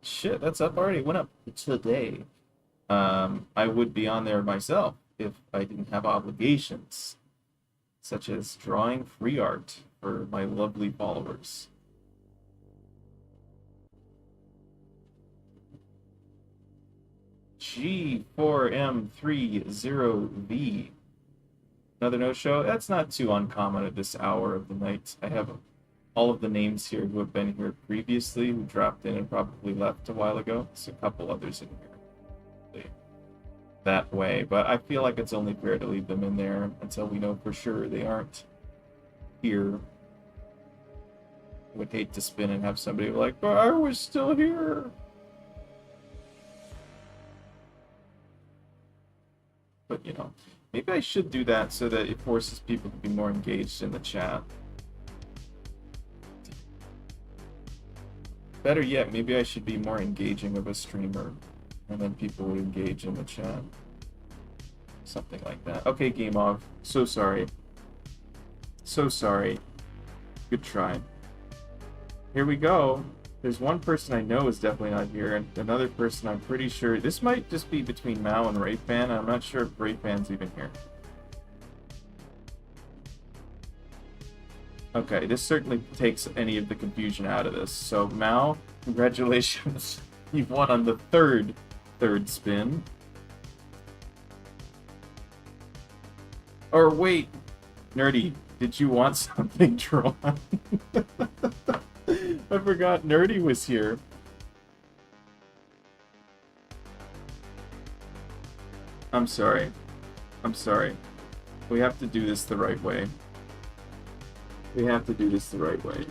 Shit, that's up already. Went up today. I would be on there myself if I didn't have obligations, such as drawing free art for my lovely followers. G4M30V. Another no-show? That's not too uncommon at this hour of the night. I have all of the names here who have been here previously, who dropped in and probably left a while ago. There's a couple others in here that way, but I feel like it's only fair to leave them in there until we know for sure they aren't here. I would hate to spin and have somebody like, but I was still here. But, you know, maybe I should do that so that it forces people to be more engaged in the chat. Better yet, maybe I should be more engaging of a streamer, and then people would engage in the chat. Something like that. Okay, Game Off. So sorry. So sorry. Good try. Here we go. There's one person I know is definitely not here, and another person I'm pretty sure... This might just be between Mao and Rayfan. I'm not sure if Rayfan's even here. Okay, this certainly takes any of the confusion out of this. So, Mao, congratulations. You've won on the third spin. Or wait, Nerdy, did you want something drawn? I forgot Nerdy was here. I'm sorry. I'm sorry. We have to do this the right way. We have to do this the right way.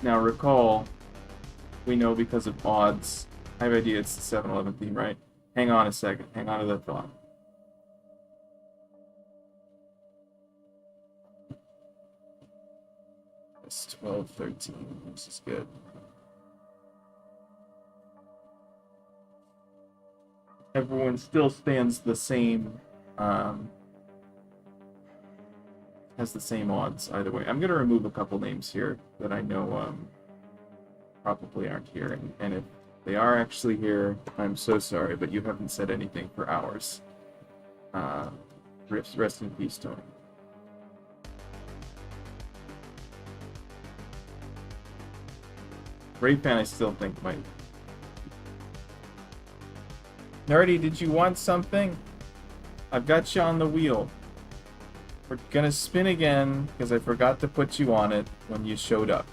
Now recall, we know because of odds. I have an idea it's the 7-Eleven theme, right? Hang on a second. Hang on to that thought. It's 12, 13. This is good. Everyone still stands the same, has the same odds either way. I'm going to remove a couple names here that I know probably aren't here. And if they are actually here, I'm so sorry, but you haven't said anything for hours. Rest in peace, Tony. Raypan, I still think might. Nerdy, did you want something? I've got you on the wheel. We're gonna spin again because I forgot to put you on it when you showed up.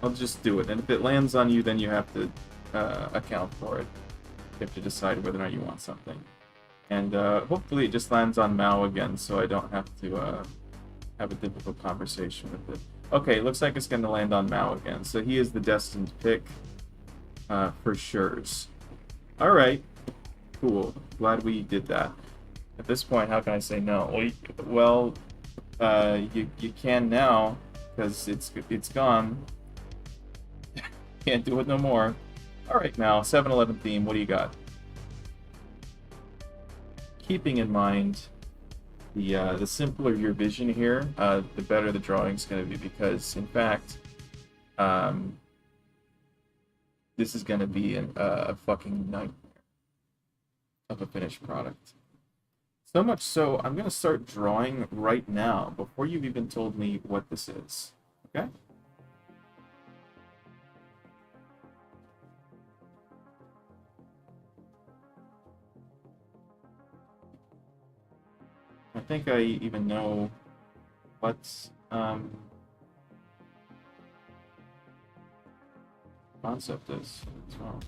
I'll just do it, and if it lands on you, then you have to account for it. You have to decide whether or not you want something. And hopefully it just lands on Mao again, so I don't have to have a difficult conversation with it. Okay, looks like it's going to land on Mao again, so he is the destined pick for sure's. Alright, cool. Glad we did that. At this point, how can I say no? Well, you can now, because it's gone. Can't do it no more. Alright, Mal, 7-Eleven theme, what do you got? keeping in mind the simpler your vision here, the better the drawing's going to be, because in fact, this is going to be a fucking nightmare of a finished product. So much so, I'm going to start drawing right now, before you've even told me what this is. Okay? I think I even know what concept is as well.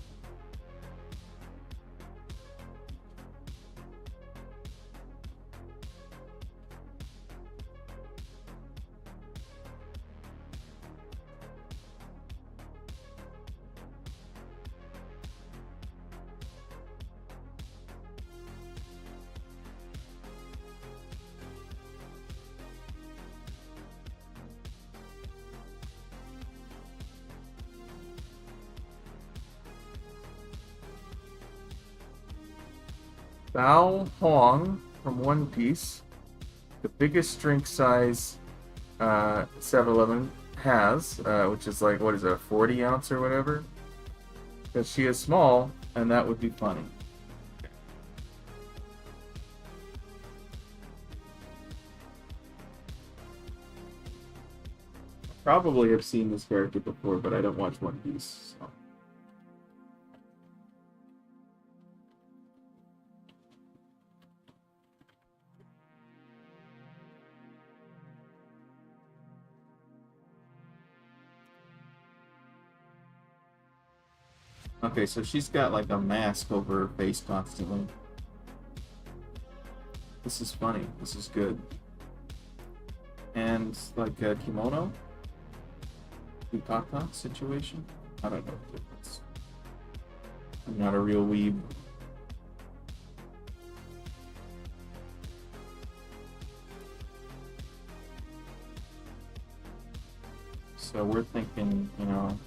Bao Huang from One Piece, the biggest drink size 7-Eleven has, which is like, what is it, a 40 ounce or whatever? Because she is small, and that would be funny. Probably have seen this character before, but I don't watch One Piece, so. Okay, so she's got like a mask over her face constantly. This is funny. This is good. And like a kimono? Yukata situation? I don't know the difference. I'm not a real weeb. So we're thinking, you know,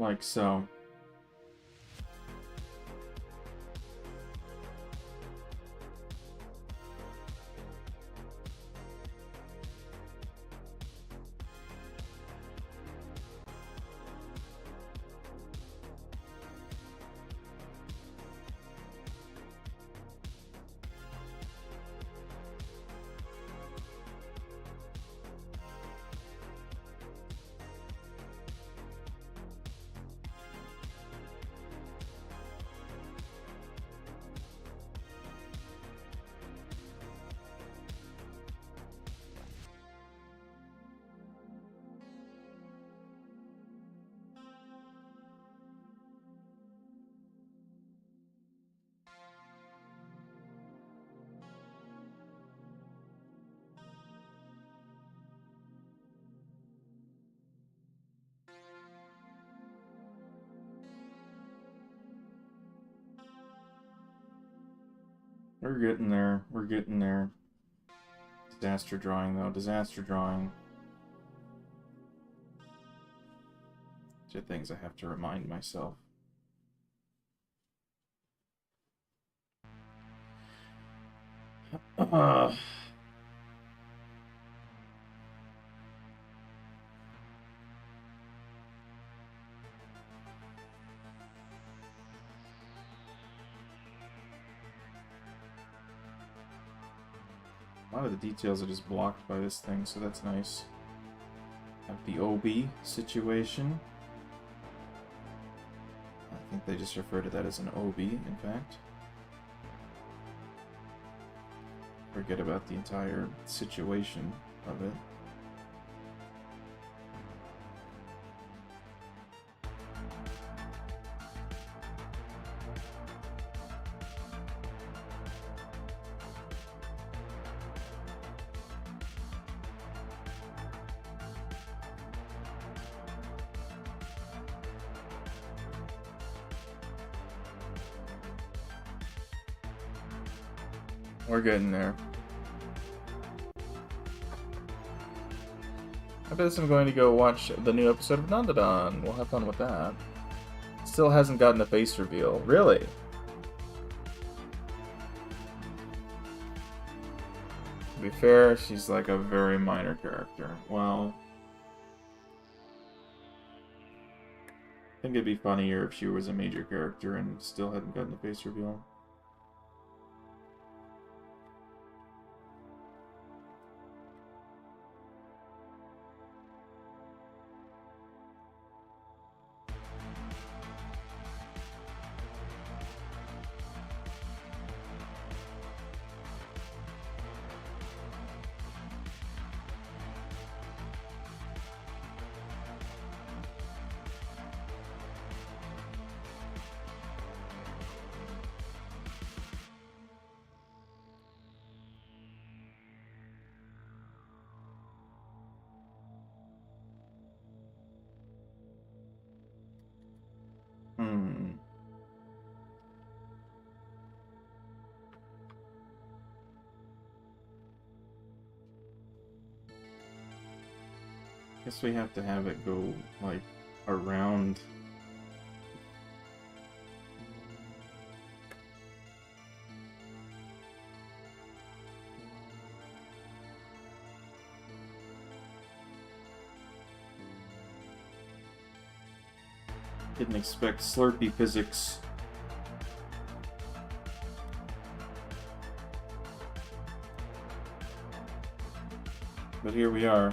like so. We're getting there. We're getting there. Disaster drawing, though. Disaster drawing. Two things I have to remind myself. A lot of the details are just blocked by this thing, so that's nice. Have the OB situation. I think they just refer to that as an OB, in fact. Forget about the entire situation of it. We're getting there. I guess I'm going to go watch the new episode of Nandadon. We'll have fun with that. Still hasn't gotten a face reveal. Really? To be fair, she's like a very minor character. Well, I think it'd be funnier if she was a major character and still hadn't gotten a face reveal. Guess we have to have it go, like, around. Didn't expect slurpee physics. But here we are.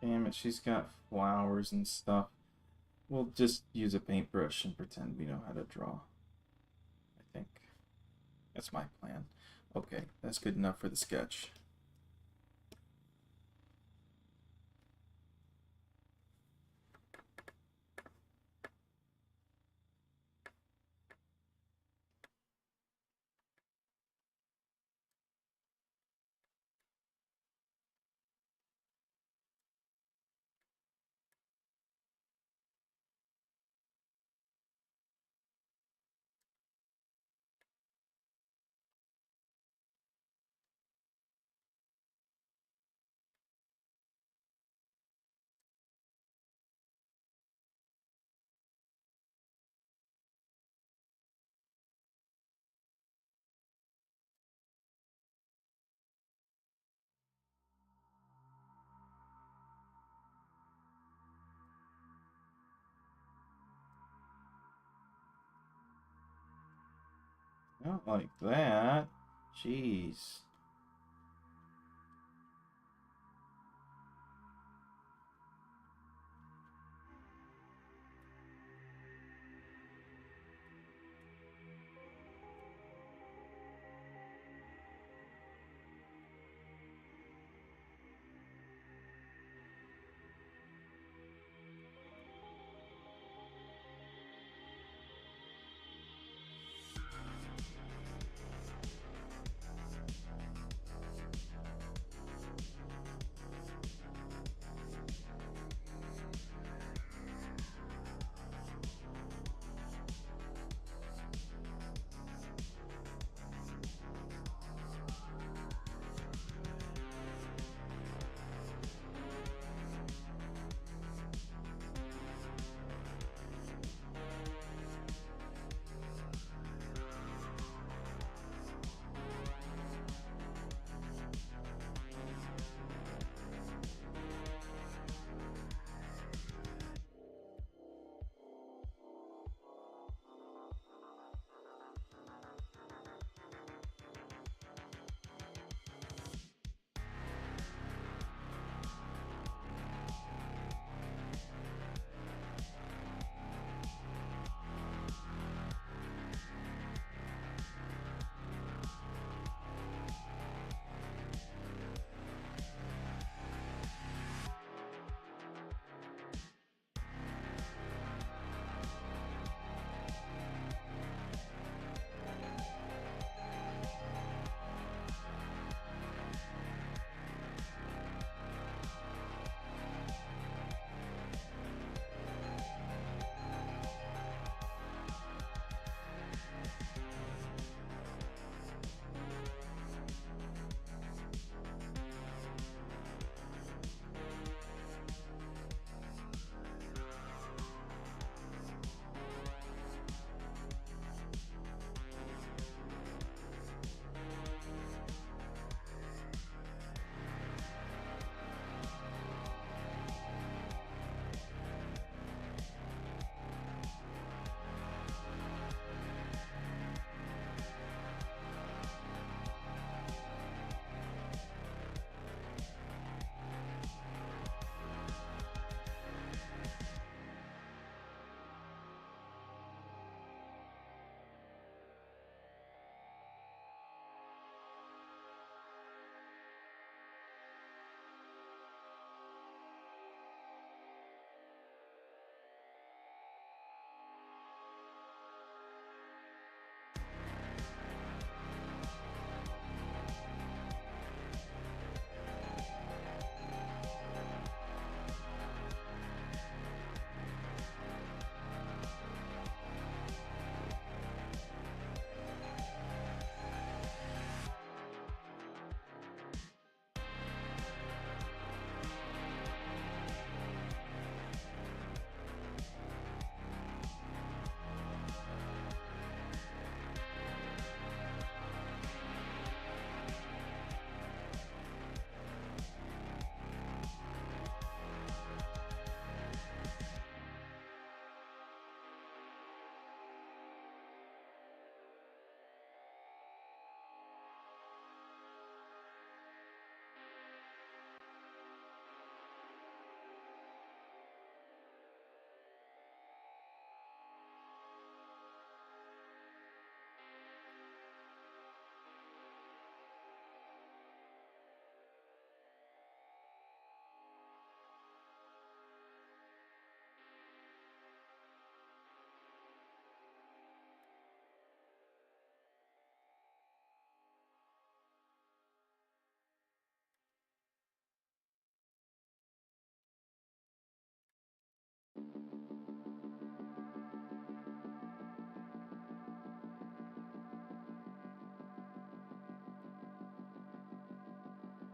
Damn it, she's got flowers and stuff. We'll just use a paintbrush and pretend we know how to draw. I think. That's my plan. Okay, that's good enough for the sketch. Not like that. Jeez.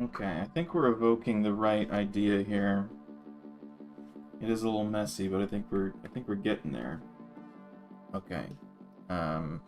Okay, I think we're evoking the right idea here. It is a little messy, but I think we're getting there. Okay. Um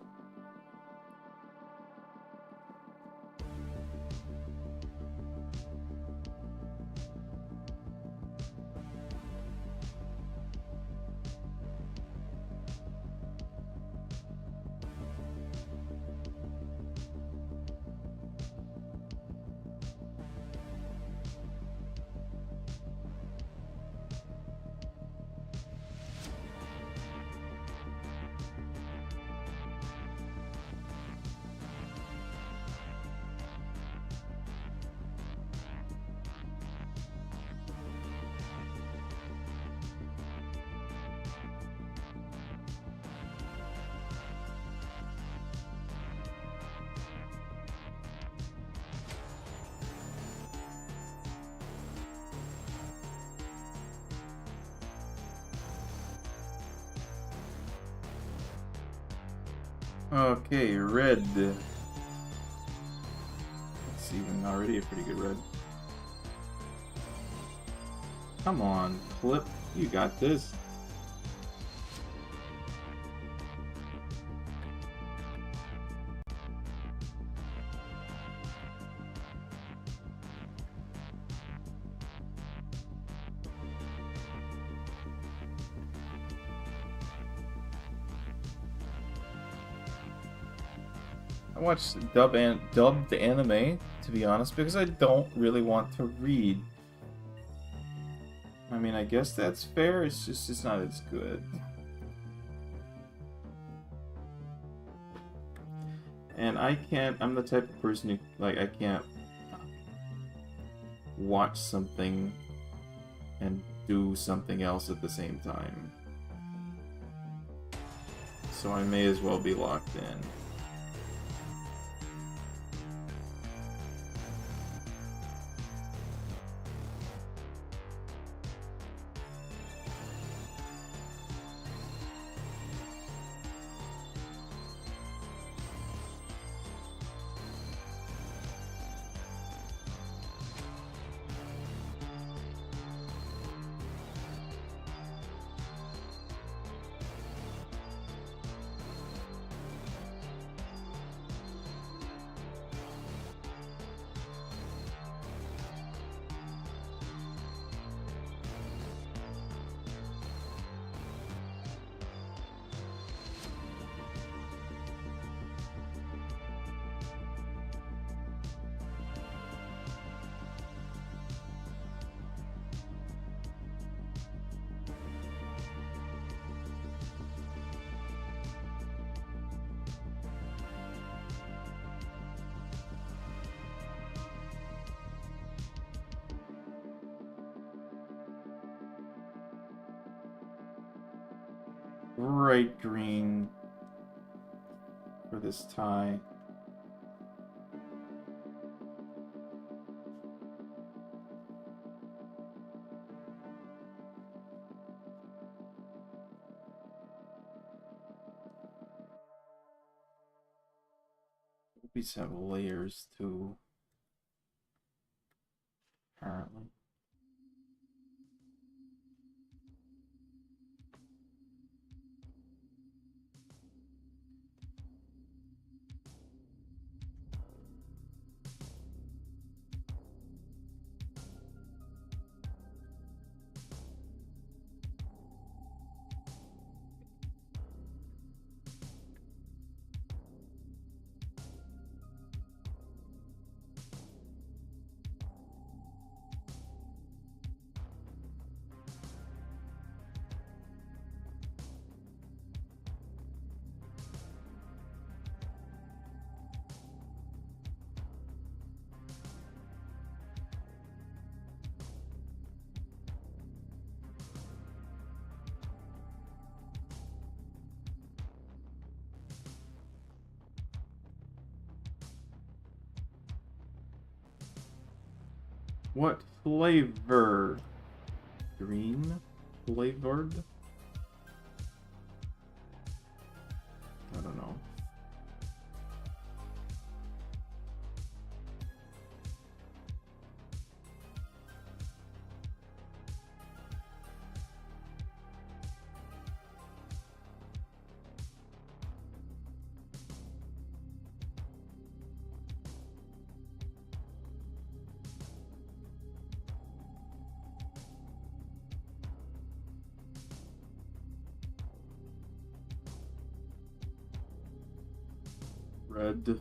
Okay, red. It's even already a pretty good red. Come on, Clip. You got this. I watched dubbed anime, to be honest, because I don't really want to read. I mean, I guess that's fair. It's not as good. And I can't. I'm the type of person who I can't watch something and do something else at the same time. So I may as well be locked in. Bright green for this tie. These have layers too, apparently. What flavor? Green flavored? I don't know. Red.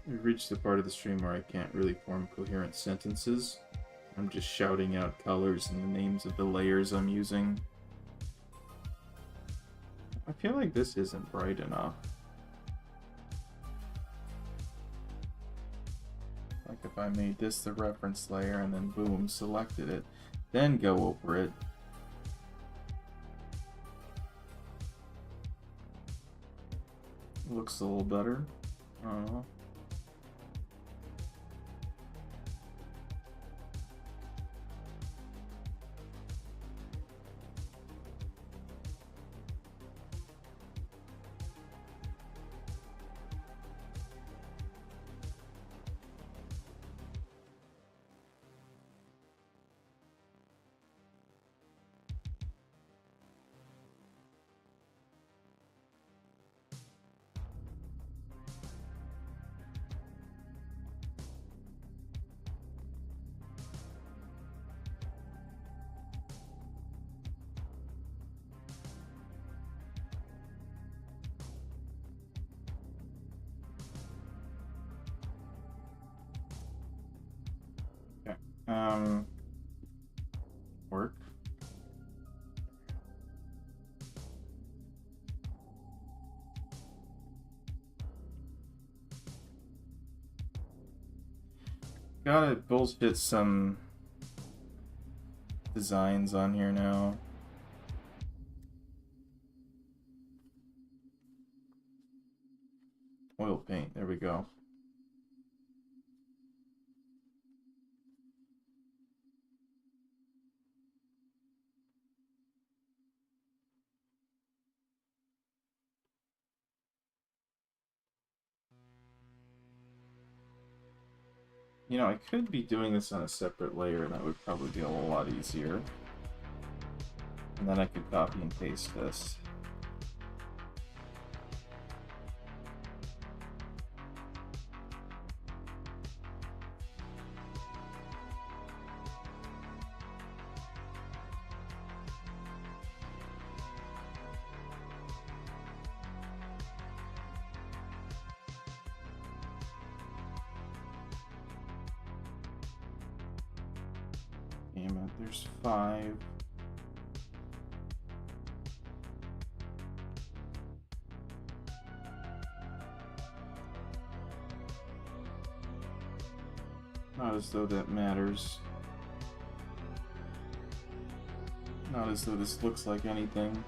We've reached the part of the stream where I can't really form coherent sentences. I'm just shouting out colors and the names of the layers I'm using. I feel like this isn't bright enough. Like if I made this the reference layer and then boom, selected it, then go over it. Looks a little better. I don't know. Work. Gotta bullshit some designs on here now. Oil paint, there we go. You know, I could be doing this on a separate layer, and that would probably be a lot easier. And then I could copy and paste this. There's 5. Not as though that matters. Not as though this looks like anything.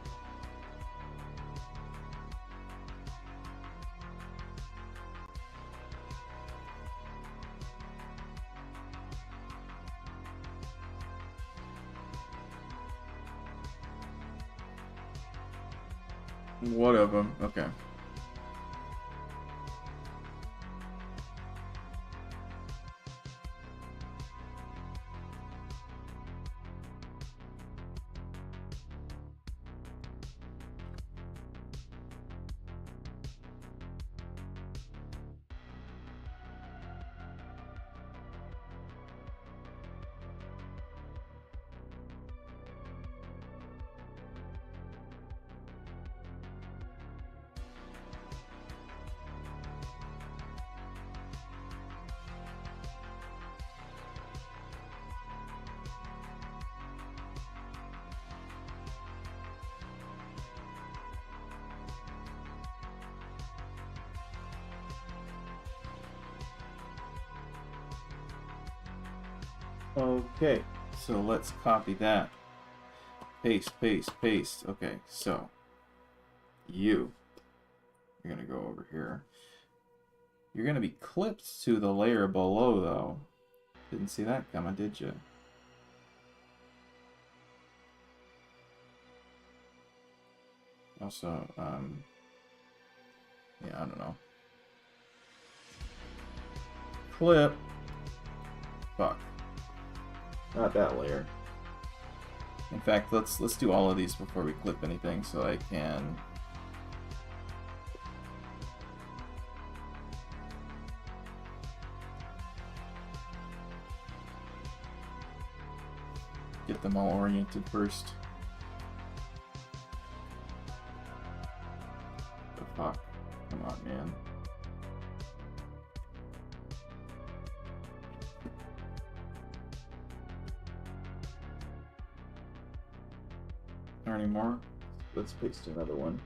One of them. Okay. Okay, so let's copy that. Paste, paste, paste. Okay, so you're gonna go over here. You're gonna be clipped to the layer below, though. Didn't see that coming, did you? Also, yeah, I don't know. Clip. Fuck. Not that layer. In fact, let's do all of these before we clip anything, so I can get them all oriented first. The fuck? Come on, man. Are any more? Let's paste another one.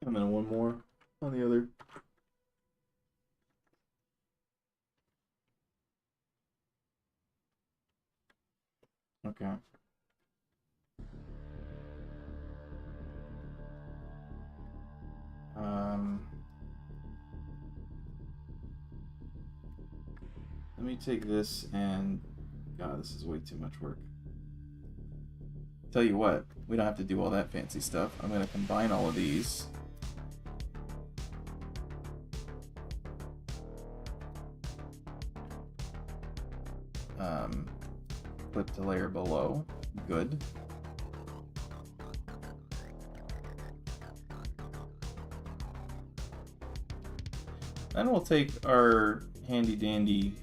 And then one more on the other. Okay. Let me take this and... God, this is way too much work. Tell you what, we don't have to do all that fancy stuff. I'm going to combine all of these. Put the layer below. Good. Then we'll take our handy dandy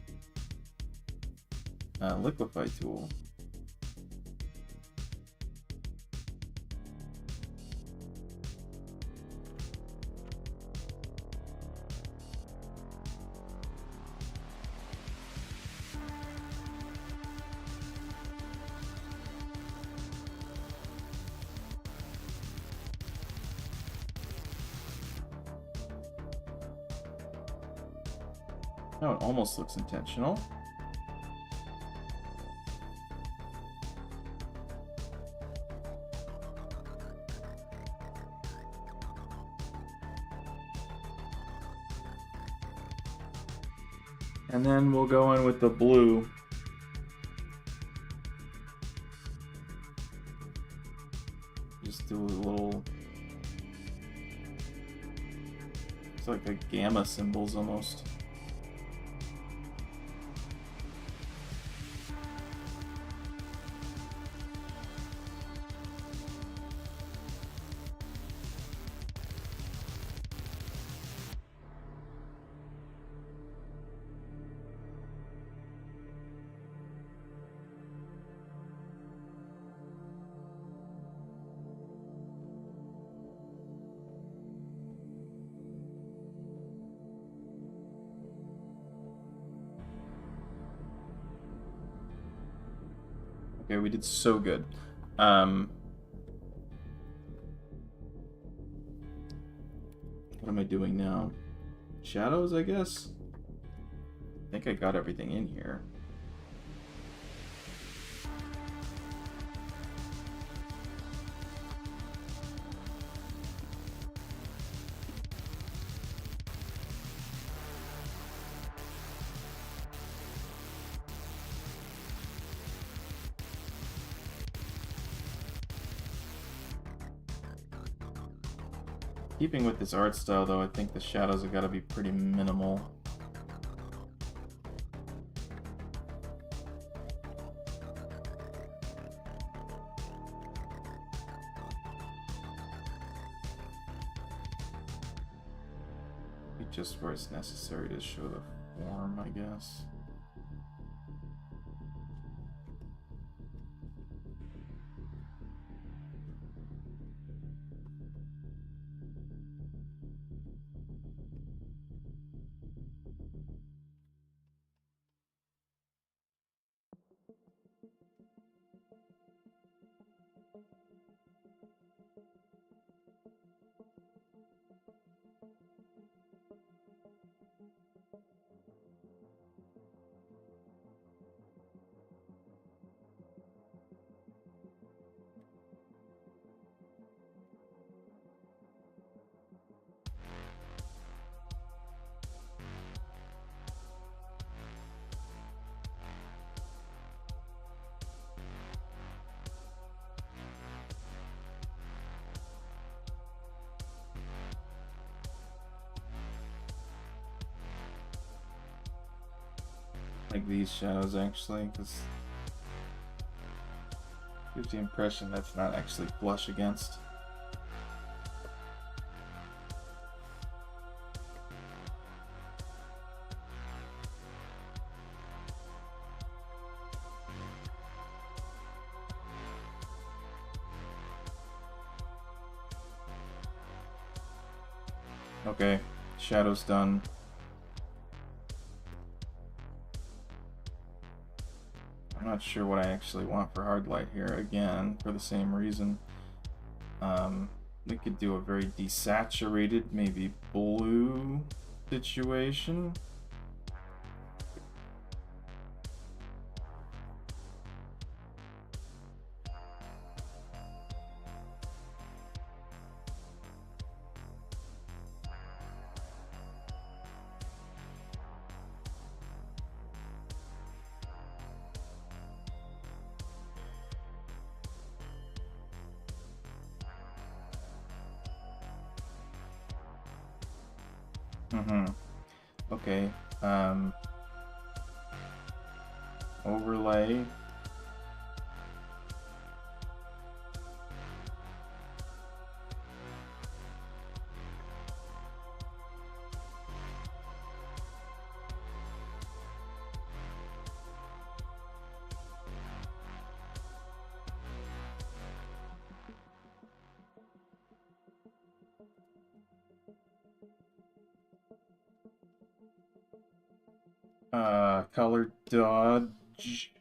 liquefy tool. Oh, it almost looks intentional. And then we'll go in with the blue. Just do a little... It's like a gamma symbols almost. Okay, we did so good. What am I doing now? Shadows, I guess? I think I got everything in here. Keeping with this art style, though, I think the shadows have got to be pretty minimal. Just where it's necessary to show the form, I guess. Like these shadows, actually, because it gives the impression that's not actually flush against. Okay, shadow's done. I'm not sure what I actually want for hard light here, again, for the same reason. We could do a very desaturated, maybe blue situation. Okay, overlay. Color dodge.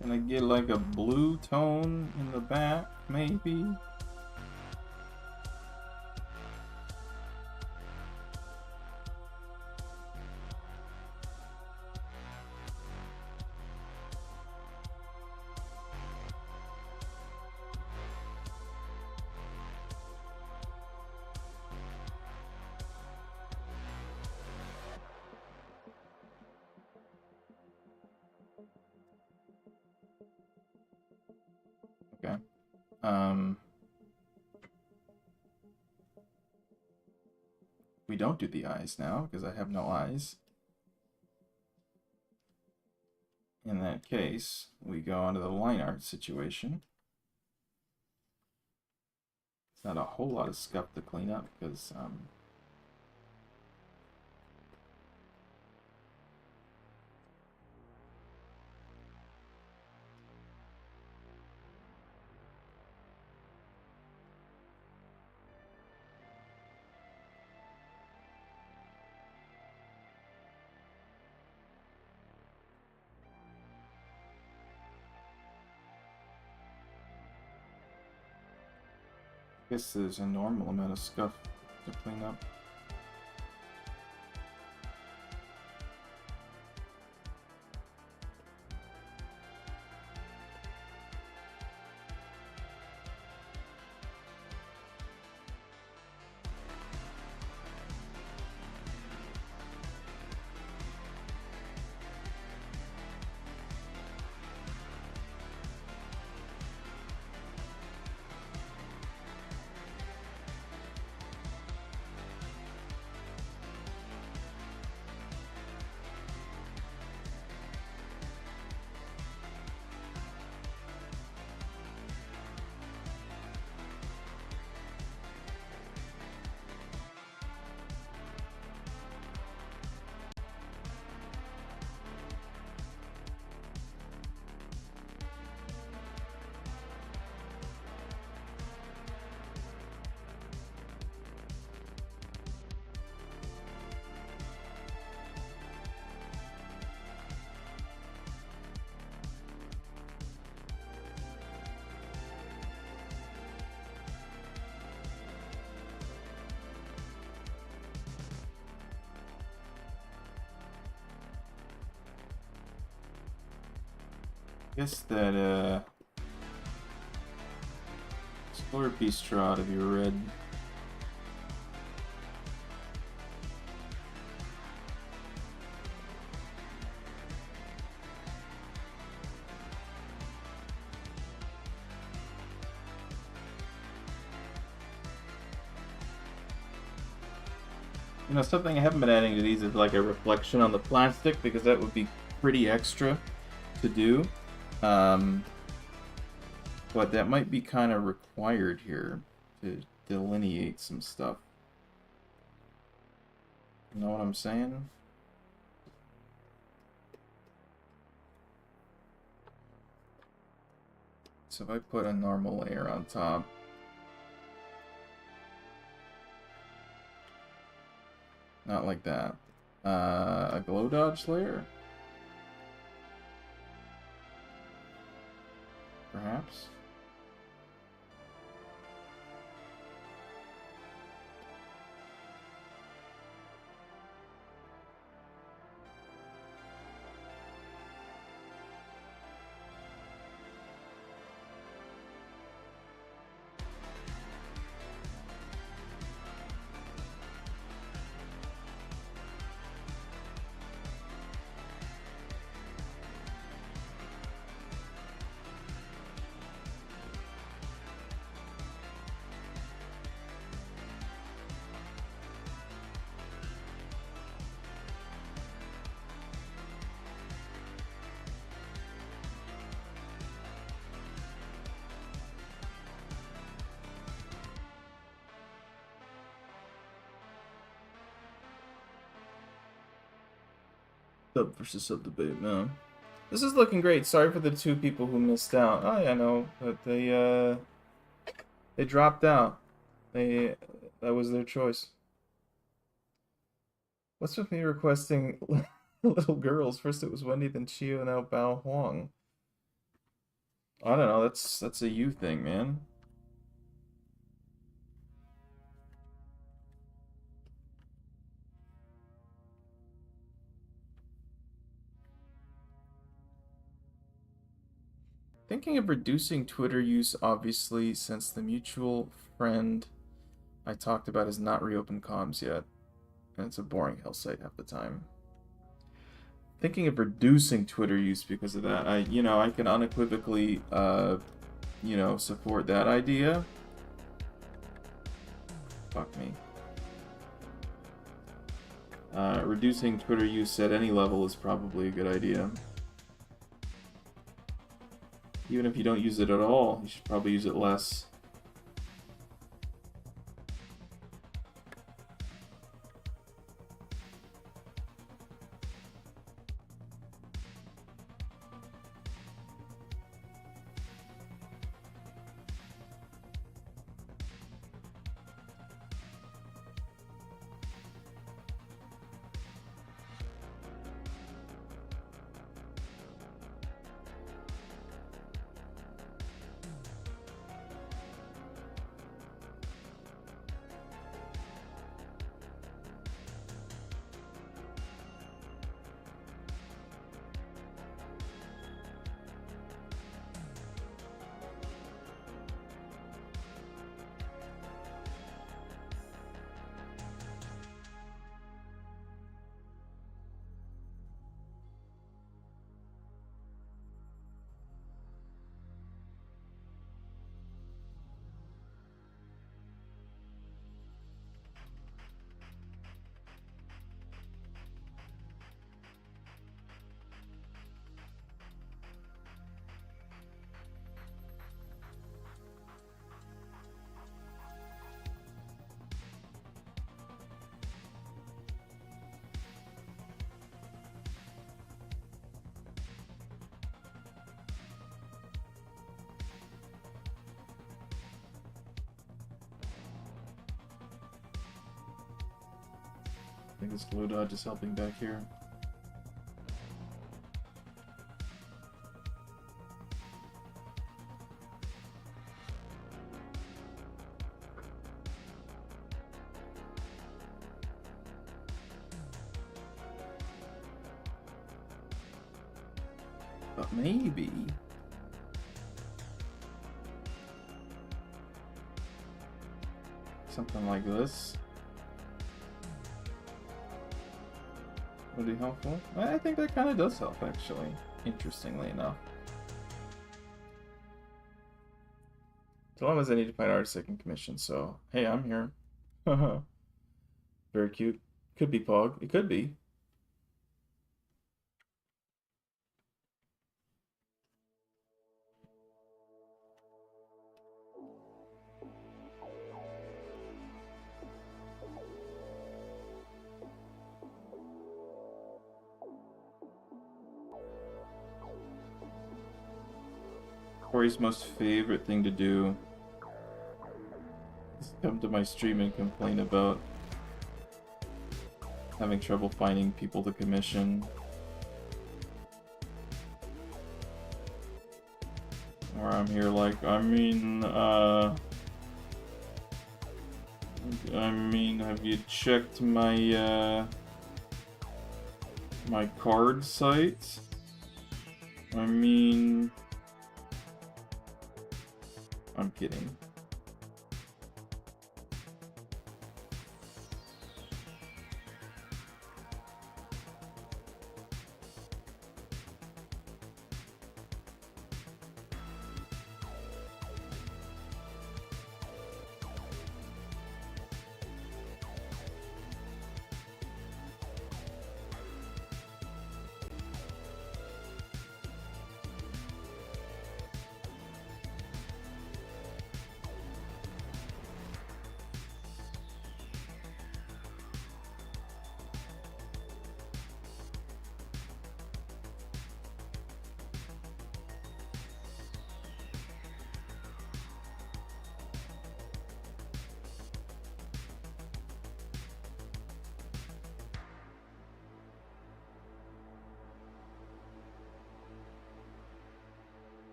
Can I get like a blue tone in the back, maybe? Okay. We don't do the eyes now because I have no eyes. In that case, we go on to the line art situation. It's not a whole lot of scuff to clean up because I guess there's a normal amount of scuff to clean up. Guess that slurpee straw to be red. You know, something I haven't been adding to these is like a reflection on the plastic, because that would be pretty extra to do. But that might be kind of required here to delineate some stuff. You know what I'm saying? So if I put a normal layer on top, not like that. A glow dodge layer? Perhaps? Sub versus sub debate, no. This is looking great. Sorry for the 2 people who missed out. Oh yeah, no, but they dropped out. That was their choice. What's with me requesting little girls? First it was Wendy, then Chio, now Bao Huang. I don't know. That's a you thing, man. Thinking of reducing Twitter use, obviously, since the mutual friend I talked about has not reopened comms yet. And it's a boring hell site half the time. Thinking of reducing Twitter use because of that. I can unequivocally, support that idea. Fuck me. Reducing Twitter use at any level is probably a good idea. Even if you don't use it at all, you should probably use it less. I think this glow dodge is helping back here. But maybe Something like this. Would be helpful. I think that kind of does help, actually. Interestingly enough. Dilemmas I need to find artists I can commission, so hey, I'm here. Very cute. Could be Pog. It could be. Corey's most favorite thing to do is come to my stream and complain about having trouble finding people to commission. Or I'm here like, I mean, have you checked my, my card site? I mean... I'm kidding.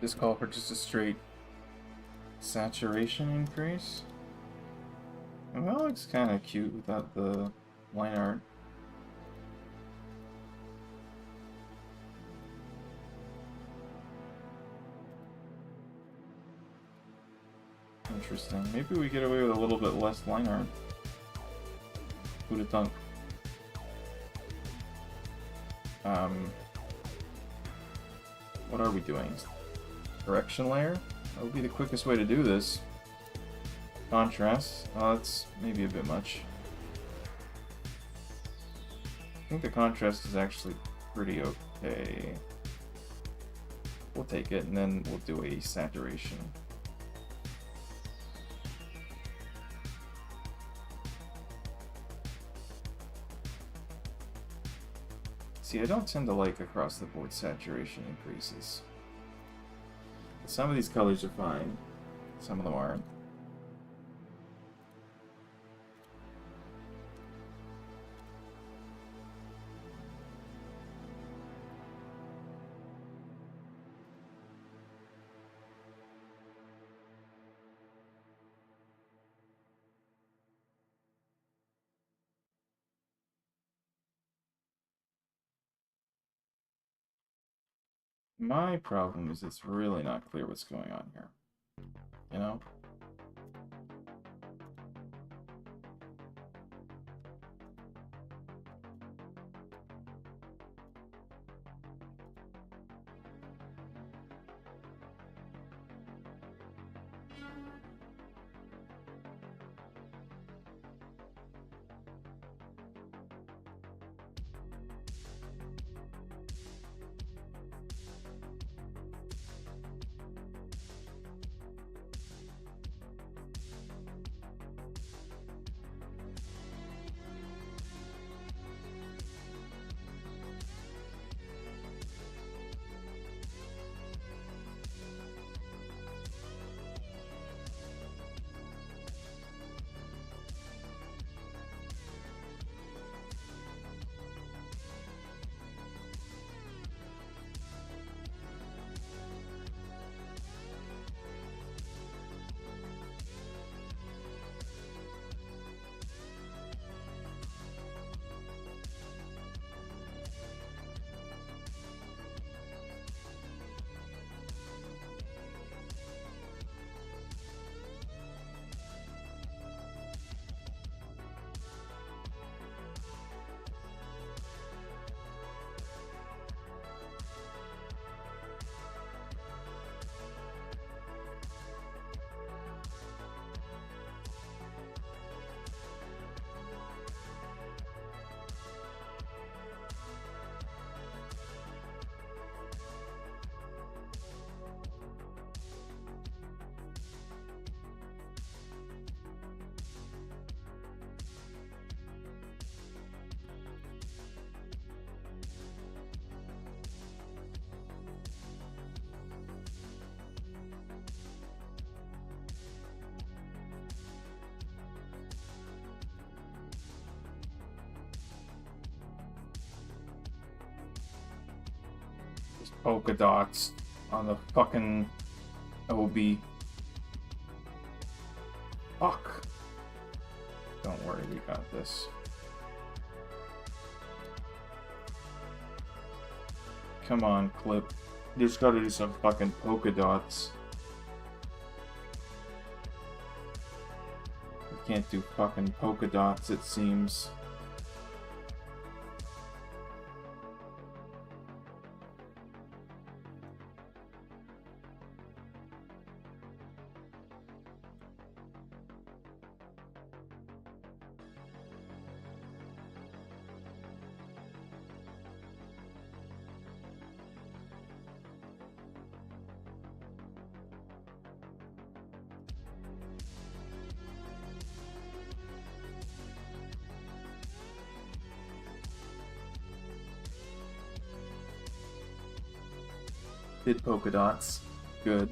Just call for just a straight saturation increase. And that looks kind of cute without the line art. Interesting. Maybe we get away with a little bit less line art. Who'd have thunk? What are we doing? Correction layer? That would be the quickest way to do this. Contrast. That's maybe a bit much. I think the contrast is actually pretty okay. We'll take it and then we'll do a saturation. See, I don't tend to like across the board saturation increases. Some of these colors are fine, some of them aren't. My problem is it's really not clear what's going on here. You know? polka dots on the fucking OB. Fuck. Don't worry, we got this. Come on, Clip. You just gotta do some fucking polka dots. You can't do fucking polka dots, it seems. Did polka dots. Good.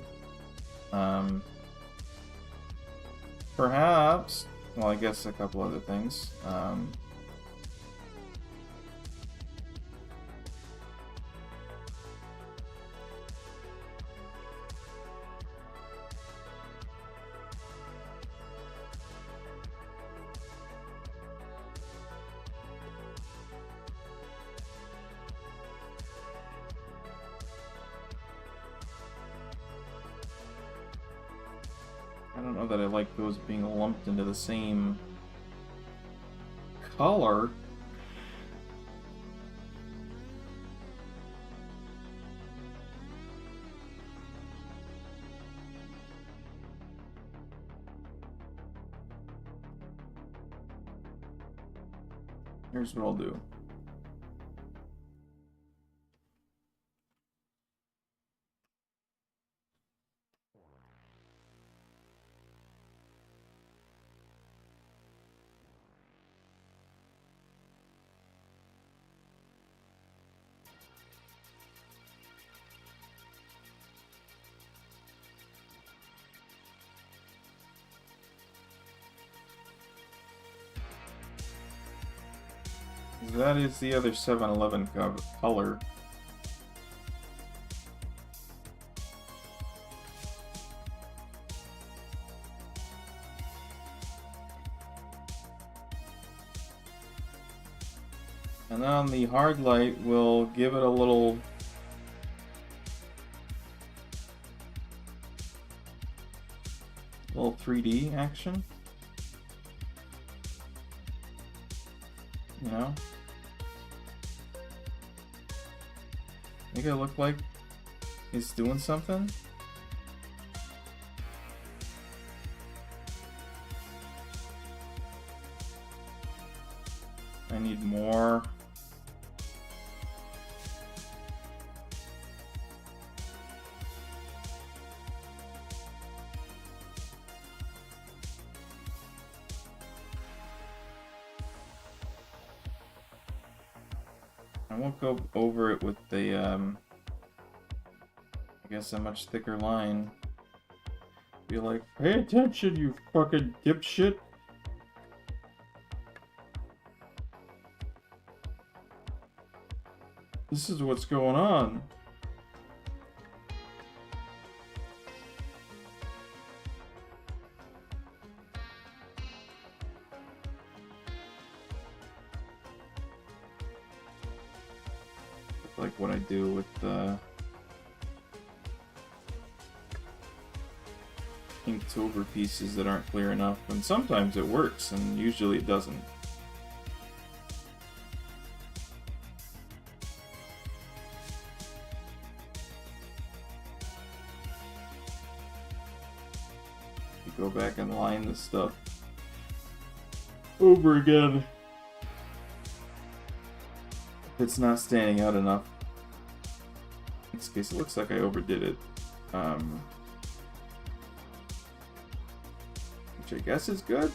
Perhaps, well, I guess a couple other things. I don't know that I like those being lumped into the same color. Here's what I'll do. That is the other 7-Eleven color. And then on the hard light, we'll give it a little little 3D action. You know? Make it look like he's doing something. I need more. I won't go over it with the, I guess a much thicker line. Be like, pay attention, you fucking dipshit. This is what's going on. Like what I do with the inked over pieces that aren't clear enough, and sometimes it works and usually it doesn't. You go back and line this stuff over again. It's not standing out enough. In this case, it looks like I overdid it. Which I guess is good.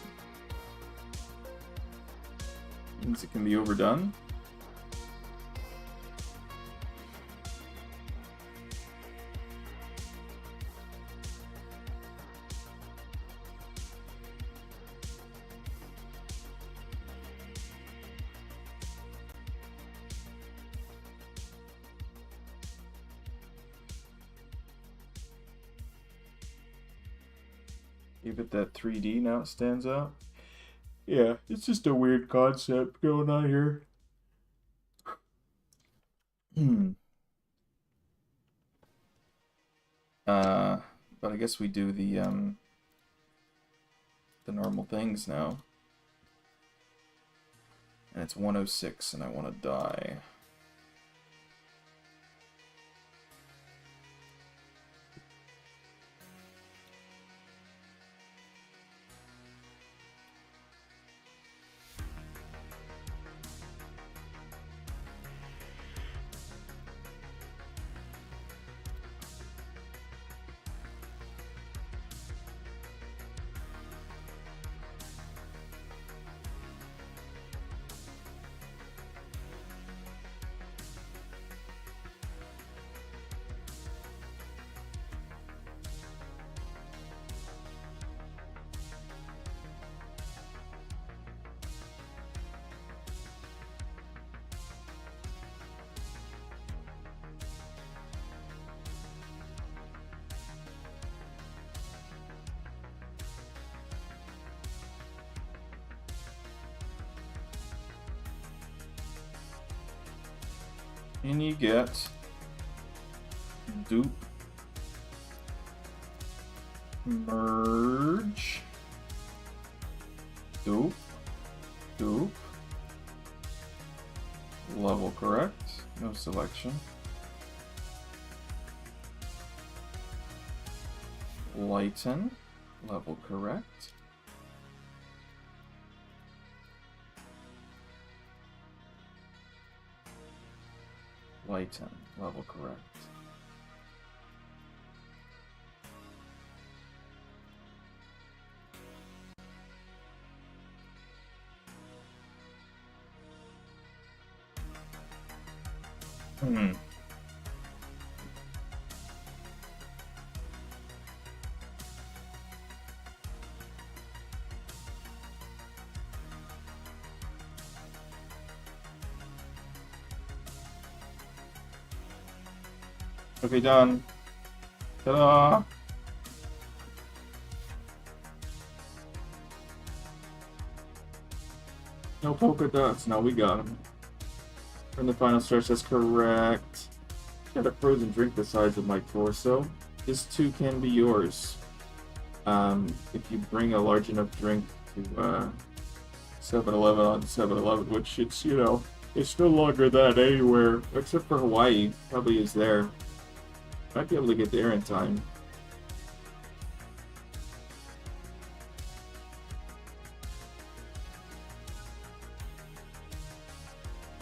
Means it can be overdone. Give it that 3D, now it stands out. Yeah, it's just a weird concept going on here. But I guess we do the normal things now. And it's 106 and I want to die. And you get dupe, merge, dupe, dupe, level correct, no selection, lighten, level correct, lighten, level correct. Okay, done. Ta-da! No polka dots. No, we got them. And the final stretch, that's correct. Got a frozen drink the size of my torso. This too can be yours. If you bring a large enough drink to 7-Eleven on 7-Eleven, which it's, you know, it's no longer that anywhere, except for Hawaii. Probably is there. Might be able to get there in time.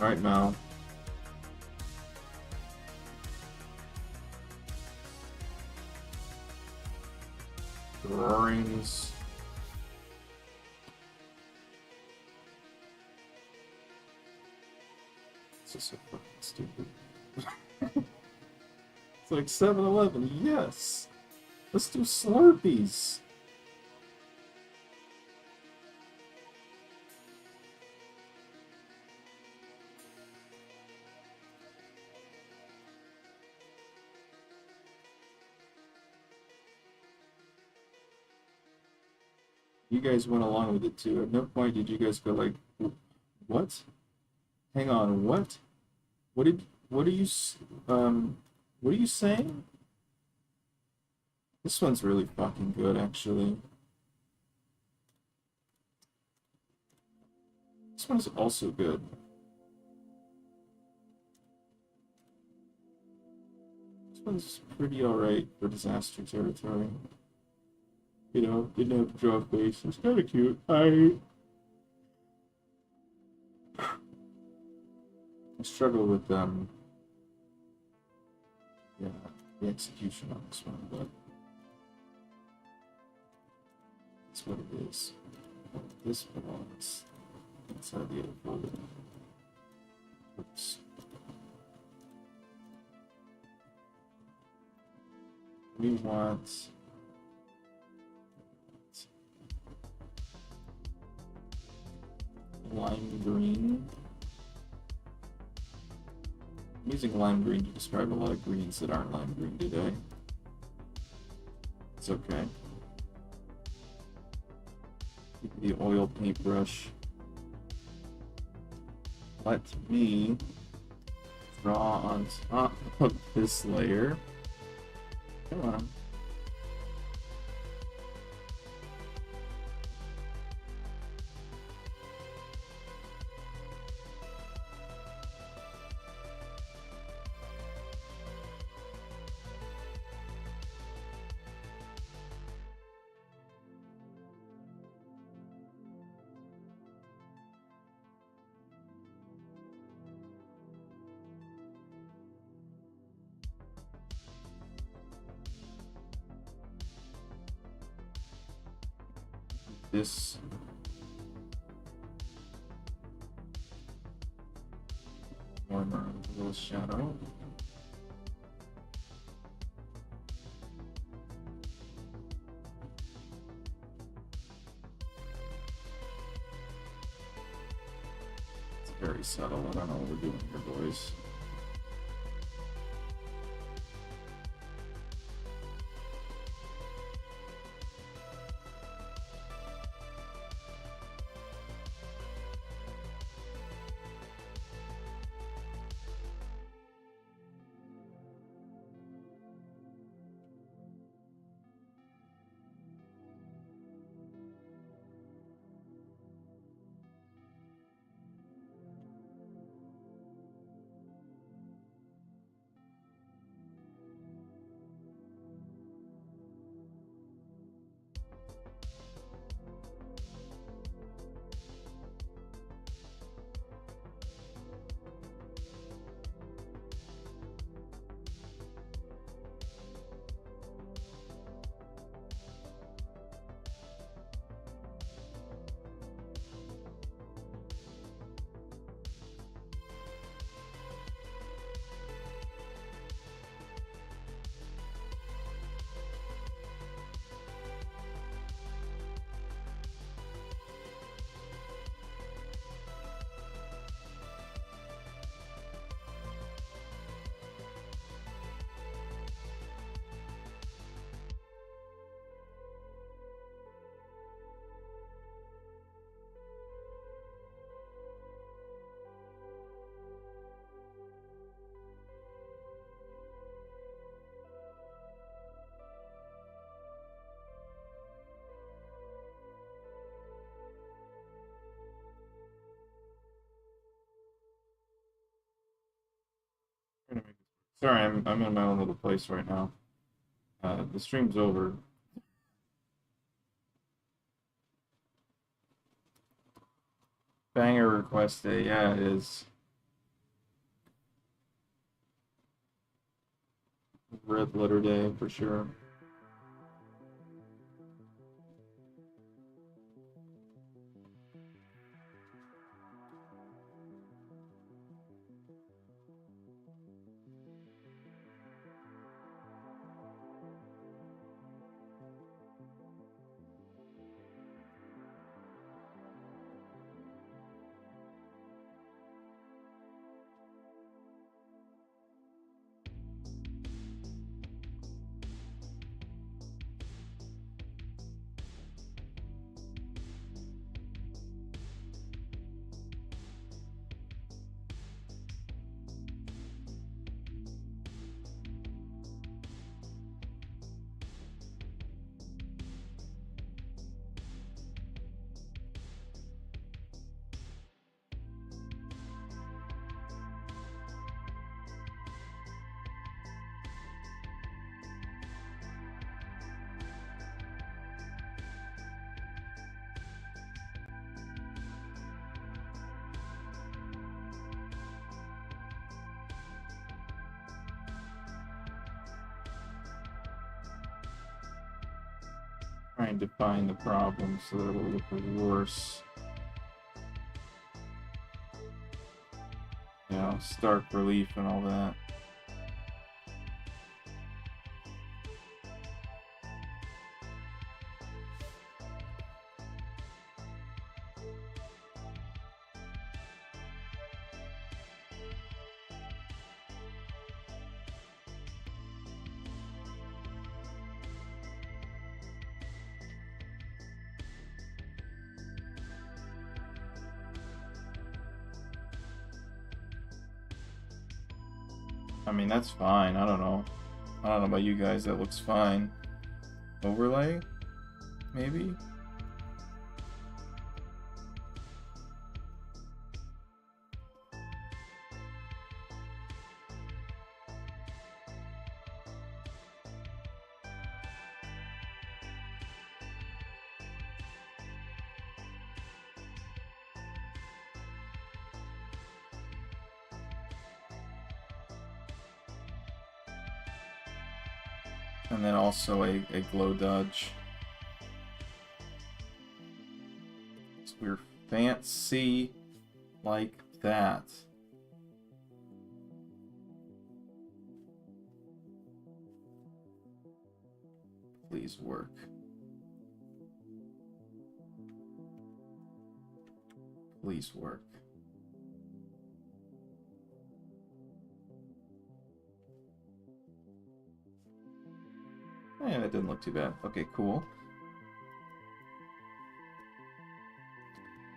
Alright, Mal. Drawings. This is so fucking stupid. It's like 7-Eleven, yes! Let's do Slurpees! You guys went along with it too. At no point did you guys go like, what? Hang on, what? What are you saying? This one's really fucking good, actually. This one's also good. This one's pretty alright for disaster territory. You know, didn't have to draw a face. It's kind of cute. I struggle with yeah, the execution on this one, but that's what it is. This belongs inside the other folder. Oops. We want lime green. I'm using lime green to describe a lot of greens that aren't lime green today. It's okay. the oil paintbrush. Let me draw on top of this layer. Come on. This warmer, a little shadow. It's very subtle. I don't know what we're doing here, boys. Sorry, I'm in my own little place right now. The stream's over. Banger request day, yeah, it is. Red letter day for sure. Trying to find the problem so that it'll look worse. Yeah, stark relief and all that. I mean, that's fine. I don't know. I don't know about you guys. That looks fine. Overlay? Maybe? And then also a glow dodge. So we're fancy like that. Please work. Please work. Yeah, that didn't look too bad. Okay, cool.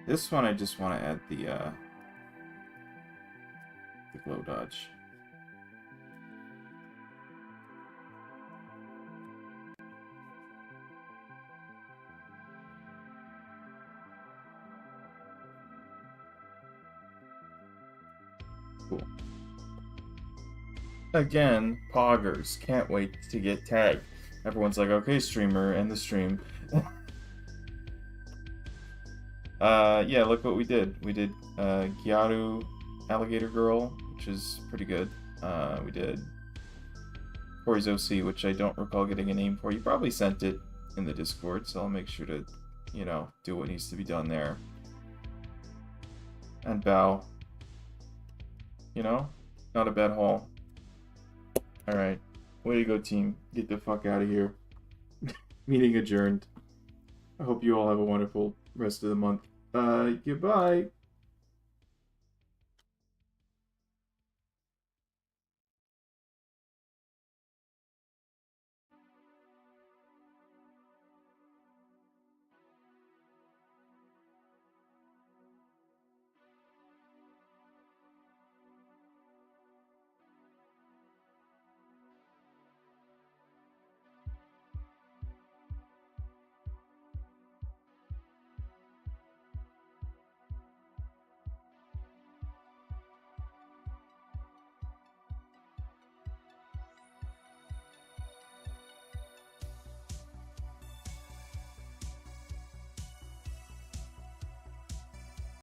This one I just want to add the glow dodge. Cool. Again, poggers. Can't wait to get tagged. Everyone's like, okay, streamer, end the stream. Yeah, look what we did. We did Gyaru Alligator Girl, which is pretty good. We did Corey's OC, which I don't recall getting a name for. You probably sent it in the Discord, so I'll make sure to, you know, do what needs to be done there. And Bao. You know, not a bad haul. Alright, way to go, team. Get the fuck out of here. Meeting adjourned. I hope you all have a wonderful rest of the month. Goodbye.